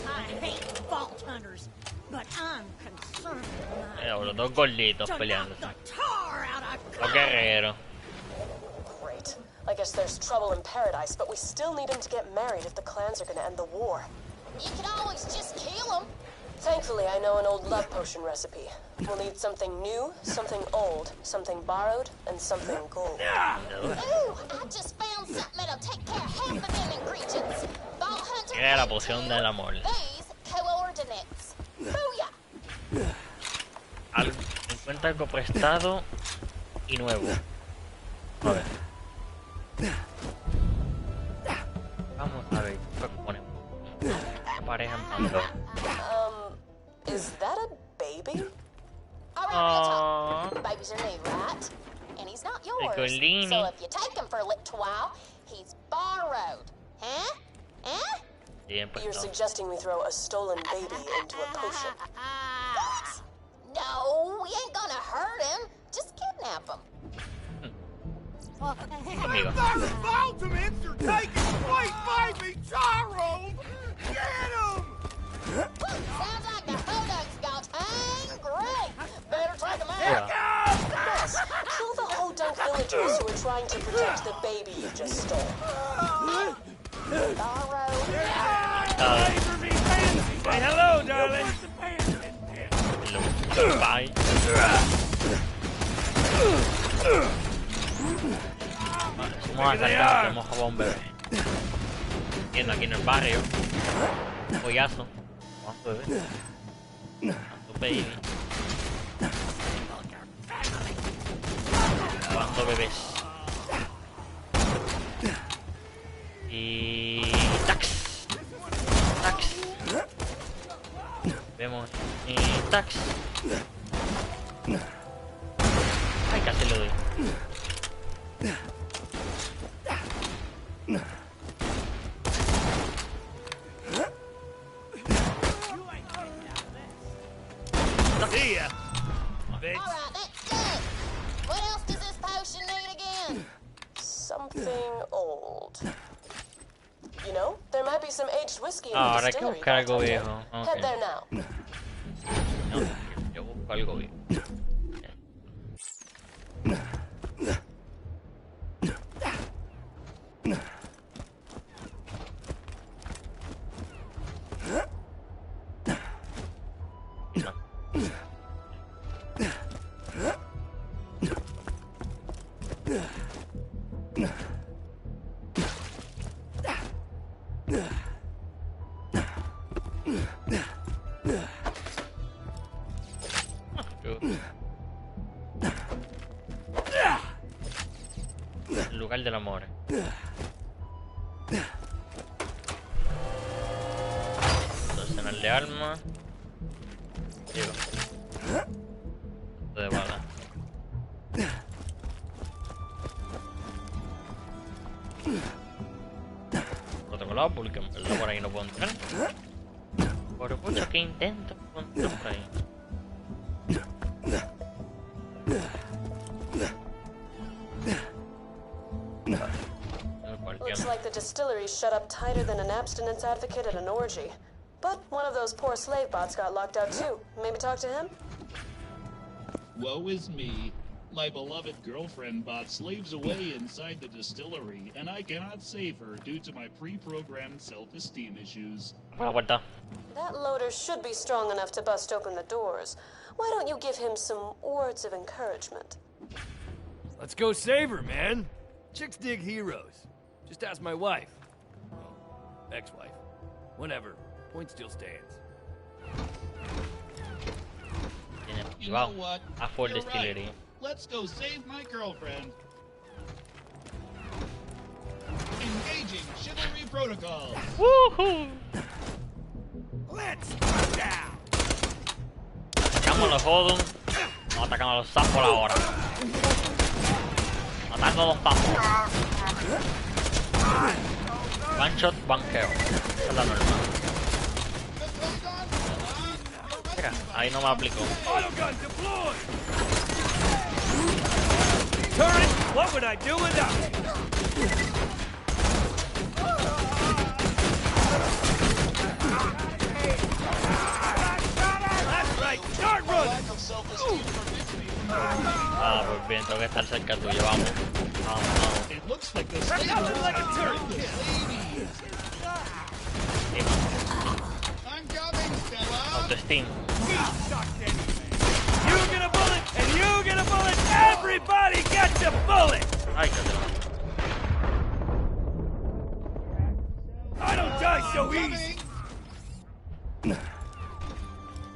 I hate vault hunters, but I'm concerned with Los dos gorditos peleando. the tar out of Los guerreros. Great. I guess there's trouble in paradise, but we still need him to get married if the clans are gonna end the war. You can always just kill them. Thankfully, I know an old love potion recipe. We'll need something new, something old, something borrowed, and something gold. Ooh, I just found something that'll take care of half of them ingredients. Vault hunter. Era la poción del amor. These coordinates. Booyah. Encuentra algo prestado y nuevo. A ver. Vamos a ver qué ponemos. Una pareja en Pandora. Is that a baby? Alright, babies are new, right? And he's not yours. Piccolini. So if you take him for a little while, he's borrowed. Huh? Huh? You're suggesting we throw a stolen baby into a potion. No, we ain't gonna hurt him. Just kidnap him. Amigo. Those Baltimores are taking sweet baby Charles! Get him! Sounds like the Hodunks got angry. Better take him out. Yes, kill the Hodunk villagers who are trying to protect the baby you just stole. Say hello, darling. Hello. Bye. Vamos a sacar, hemos robado un bebé. Viendo aquí en el barrio. Pollazo. Vamos bebé. Cuánto baby. Cuánto bebés. Y tax. Tax. Vemos y tax. Ay, casi lo doy. See ya. Alright, that's good. What else does this potion need again? Something old. You know, there might be some aged whiskey in the Ahora hay que distillery. buscar algo viejo. Head there now. No, yo busco algo viejo. El lugar del amor. Arsenal de armas. Digo. De bala. Protocolado porque en verdad por ahí no puedo entrar. Por mucho que intento, no puedo entrar por ahí. Looks like the distillery's shut up tighter than an abstinence advocate at an orgy. But one of those poor slave bots got locked out too. Maybe talk to him? Woe is me. My beloved girlfriend bot slaves away inside the distillery, and I cannot save her due to my pre-programmed self-esteem issues. That loader should be strong enough to bust open the doors. Why don't you give him some words of encouragement? Let's go save her, man. Chicks dig heroes. Just ask my wife. Well, ex-wife. Whatever. Point still stands. You know what? You're right. Let's go save my girlfriend. Engaging chivalry protocols. Woohoo! Let's go down. Atacamos a los Hodun. Vamos atacando a los sapos ahora. Matando a los sapos. One shot, one kill. Esa es la normal. Mira, ahí no me aplicó. Turret, what would I do without it? That's right, start running! Ah, pues bien, tengo que estar cerca tuyo, vamos. Vamos, vamos. It looks like the I'm coming, Stella. Autoestima. You get a bullet, and you get a bullet! Everybody gets a bullet! Ay, que te I don't die so easy!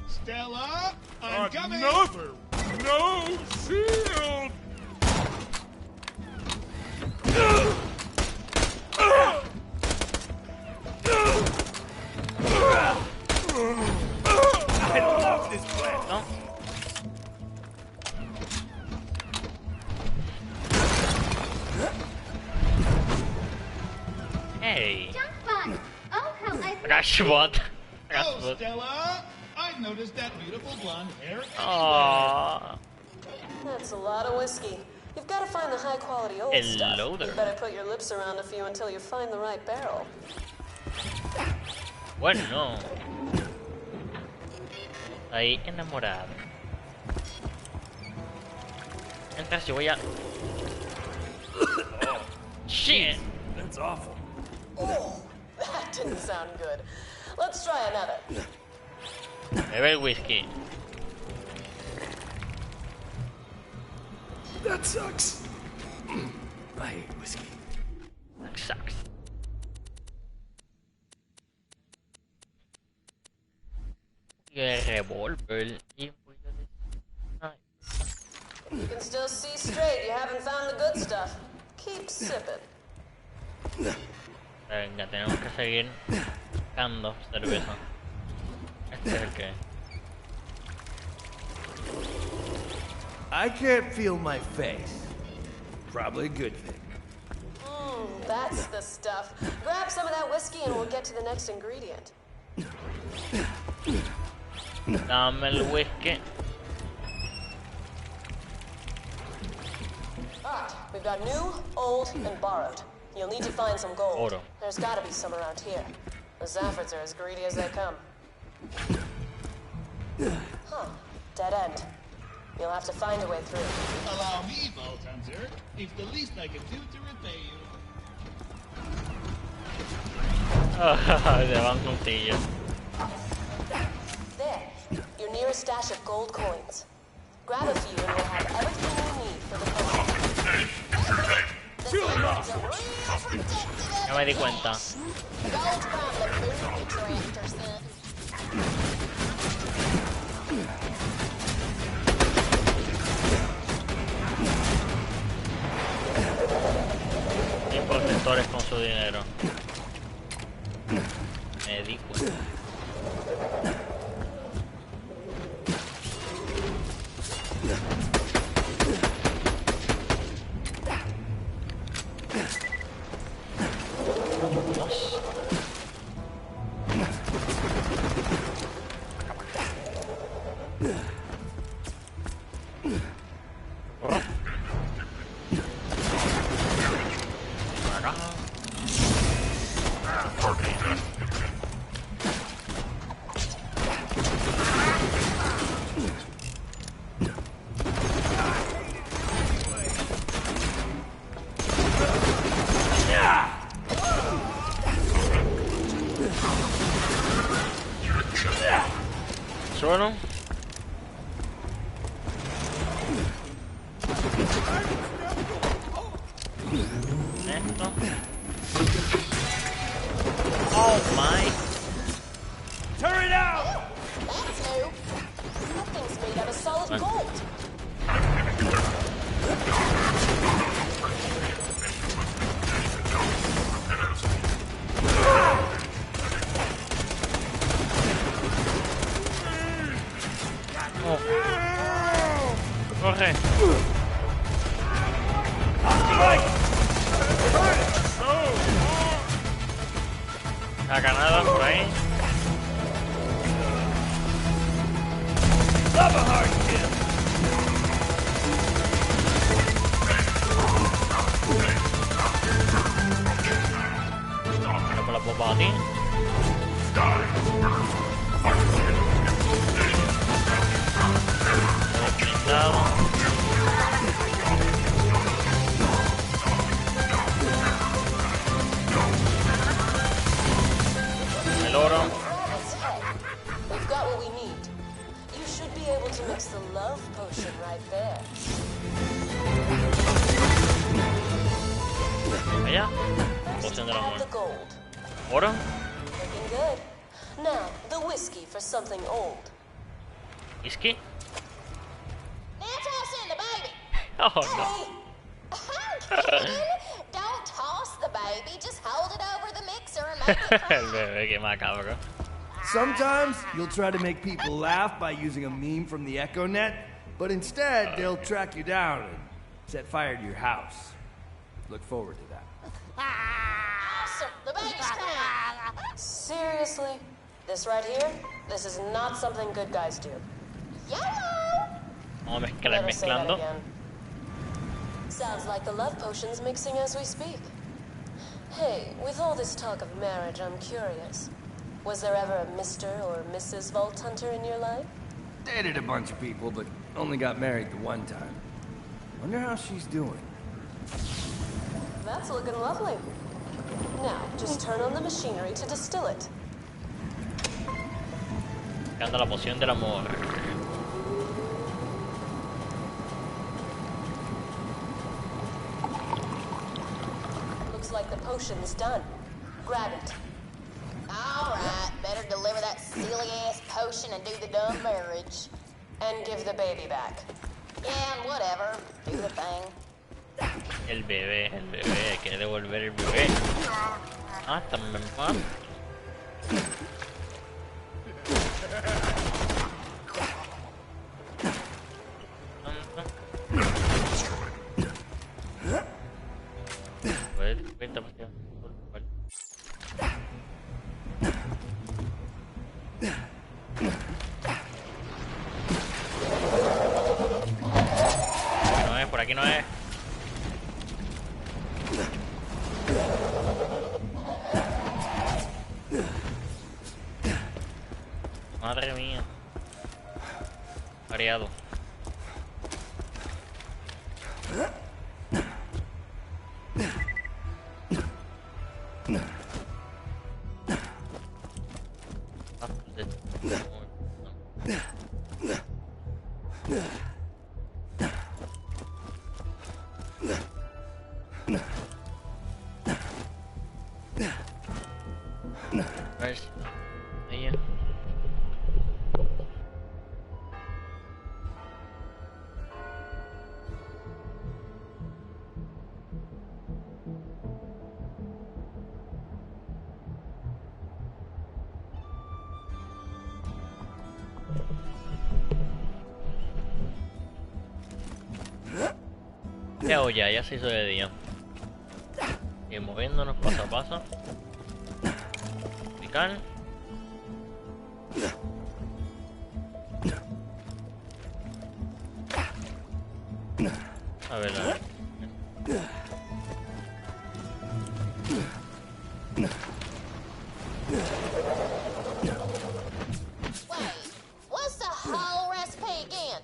Stella, I'm coming. Another no shield. I love this plan. No. Hey. Junk bot! Oh, how I Rashbot. Oh, Stella! I've noticed that beautiful blonde hair. Aww. That's a lot of whiskey. You've got to find the high-quality old stuff. Hello there. You better put your lips around a few until you find the right barrel. Bueno. Ahí enamorado. Mientras yo voy a... Shit. That's awful. Oh, that didn't sound good. Let's try another. Beber whisky. That sucks. I hate whiskey. That sucks. Y el revólver. Y un poquito de... Ay. You can still see straight. You haven't found the good stuff. Keep sipping. Venga, tenemos que seguir buscando cerveza. Este es el que... I can't feel my face. Probably a good thing. That's the stuff. Grab some of that whiskey and we'll get to the next ingredient. Dame el whisky. Alright, we've got new, old, and borrowed. You'll need to find some gold. Oro. There's gotta be some around here. The Zaffords are as greedy as they come. Huh. Dead end. You'll have to find a way through. Allow me, Vault Hunter. If the least I can do to repay you. Se van juntillos. There. Your nearest stash of gold coins. Grab a few and we'll have everything we need for the potion. Ya me di cuenta. Gold from the movie director son. Y protectores con su dinero. Me di cuenta. Solo. Esto. Oh my. Turn it out! That's new. That thing's made out of solid gold. Corre. La ganada por ahí. Por la bomba a ti. El oro. We've got what we need. You should be able to mix the love potion right there. Allá. First, Poción del add amor. the gold. Oro. Looking good. Now, the whiskey for something old. Whisky. Now toss in the baby. Oh no. Hey, I'm kidding. Don't toss the baby. Just hold it over the mixer and make it El cry. bebé, qué macabro. Sometimes you'll try to make people laugh by using a meme from the EchoNet, but instead they'll track you down and set fire to your house. Look forward to that. I'll Awesome! The baby's crying! Seriously? This right here? This is not something good guys do. Yellow! Vamos a mezclar Never say that mezclando. again. Sounds like the love potion's mixing as we speak. Hey, with all this talk of marriage, I'm curious. Was there ever a Mr. or Mrs. Vault Hunter in your life? Dated a bunch of people, but only got married the one time. Wonder how she's doing. That's looking lovely. Now, just turn on the machinery to distill it. Canta la poción del amor. Looks like the potion's done. Grab it. Alright, better deliver that silly-ass potion and do the dumb marriage. And give the baby back. Yeah, whatever. Do the thing. El bebé, hay que devolver el bebé. Ah, también mal. No es, por aquí no es. Madre mía. Variado. Ella. Ya se hizo de día. Y moviéndonos paso a paso. Picar. A ver, a ver. What's the whole recipe again?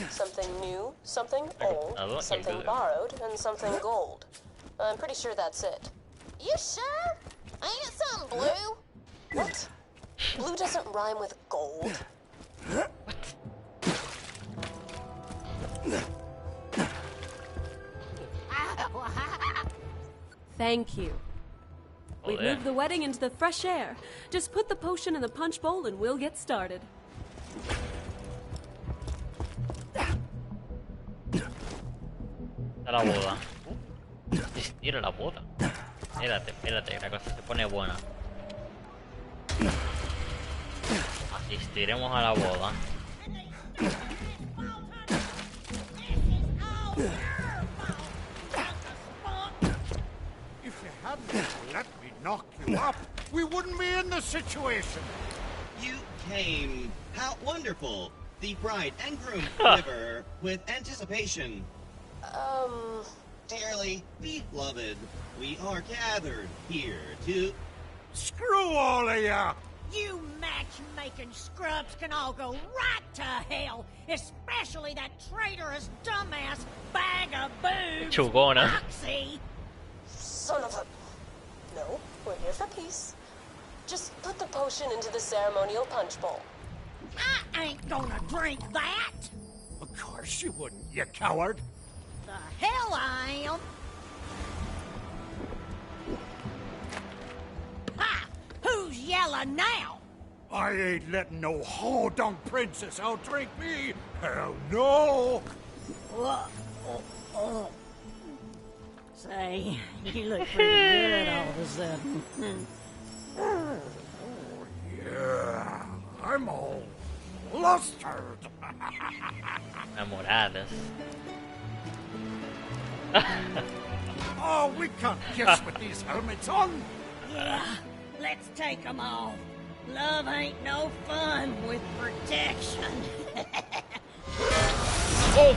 Something new, something old, Algo, something borrowed, and something gold. I'm pretty sure that's it. You sure? Ain't it something blue? What? Blue doesn't rhyme with gold. Thank you. We've Joder. moved the wedding into the fresh air. Just put the potion in the punch bowl and we'll get started. Está la boda. Tira la boda. Espérate, espérate, la cosa se pone buena. Asistiremos a la boda. If you hadn't let me knock you up, we wouldn't be in this situation. You came. How wonderful. The bride and groom quiver with anticipation. Dearly beloved, we are gathered here to... Screw all of ya! You matchmaking scrubs can all go right to hell, especially that traitorous dumbass bag of boobs, Chugona. Foxy. Son of a... No, we're here for peace. Just put the potion into the ceremonial punch bowl. I ain't gonna drink that. Of course you wouldn't, you coward. The hell I am. Ha! Who's yelling now? I ain't letting no ho-dunk princess outdrink me. Hell no. Say, you look pretty good all of a sudden. Yeah, I'm all flustered. Enamoradas. Oh, we can't kiss with these helmets on. Yeah, let's take them off. Love ain't no fun with protection. Oh!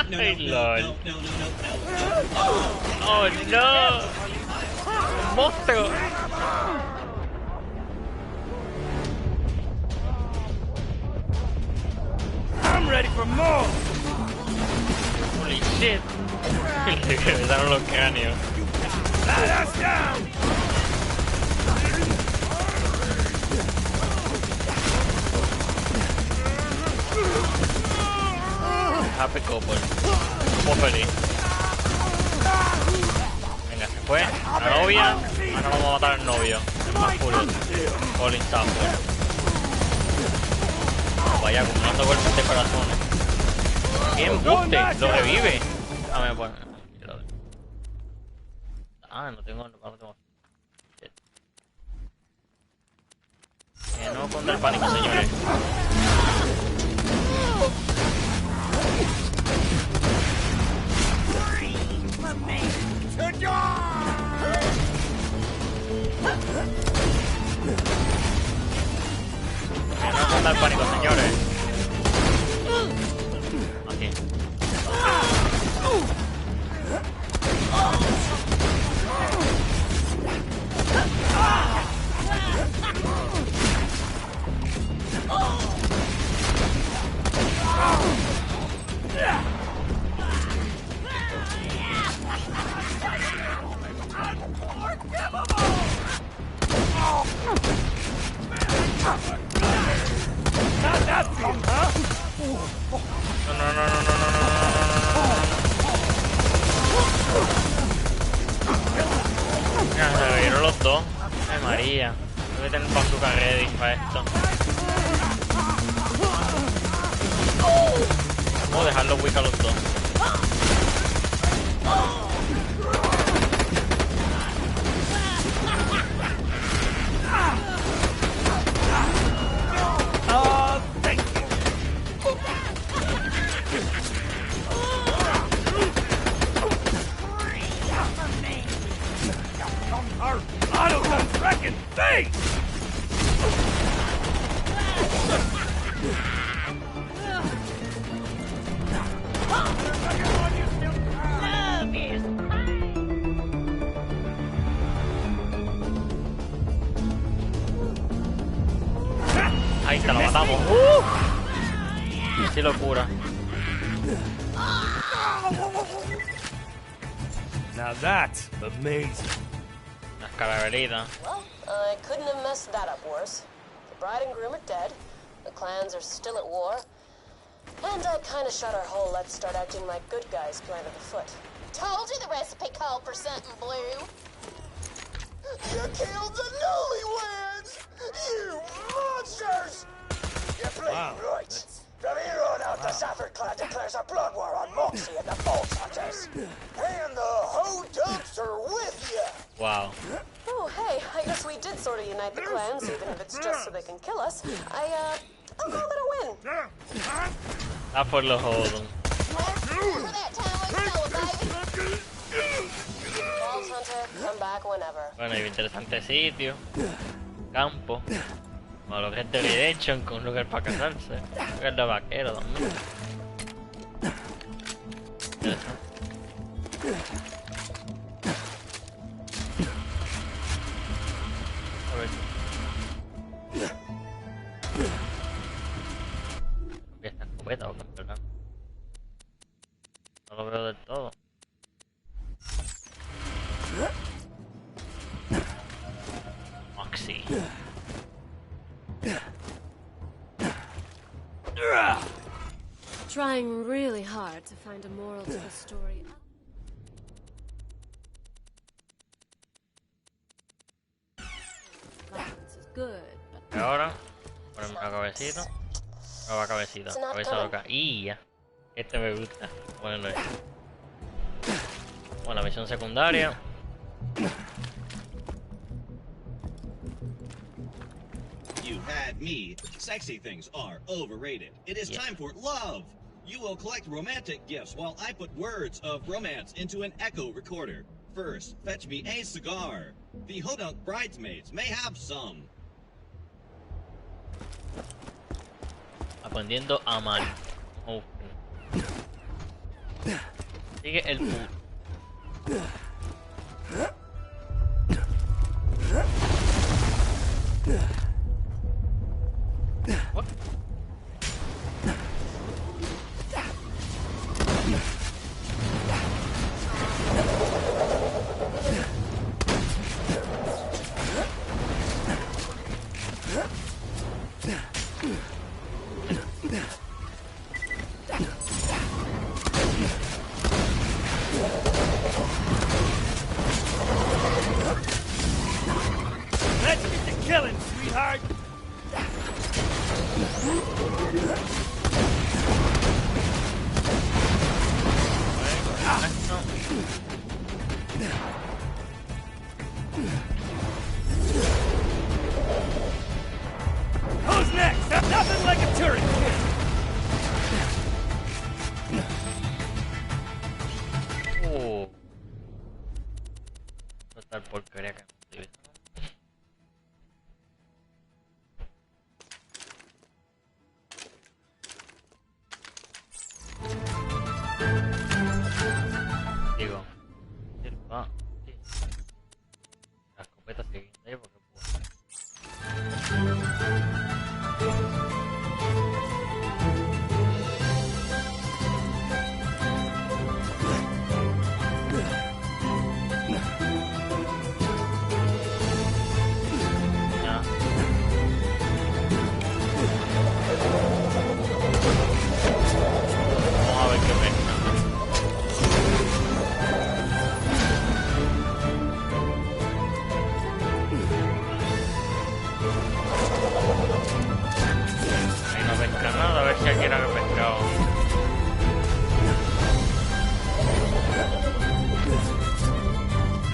No, Ay, no, lol. no, no, no, no, no. Oh no! ¡Monstruo! I'm ready for more. Holy shit. Le revisaron los cráneos. Let us down. Happy couple. Muy feliz. Venga, se fue. La novia. Ahora vamos a matar al novio. Es más full. Colin Stafford. Vaya, acumulando golpes de corazones. Bien, buste. Lo revive. Dame por. Ah, no tengo. No contra el pánico, señores. No contra el pánico, señores. Aquí. Se revivieron los dos. Ay, María. Voy a tener bazooka ready para esto. Vamos a dejarlos weak a los dos. Thank you. Our autogun's wrecking face! Ahí está, lo matamos. ¡Qué locura! Now that's amazing. Las calaveritas. Well, I couldn't have messed that up worse. The bride and groom are dead. The clans are still at war. And I kind of shot our whole let's start acting like good guys plan of the foot. Told you the recipe called for something blue. You killed the newlyweds! You monsters! You're bleeding right. From here on out, the Safford clan declares a blood war on Moxie and the False Hunters. And the Ho-Dubs are with you! Wow. Oh, hey, I guess we did sort of unite the clans, even if it's just so they can kill us. I'll call that a win. Ah, por los jodos. False Hunter, come back whenever. Bueno, hay un interesante sitio. Campo. Como lo que es de Redemption, con un lugar para casarse. Un lugar de vaquero también. Interesante. A ver. ¿Qué está escopeta o qué, verdad? No lo veo del todo. Moxie. Trying really hard to find a moral to the story. Violence is good, but Ahora, ponemos la cabecita. Nueva cabecita. Cabeza loca. Y ya. Este me gusta. Bueno, bueno, misión secundaria. You had me. Sexy things are overrated. It is time for love. You will collect romantic gifts while I put words of romance into an echo recorder. first, fetch me a cigar. The Hodunk bridesmaids may have some. Aprendiendo a amar. Oh. Sigue el food. What? Let's get to killing, sweetheart! Who's next? Nothing like a turret kid! Oh. Total porquería que me digo, va, sí. La escopeta sigue ahí porque vamos a ver qué pasa. Ahí no pesca nada, a ver si alguien ha pescado.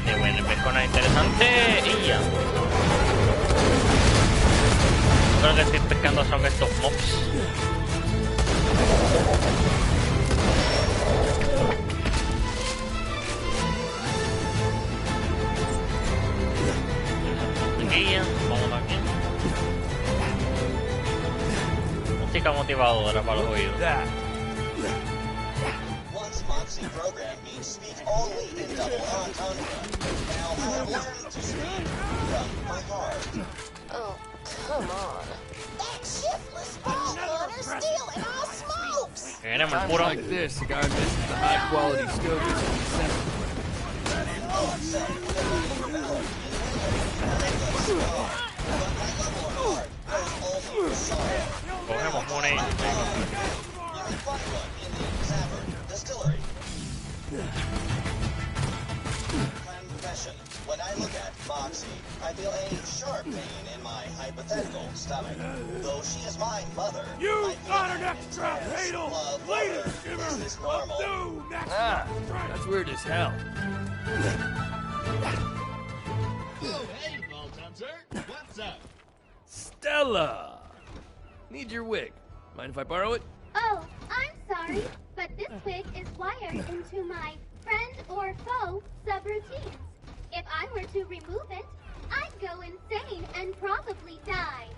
Y bueno, pesco nada interesante y ya. Creo que estoy pescando son estos mobs. Vamos aquí. Música motivadora para los oídos. Once Moxie program means speak only in double entendre. Now I have learned to speak from my heart. Oh, come on. That shiftless ball hunter's stealing our smokes! Queremos el puro. Like this, a guy misses the high quality scobies from the center. Cogemos money. Confession. When I look at Moxie, I feel a sharp pain in my hypothetical stomach. Though she is my mother, You I feel got an an extra intense fatal love later, for her. giver Is this of normal? new next Ah, that's weird as hell. Oh, hey, Vault Hunter. What's up? Stella! Need your wig. Mind if I borrow it? Oh, I'm sorry, but this wig is wired into my friend or foe subroutines. If I were to remove it, I'd go insane and probably die.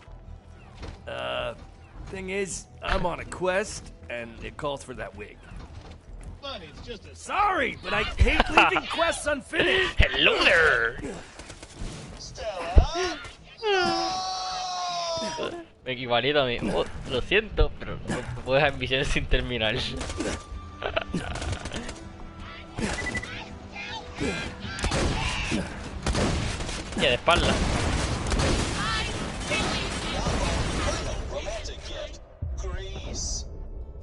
Thing is, I'm on a quest, and it calls for that wig. But it's just a... Sorry, but I hate leaving quests unfinished. Hello there. Stella? Me equivalito a mí. Oh, lo siento, pero no puedo dejar misiones sin terminar. Ya de espalda. Romantic gift. Grease.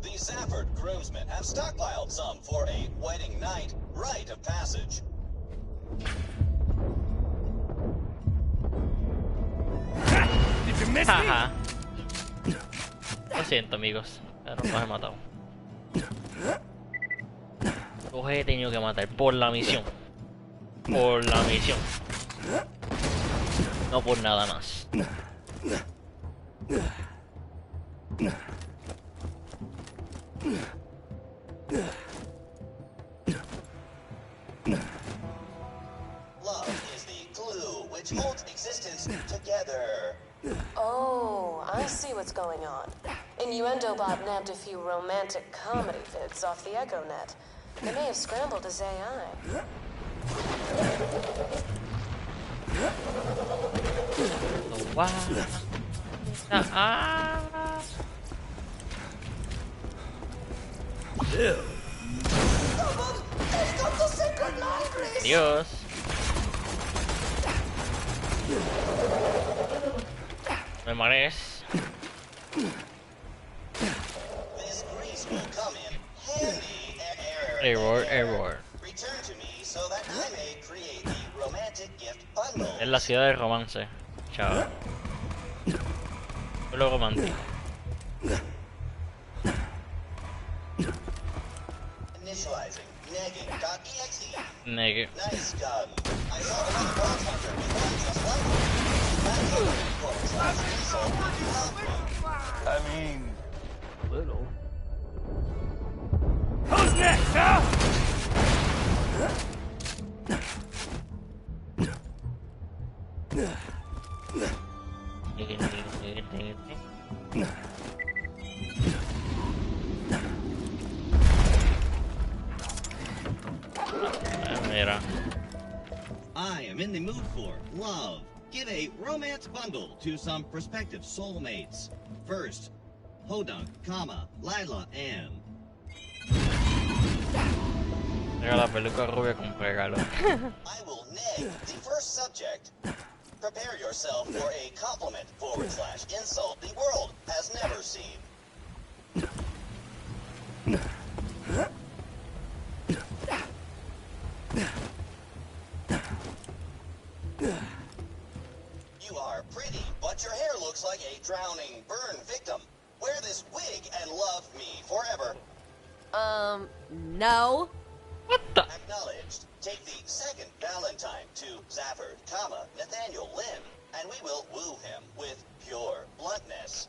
The Safford groomsmen have stockpiled some for a wedding night rite of passage. Did you miss me? Jaja. Lo siento, amigos, pero los he matado. Los he tenido que matar por la misión. Por la misión. No por nada más. going on. Innuendobot nabbed a few romantic comedy vids off the EchoNet. They may have scrambled his AI. Oh, wow. Dios. Me marees. This grease will come in handy. Error. Return to me so that I may create the romantic gift bundle. Es la ciudad del romance. Chao. Lo romántico. Initializing negging.exe. Neg. Nice gun. I saw another boss hunter with one just like it. I mean, little. Who's next, huh? Mira. I am in the mood for love. Give a romance bundle to some prospective soulmates. First, Hodunk, Lila, and... Era la peluca rubia con regalo. I will neg the first subject. Prepare yourself for a compliment / insult the world has never seen. You are pretty, but your hair looks like a drowning burn victim. Wear this wig and love me forever. No. What the? Acknowledged. Take the second Valentine to Zafford, Nathaniel Lynn, and we will woo him with pure bluntness.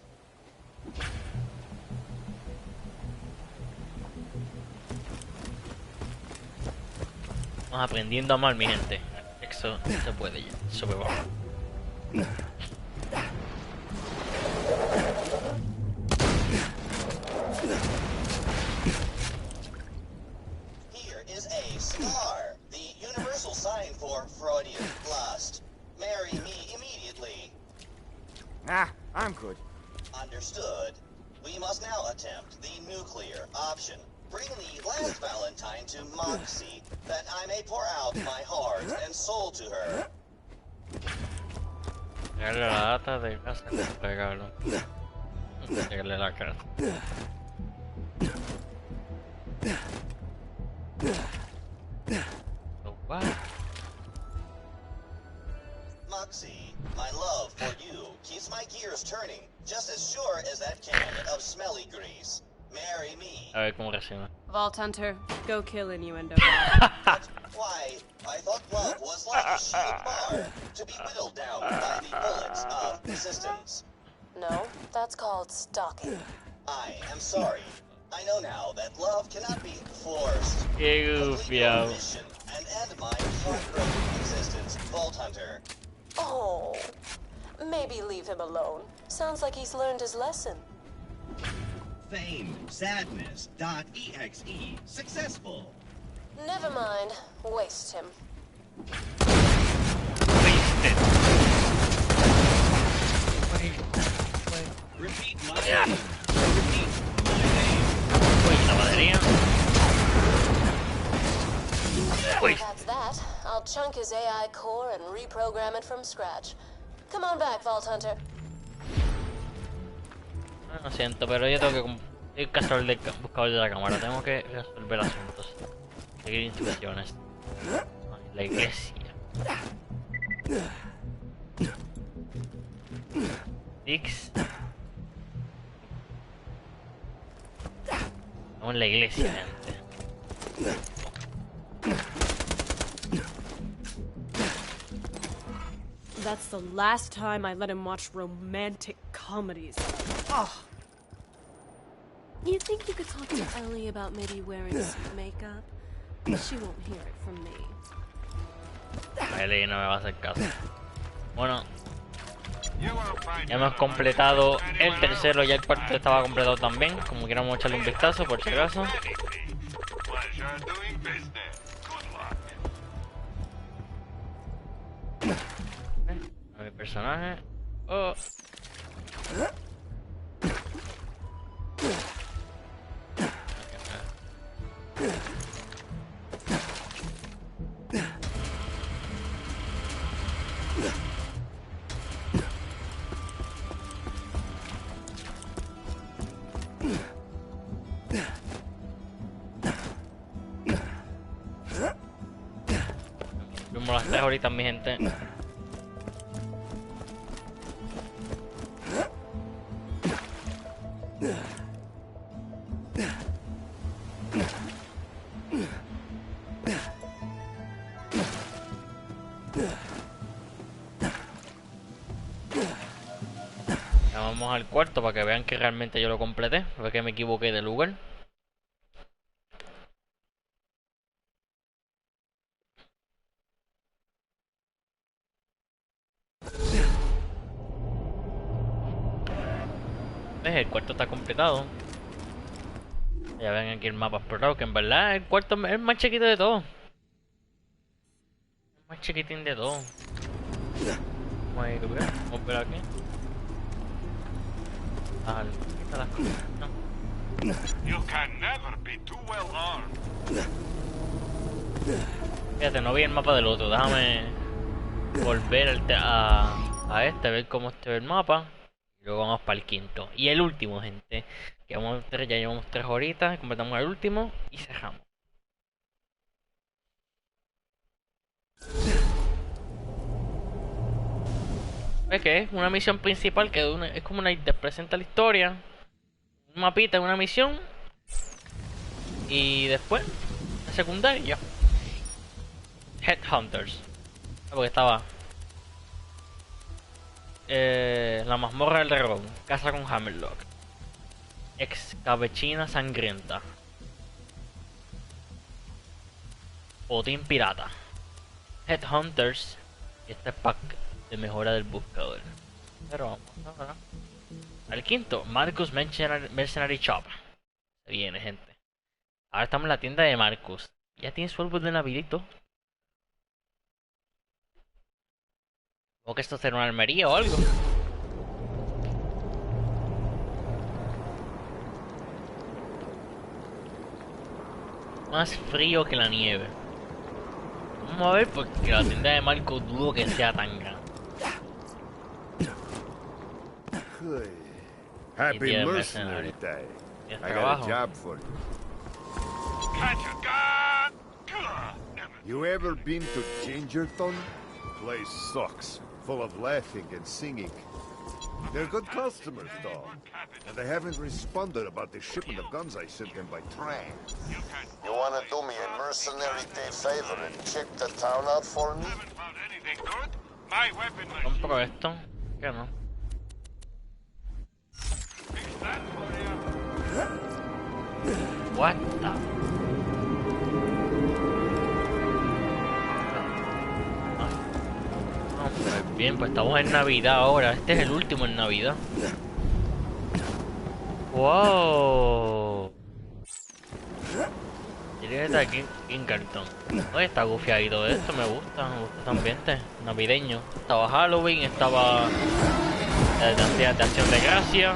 Vamos aprendiendo a amar, mi gente. Eso se puede ya. Sube abajo. Here is a scar, the universal sign for Freudian lust. Marry me immediately. Ah, I'm good. Understood. We must now attempt the nuclear option. Bring the last Valentine to Moxie, that I may pour out my heart and soul to her. Darle la data de casa con regalo. Darle la cara. Oh, wow. Moxie, my love for you keeps my gears turning, just as sure as that can of smelly grease. Marry me. A ver cómo reacciona. Vault Hunter, go kill Innuendo. Why, I thought love was like a shield bar, to be whittled down by the bullets of resistance. No, that's called stalking. I am sorry. I know now that love cannot be forced. Qué gufiado. Mission and end my heartbroken existence, Vault Hunter. Oh, maybe leave him alone. Sounds like he's learned his lesson. Fame, sadness.exe, successful. Never mind. Waste him. Wasted. Repeat my name. Repeat my name. Uy, la batería. Uy. That's that. I'll chunk his AI core and reprogram it from scratch. Come on back, Vault Hunter. Lo siento, pero yo tengo que ir buscador de la cámara. Tengo que resolver asuntos. Seguir instrucciones. La iglesia. Dix. Estamos en la iglesia, gente. That's the last time I let him watch romantic comedies. Oh. You think you could talk to Ellie about maybe wearing some makeup? She won't hear it from me. Ellie no me va a hacer caso. Bueno, Ya hemos completado el tercero, ya el cuarto estaba completado también. Como quieramos echarle un vistazo por si acaso. A mi personaje. Oh. Vemos las 3 horitas, mi gente. Ya vamos al cuarto para que vean que realmente yo lo completé, porque que me equivoqué de lugar. ¿Ves? El cuarto está completado. Ya ven aquí el mapa explorado, que en verdad el cuarto es el más chiquito de todo. El más chiquitín de todo. Vamos a ver aquí. Aquí están las cosas. No. Fíjate, no vi el mapa del otro. Déjame volver a este, a ver cómo está el mapa. Y luego vamos para el quinto. Y el último, gente. Que vamos a hacer, ya llevamos 3 horitas. Completamos el último y cerramos. ¿Ves que es una misión principal? Que es como te presenta la historia. Un mapita de una misión. Y después, la secundaria. Headhunters. Porque estaba la mazmorra del dragón, casa con Hammerlock, excavechina sangrienta, botín pirata, Headhunters y este pack de mejora del buscador. Pero vamos ahora al quinto, Marcus Mercenary Shop. Se viene, gente. Ahora estamos en la tienda de Marcus. Ya tiene su árbol de navidito. ¿O que esto será una armería o algo? Más frío que la nieve. Vamos a ver porque la tienda de Marco dudo que sea tan grande. Happy Mercenary Day. I got a job for you. You ever been to Gingerton? Place sucks. Full of laughing and singing. They're good customers, though. And they haven't responded about the shipment of guns I sent them by train. You wanna do me a Mercenary Day favor and check the town out for me? Compro esto. ¿Qué no? What the... Pues bien, pues estamos en Navidad ahora. Este es el último en Navidad. ¡Wow! Fíjate aquí en cartón. Oye, está gufiadito esto, me gusta este ambiente navideño. Estaba Halloween, estaba de acción de gracia.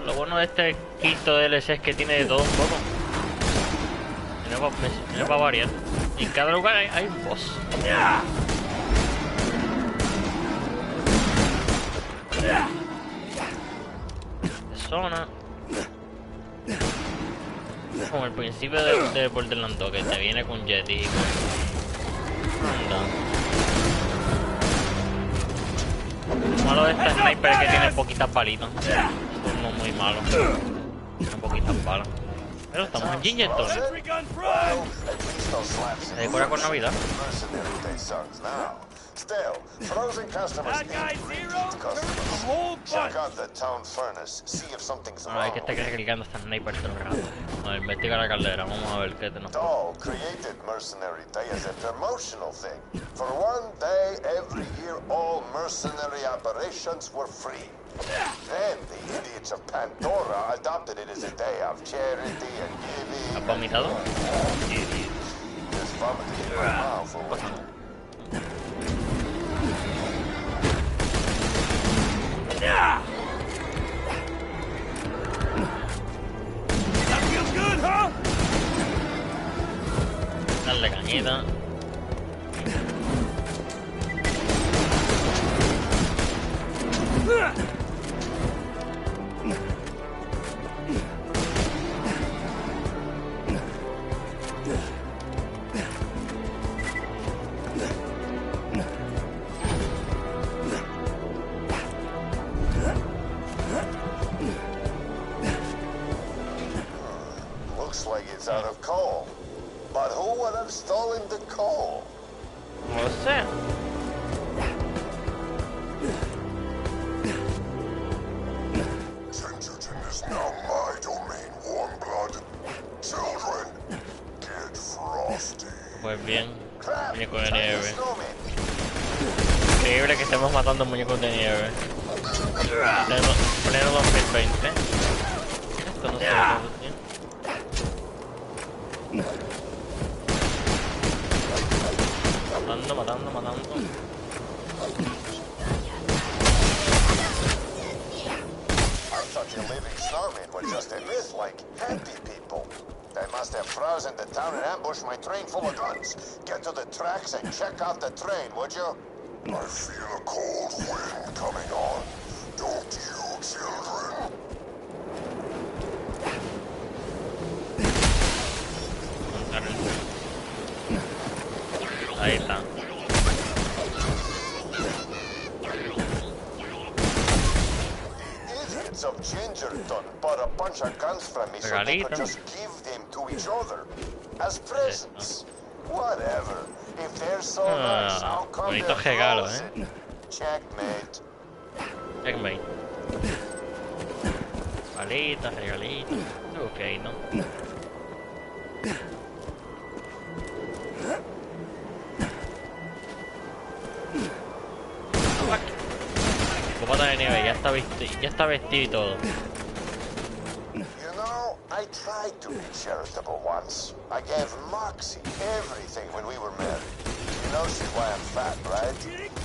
Lo bueno de este quinto DLC es que tiene de todo un poco. Tiene para variar. Y en cada lugar hay un boss. Zona. Como el principio de Borderlands 2, que te viene con Jetty y con... Lo malo de esta sniper es que tiene poquitas balitas. No muy malo. Tiene poquitas balas. Pero estamos en Gingerton. Se decora con Navidad. Still, frozen customers That guy ain't Zero repeat customers. turned the whole Check bunch. out the town furnace, see if something's Bueno, hay wrong. que estar clicando esta sniper todo el rato. A ver, investiga la caldera, vamos a ver qué tenemos. Dahl created Mercenary Day as a promotional thing. For one day every year, all mercenary operations were free. Then the idiots of Pandora adopted it as a day of charity and giving. ¿Has vomitado? Idiots. There's vomiting in my mouth already. That feels good, huh? Dale cañita. Looks like it's out of coal. But who would have stolen the coal? No lo sé. Gingerton is now my domain, warm blood. Children, get frosty. Pues bien, muñeco de nieve. Increíble que estemos matando muñecos de nieve. Pleno 2020. Esto no se ve. Matando. I thought your living snowmen were just a myth like happy people. They must have frozen the town and ambushed my train full of guns. Get to the tracks and check out the train, would you? I feel a cold wind coming on. Don't you, children? Ahí está. Idiots of Gingerton bought a bunch of guns from me so they could just give them to each other as presents. Whatever. If they're so nice, how come they're frozen? Checkmate. Checkmate. Palitas, regalitos. Ok, ¿no? Copata de nieve, ya está vestido y todo. You know, I tried to be charitable once. I gave Moxie everything when we were married. You know she's why I'm fat, right?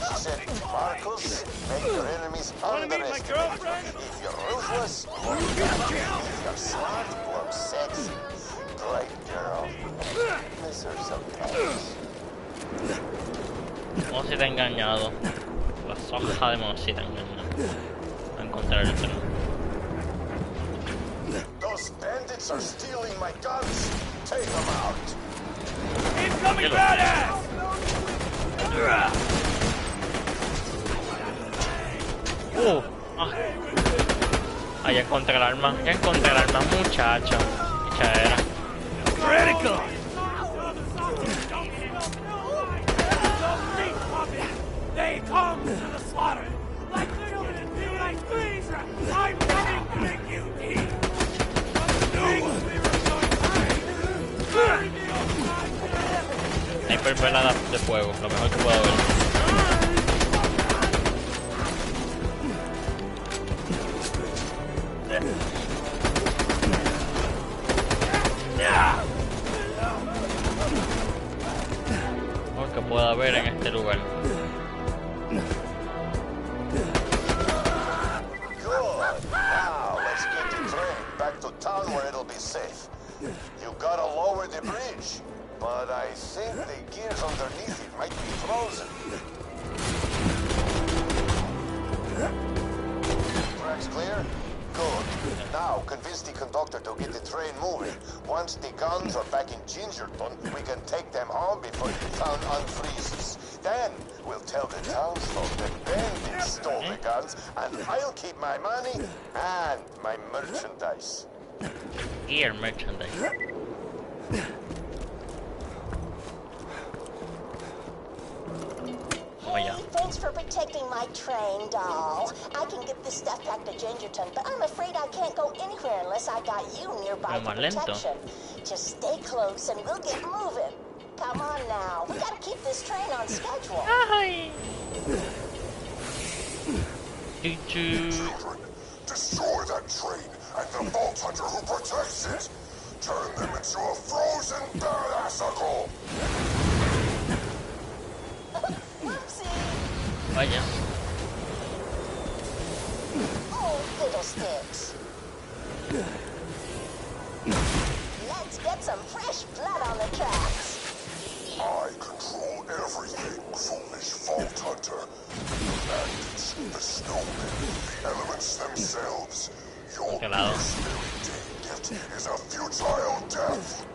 She said, Marcus, make your enemies underestimate you. If you're ruthless, look happy. If you're smart, look sexy. Great girl. Miss her sometimes. Moxie te ha engañado. La soja de Moxie te ha engañado. A encontrar el tren. Those bandits are stealing my guns. Take them out. Incoming badass! Ya encontré el arma, muchacho. Era. Critical! They come to the slaughter like children do like fleas. I'm coming to make you eat. Hay perpeladas de fuego, lo mejor que puedo ver. Lo que pueda haber en este lugar. Now, let's get the train back to town where it'll be safe. You gotta lower the bridge, but I think the gears underneath it might be frozen. Tracks clear? Good. Now, convince the conductor to get the train moving. Once the guns are back in Gingerton, we can take them home before the town unfreezes. Then, we'll tell the townsfolk that bandits stole the guns, and I'll keep my money and my merchandise. Gear merchandise. Vaya. Thanks for protecting my train, doll. I can get this stuff back to Gingerton, but I'm afraid I can't go anywhere unless I got you nearby for protection. Just stay close and we'll get moving. Come on now. We gotta keep this train on schedule. Hi. Children, destroy that train and the Vault Hunter who protects it. Turn them into a frozen badassicle. Vaya. Oh, fiddlesticks. Let's get some fresh blood on the tracks. I control everything, foolish Vault Hunter. The bandits, the snowmen, the elements themselves. Your mercenary gift is a futile death.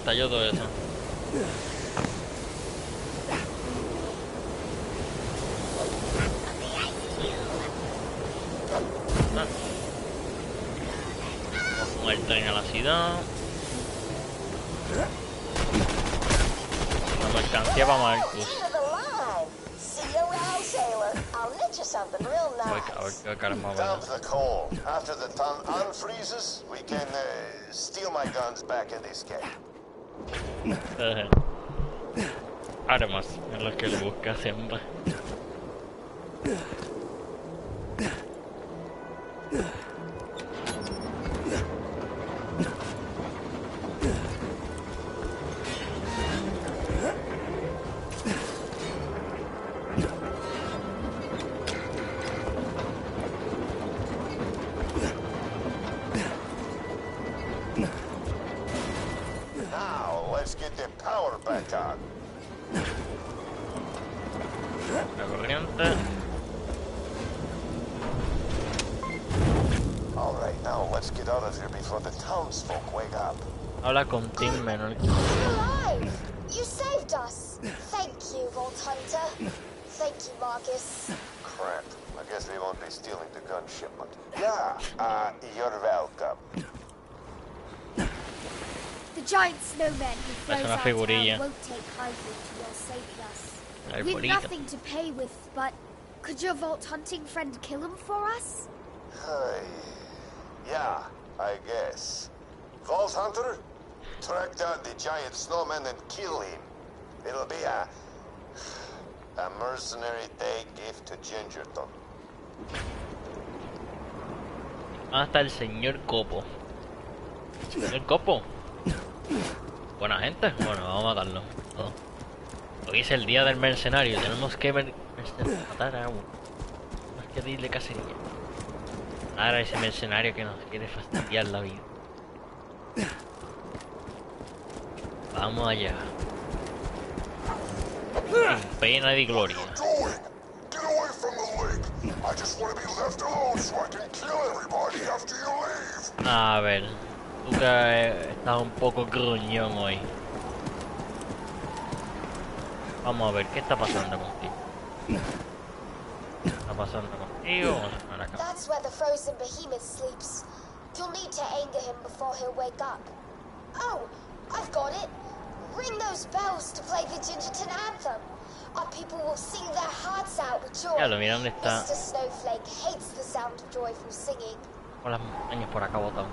Estalló todo eso. Vamos el tren a la ciudad. La mercancía para Marcus. Dump the coal. After the ton unfreezes, we can steal my guns back and escape. Armas es lo que él busca siempre. La corriente. Habla con Tim Menor. You saved us. Thank you, Vault Hunter. Thank you, Marcus. Crap. I guess we won't be stealing the gun shipment. Yeah, you're welcome. The giant snowman who flows una out figurilla. won't take kindly to your saving us. We've nothing to pay with, but could your Vault Hunting friend kill him for us? Yeah, I guess. Vault Hunter, track down the giant snowman and kill him. It'll be a A mercenary day gift to Gingerton. Hasta el señor Copo. Señor Copo. Buena gente. Bueno, vamos a matarlo. Hoy es el día del mercenario. Tenemos que matar a uno. Tenemos que decirle cacería. Ahora ese mercenario que nos quiere fastidiar la vida. Vamos allá. Sin pena de gloria. A ver, tú que estás un poco gruñón hoy. Vamos a ver, ¿qué está pasando contigo? ¿Qué está pasando contigo? Vamos a poner acá. That's where the frozen behemoth sleeps. You'll need to anger him before he'll wake up. Oh, I've got it. Ring those bells to play the Gingerton anthem. Our people will sing their hearts out with joy. Ya lo mira dónde está. Mr. Snowflake hates the sound of joyful singing. Con las montañas por acá botado.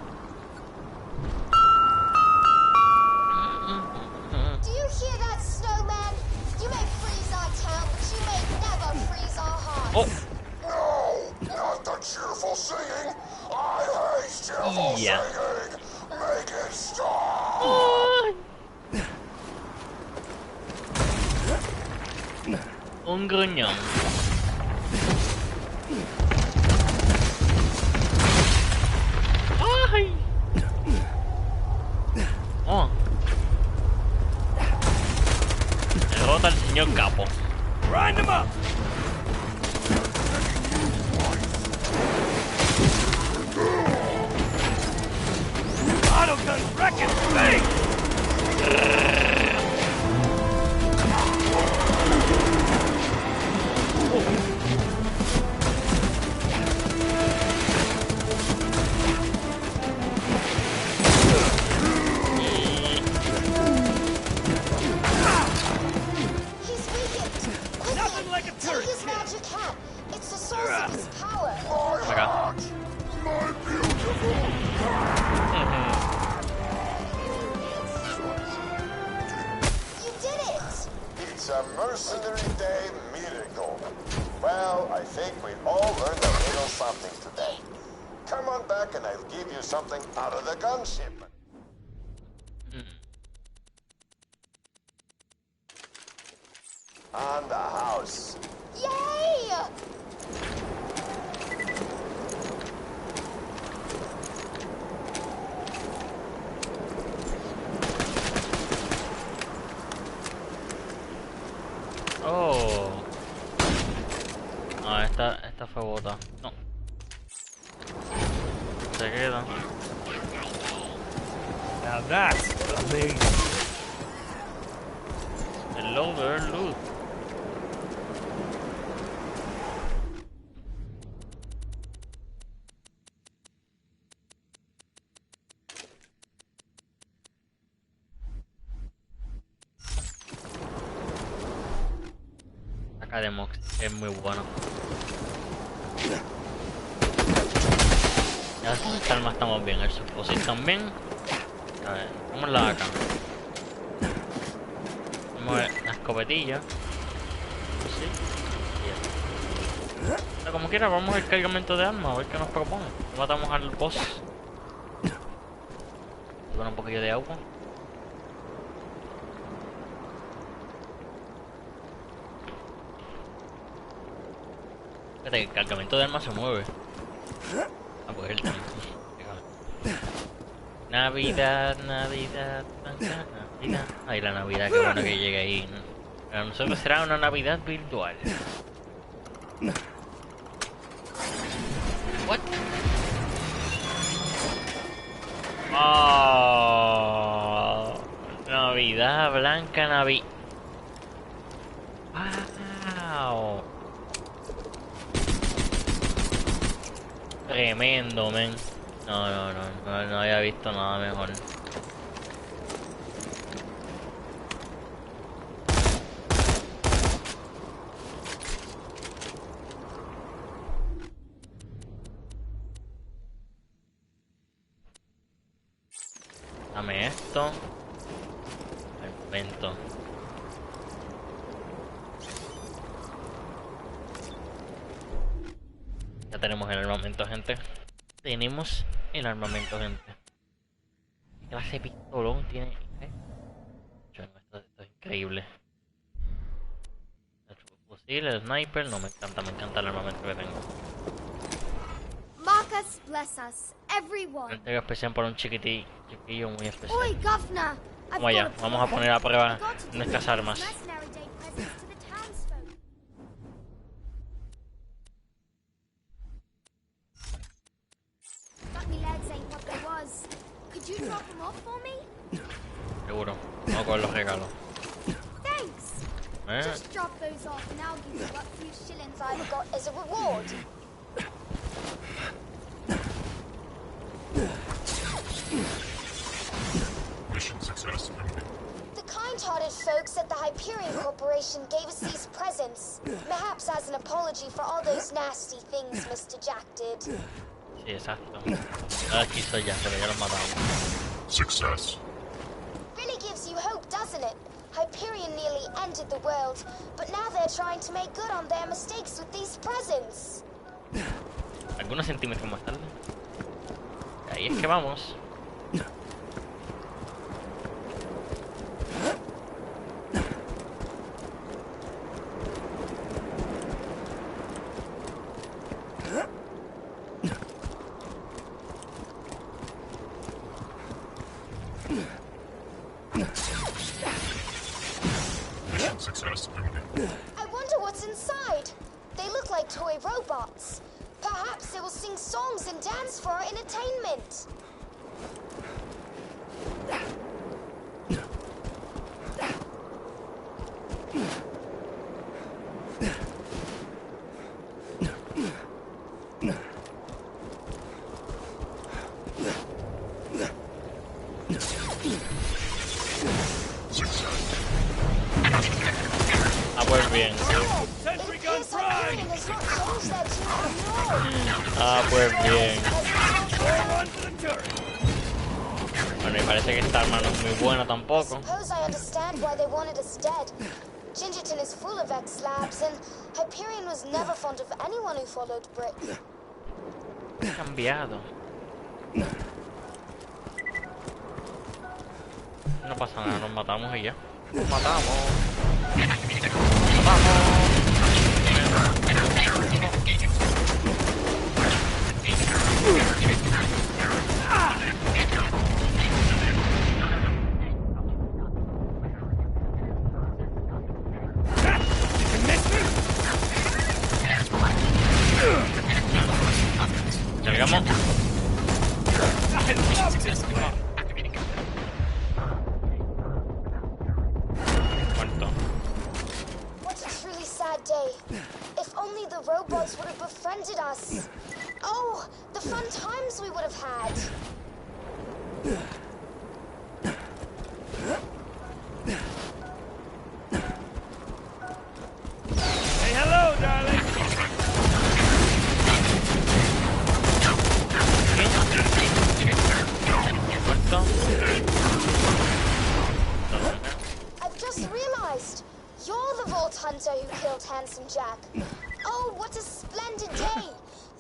Do you hear that, snowman? You may freeze our town, but you may never freeze our hearts. Oh. No, not the cheerful singing. I hate cheerful singing. Make it stop. Un gruñón. ¡Ay! Oh. Derrota al señor Capo. Grind him up. Autogun wrecking thing. Take his magic hat. It's the source of his power. Acá. My beautiful. You did it! It's a mercenary day miracle. Well, I think we all learned a little something today. Come on back and I'll give you something out of the gunship. On the house. Yay! Oh. Ah, esta fue bota. No. Se queda. Now that's amazing. El overload. Acá de Mox es muy bueno. Ya las armas estamos bien, el subfusil también. A ver, vamos a la acá. Vamos a ver la escopetilla. Sí. Pero como quiera, vamos al cargamento de armas, a ver qué nos propone. Matamos al boss. Con un poquillo de agua. Espérate, el cargamento de armas se mueve. Ah, pues él también. Navidad, Navidad, Navidad. Ay, la Navidad, qué bueno que llegue ahí. Para nosotros será una Navidad virtual. What? Oh, Navidad blanca, Wow. Tremendo, men. No había visto nada mejor. Dame esto. El vento. Ya tenemos el armamento, gente. Tenemos el armamento, gente. ¿Qué clase de pistolón tiene? Esto es increíble. El fusil, el sniper, no, me encanta el armamento que tengo. Marcus, bless us, everyone. Entrega especial para un chiquillo muy especial. Oi, Governor. Vamos allá, vamos a poner a prueba nuestras armas. Seguro, vamos con los regalos. Just drop those off and I'll give you what few shillings I've got as a reward. Mission success. The kind-hearted folks at the Hyperion Corporation gave us these presents. Perhaps as an apology for all those nasty things Mr. Jack did. Sí, exacto. Aquí soy ya, pero ya los matamos. Success. Really gives you hope, doesn't it? Hyperion nearly ended the world, but now they're trying to make good on their mistakes with these presents. Algunos centímetros más tarde. Ahí es que vamos. I wonder what's inside. They look like toy robots. Perhaps they will sing songs and dance for our entertainment. Pues bien. Pues bien. Bueno, y parece que esta arma no es muy buena tampoco. Gingerton is full of ex-labs, and Hyperion was never fond of anyone who followed Brick. Cambiado. No pasa nada, nos matamos y ya. Nos matamos. Salgamos. What a truly sad day. If only the robots would have befriended us. Oh, the fun times we would have had. Say hello, darling. I've just realized you're the Vault Hunter who killed Handsome Jack. Oh, what a splendid day.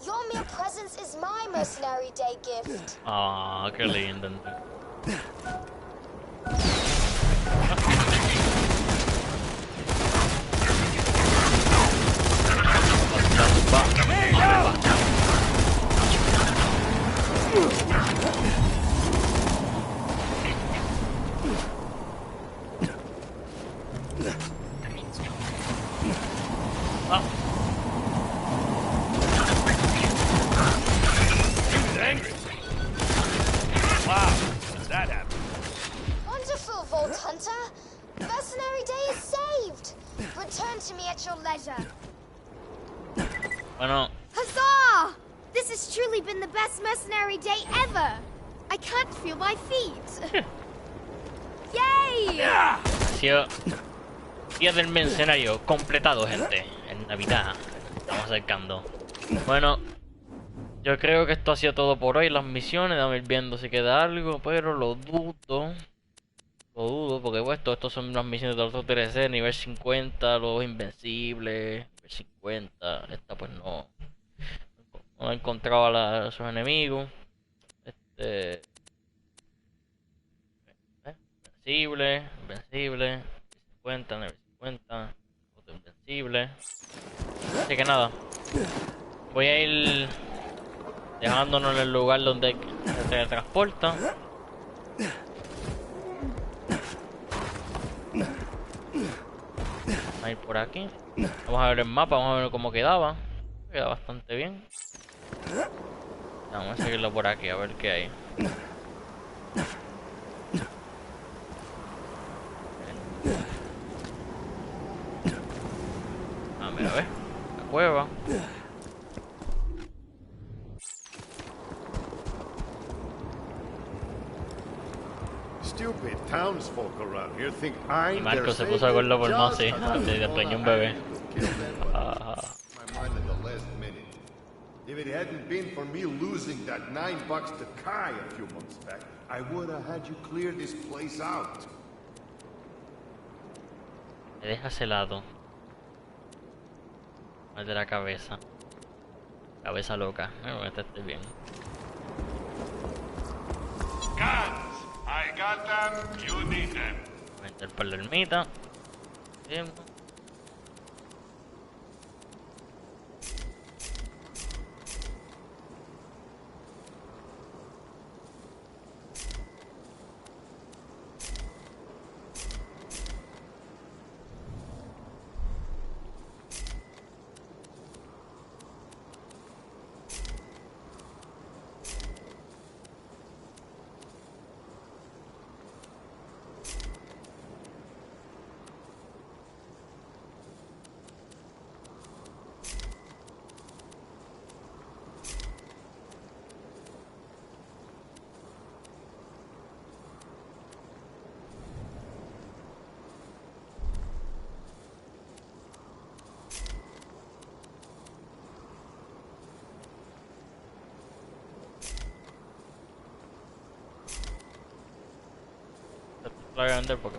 Your mere presence is my mercenary day gift. Ah, qué lindo. Wonderful, Vault Hunter. Mercenary day is saved. Return to me at your leisure. Bueno. Huzzah! This has truly been the best mercenary day ever. I can't feel my feet. Yay! Día del mercenario completado, gente. En Navidad. Estamos acercando. Bueno, yo creo que esto ha sido todo por hoy. Las misiones, dame ir viendo si queda algo, pero lo dudo. Lo dudo, porque pues estos son las misiones de los traeré, nivel 50, los invencibles, nivel 50. Esta pues no. No he encontrado a sus enemigos. Invencible, invencible, 50, 950, otro invencible. Así que nada, voy a ir dejándonos en el lugar donde se teletransporta. Vamos a ir por aquí. Vamos a ver el mapa, vamos a ver cómo quedaba. Queda bastante bien. Vamos a seguirlo por aquí, a ver qué hay. Mira, a ver, la cueva. Stupid townsfolk around here think I'm Y Marco se puso a verlo por más, sí, de preñó un bebé. If it hadn't been for me losing that $9 to Kai a few months back, I would have had you clear this place out. Me dejas helado. El de la cabeza. Cabeza loca. Bueno, este estoy bien. Guns! I got them, you need them. Voy a entrar por la ermita. Bien. Voy a vender porque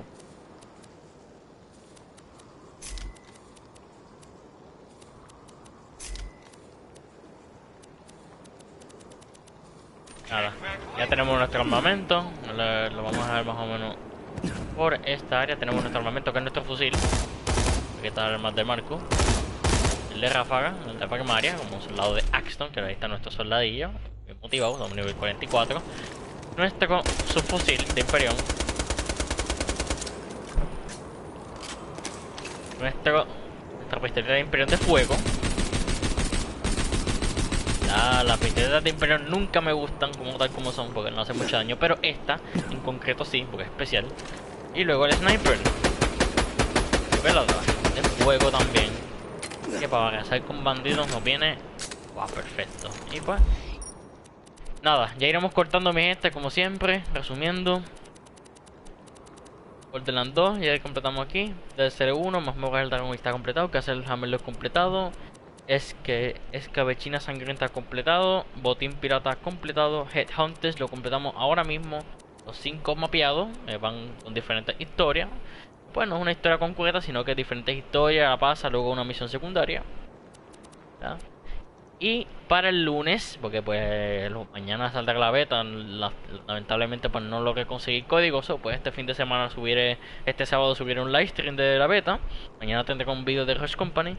nada, ya tenemos nuestro armamento. Lo vamos a ver más o menos por esta área. Tenemos nuestro armamento, que es nuestro fusil. Aquí está el arma de Marco, el de ráfaga, el de primaria, como un soldado de Axton, que ahí está nuestro soldadillo, bien motivado, estamos nivel 44. Nuestro subfusil de Imperión. Nuestra pistoleta de Imperión de fuego. Las pistoletas de Imperión nunca me gustan como tal como son, porque no hacen mucho daño, pero esta en concreto sí, porque es especial. Y luego el sniper, la otra de fuego también, que para arrasar con bandidos nos viene perfecto. Y pues nada, ya iremos cortando, mi gente, como siempre. Resumiendo, Borderlands 2 ya completamos aquí. Del 01, mazmorra del dragón está completado. Castle Hammerlock completado. Escabechina sangrienta completado. Botín pirata completado. Headhunters lo completamos ahora mismo. Los 5 mapeados van con diferentes historias. Pues no es una historia concreta, sino que diferentes historias. La pasa luego una misión secundaria, ¿ya? Y para el lunes, porque pues mañana saldrá la beta, lamentablemente pues no logré conseguir códigos, pues este fin de semana subiré, este sábado subiré un live stream de la beta. Mañana tendré un vídeo de Rush Company.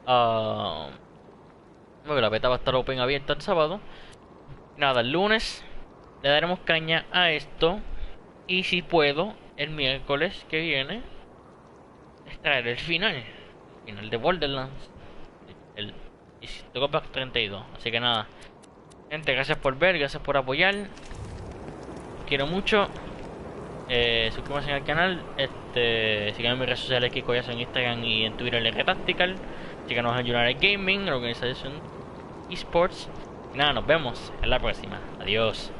Porque la beta va a estar open abierta el sábado. Nada, el lunes le daremos caña a esto. Y si puedo, el miércoles que viene traeré el final de Borderlands, el Throwback 32. Así que nada, gente, gracias por ver, gracias por apoyar. Los quiero mucho. Suscríbanse al canal. Síganme en mis redes sociales, xCollazoo en Instagram y en Twitter, el Tactical. Síganos en United Gaming, la organización eSports. Y nada, nos vemos en la próxima. Adiós.